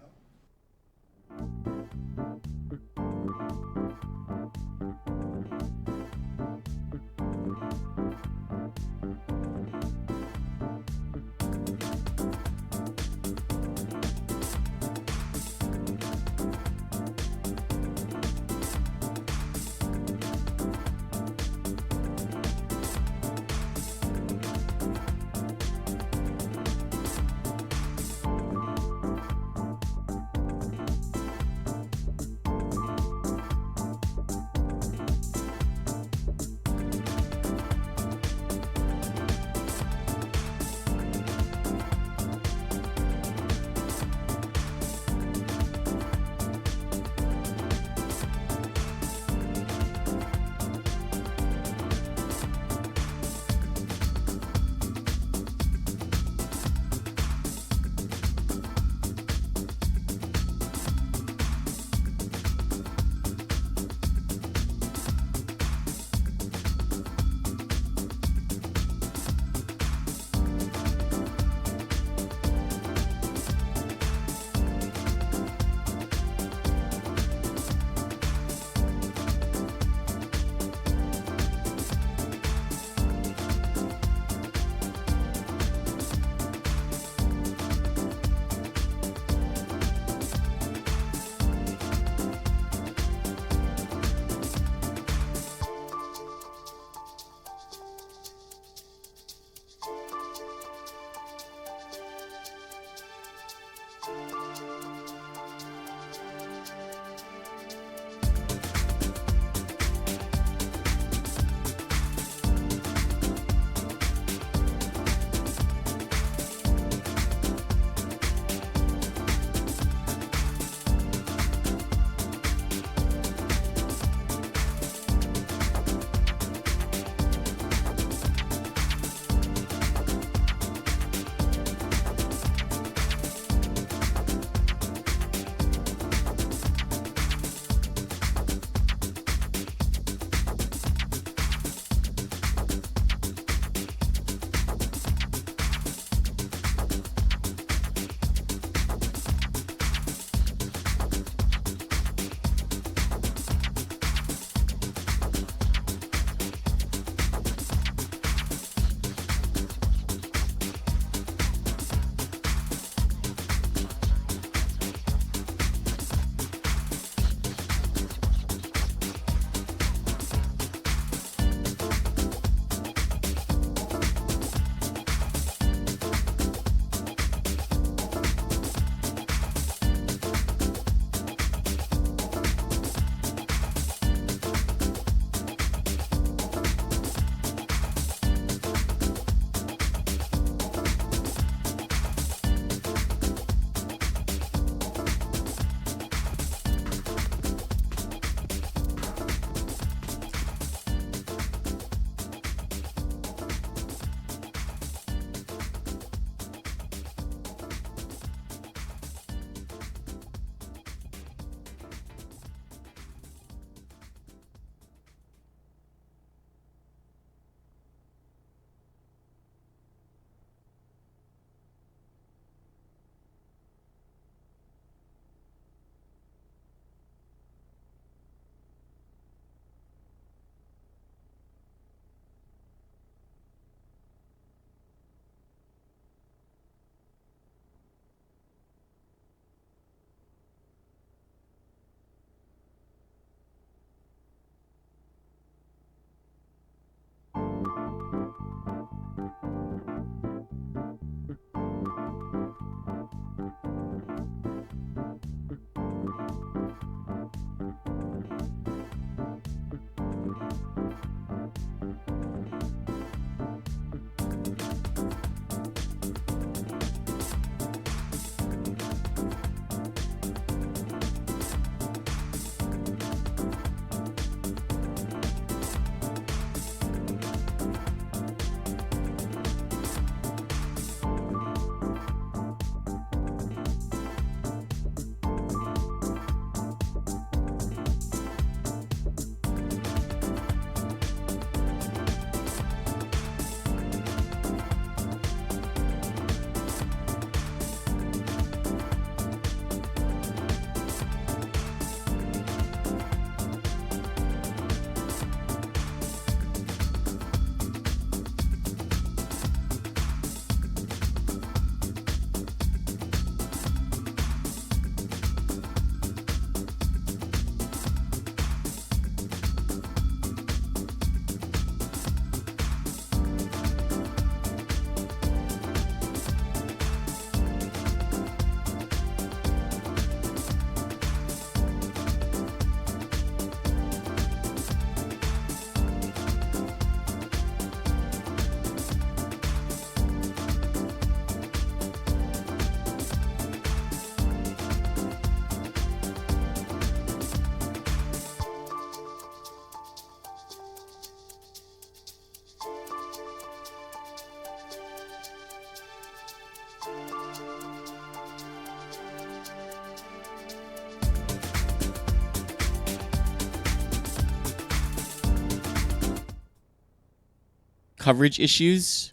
coverage issues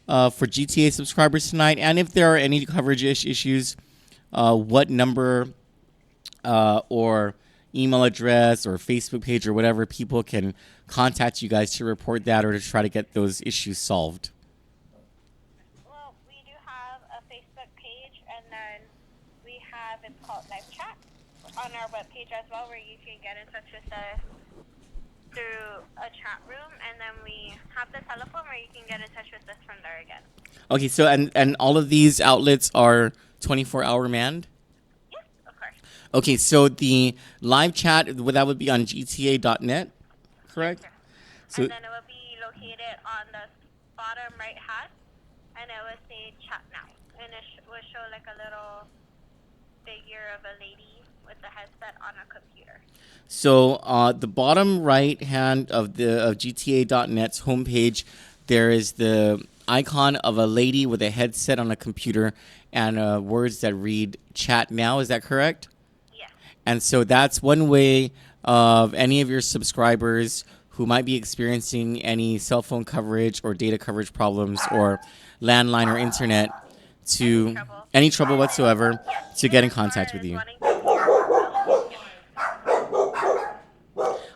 for GTA subscribers tonight, and if there are any coverage issues, what number or email address or Facebook page or whatever people can contact you guys to report that or to try to get those issues solved. Well, we do have a Facebook page, and then we have, it's called Live Chat on our webpage as well, where you can get in touch with us through a chat room, and then we have the telephone where you can get in touch with us from there again. Okay, so and all of these outlets are 24-hour manned? Yes, of course. Okay, so the live chat, that would be on gta.net, correct? Sure. So And then it will be located on the bottom right hand, and it will say chat now. And it will show like a little figure of a lady with a headset on a computer. So the bottom right hand of GTA.net's homepage, there is the icon of a lady with a headset on a computer and words that read "Chat Now." Is that correct? Yes. And so that's one way of any of your subscribers who might be experiencing any cell phone coverage or data coverage problems or landline or internet to any trouble whatsoever to get in contact with you.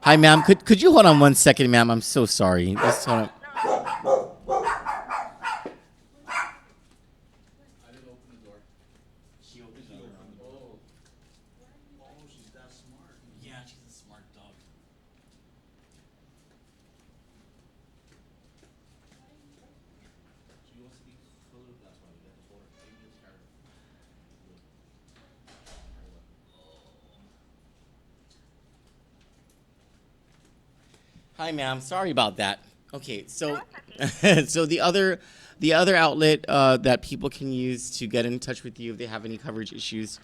Hi, ma'am. Could you hold on 1 second, ma'am? I'm so sorry. Just hold on. I didn't open the door. She opened the door. Oh. Oh, she's that smart. Yeah, she's a smart dog. She wants to be colored. That's why we got the door. Maybe it's her. Hi, ma'am. Sorry about that. Okay, so so the other outlet that people can use to get in touch with you if they have any coverage issues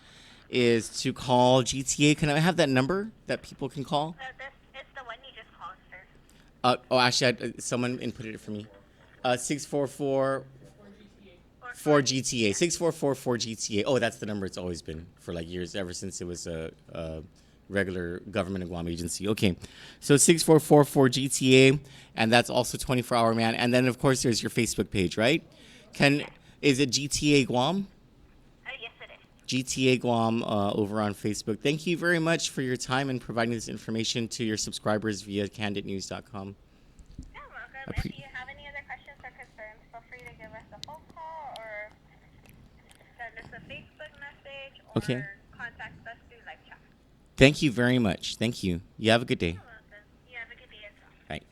is to call GTA. Can I have that number that people can call? It's the one you just called, sir. Actually, someone inputted it for me. 644 4GTA. 644 4GTA. Oh, that's the number it's always been for like years, ever since it was a regular government of Guam agency. Okay, so 6444 GTA, and that's also 24-hour man. And then of course there's your Facebook page, right? Is it GTA Guam? Yes, it is. GTA Guam over on Facebook. Thank you very much for your time and providing this information to your subscribers via kanditnews.com. You're welcome. If you have any other questions or concerns, feel free to give us a phone call or send us a Facebook message or Okay. contact us through live chat. Thank you very much. Thank you. You have a good day. You're welcome. You have a good day as well. Right.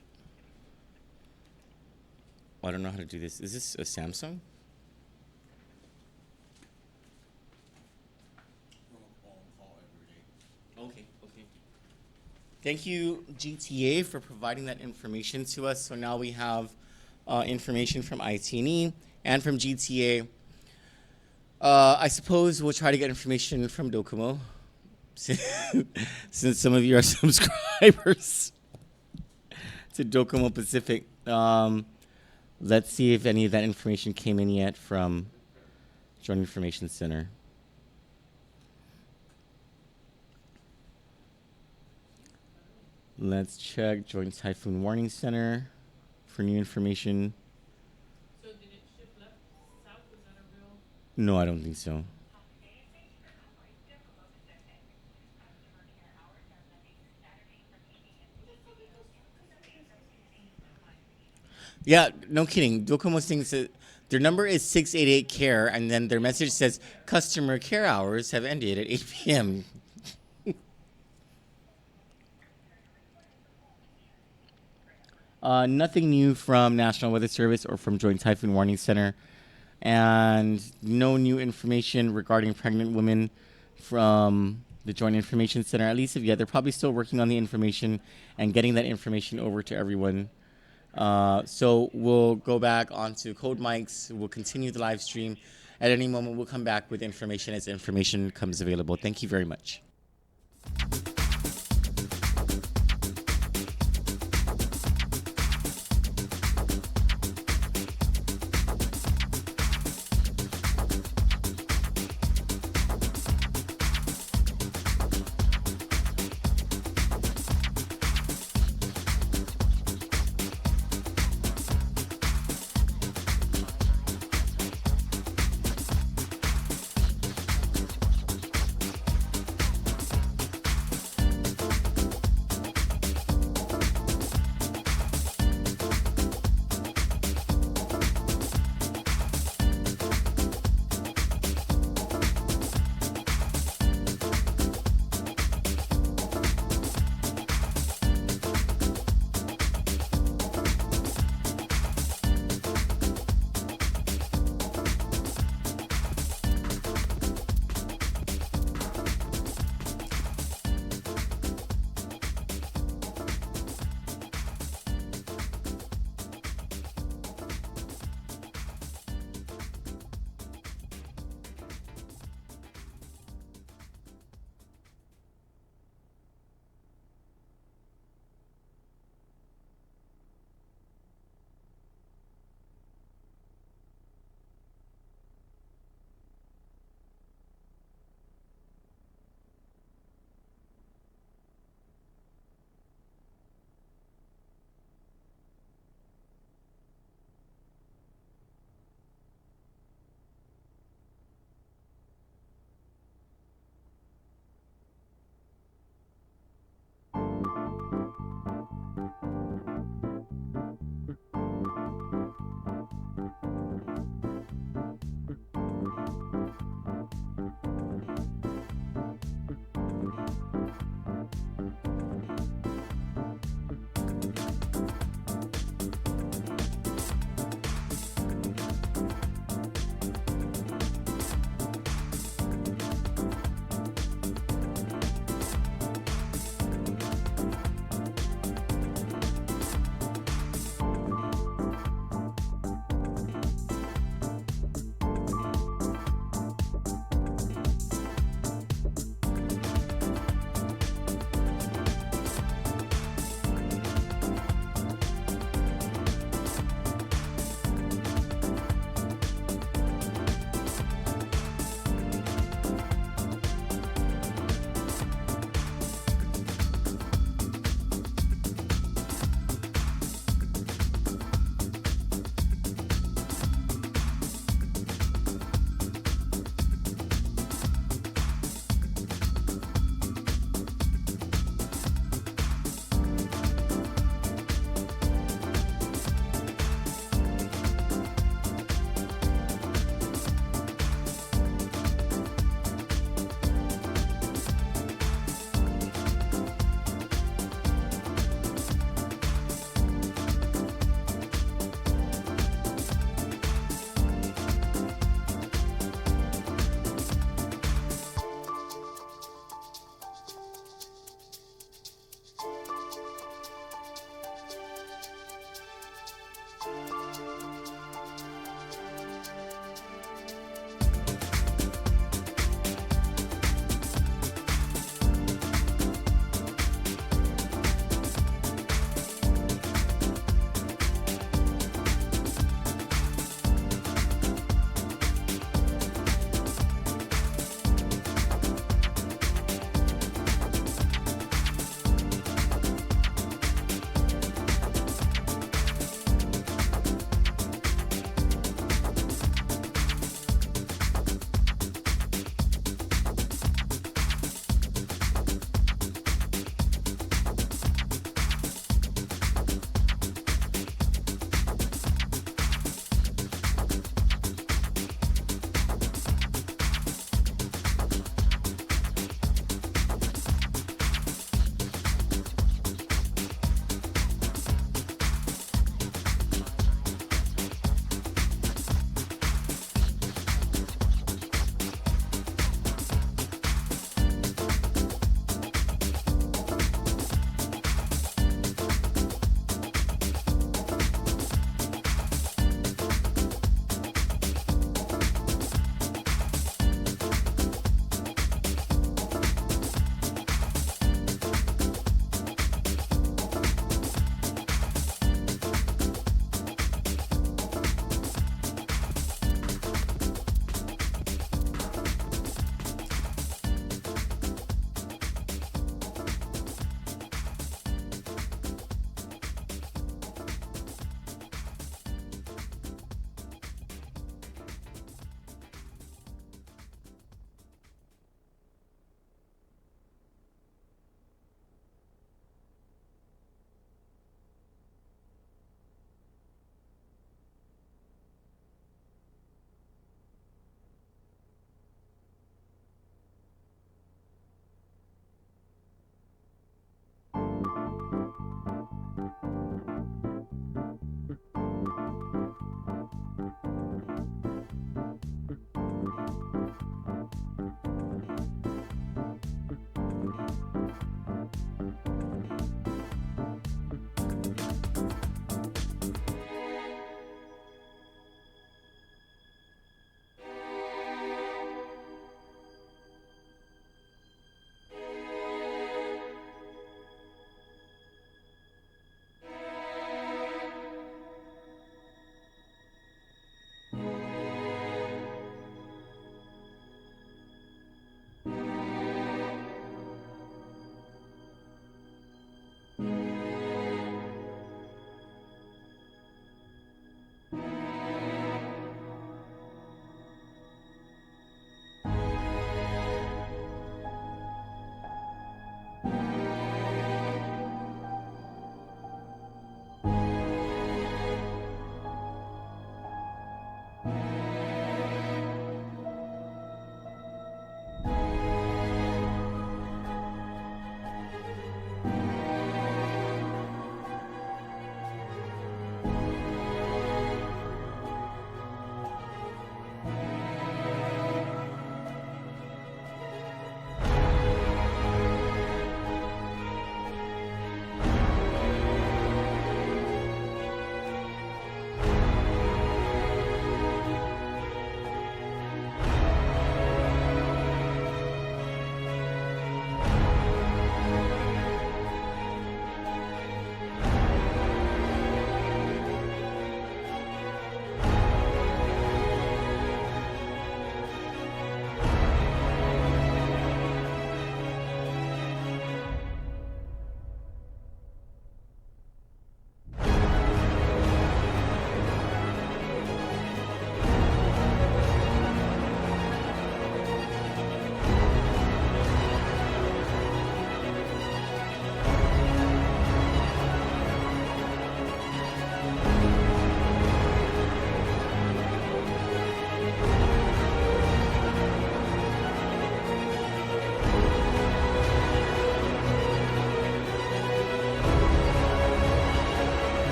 I don't know how to do this. Is this a Samsung? We're on call every day. Okay. Thank you, GTA, for providing that information to us. So now we have information from IT&E and from GTA. I suppose we'll try to get information from Docomo, since some of you are subscribers to Docomo Pacific. Let's see if any of that information came in yet from Joint Information Center. Let's check Joint Typhoon Warning Center for new information. So did it shift left, south? Was that a real? No, I don't think so. Yeah, no kidding. Docomo thinks that their number is 688 care, and then their message says customer care hours have ended at 8 p.m. Nothing new from National Weather Service or from Joint Typhoon Warning Center, and no new information regarding pregnant women from the Joint Information Center, at least of yet. They're probably still working on the information and getting that information over to everyone. So we'll go back onto Code Mics. We'll continue the live stream. At any moment, we'll come back with information as information comes available. Thank you very much.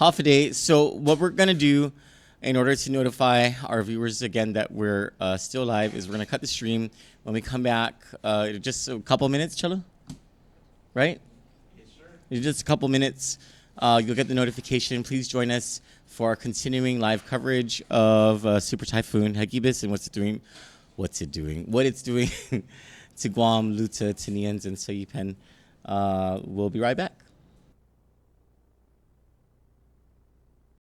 half a day. So what we're gonna do, in order to notify our viewers again that we're still live, is we're gonna cut the stream. When we come back, just a couple minutes, Chelo, right? Yes, sir. In just a couple minutes, you'll get the notification. Please join us for our continuing live coverage of Super Typhoon Hagibis and what it's doing to Guam, Luta, Tinians, and Soyipen. We'll be right back.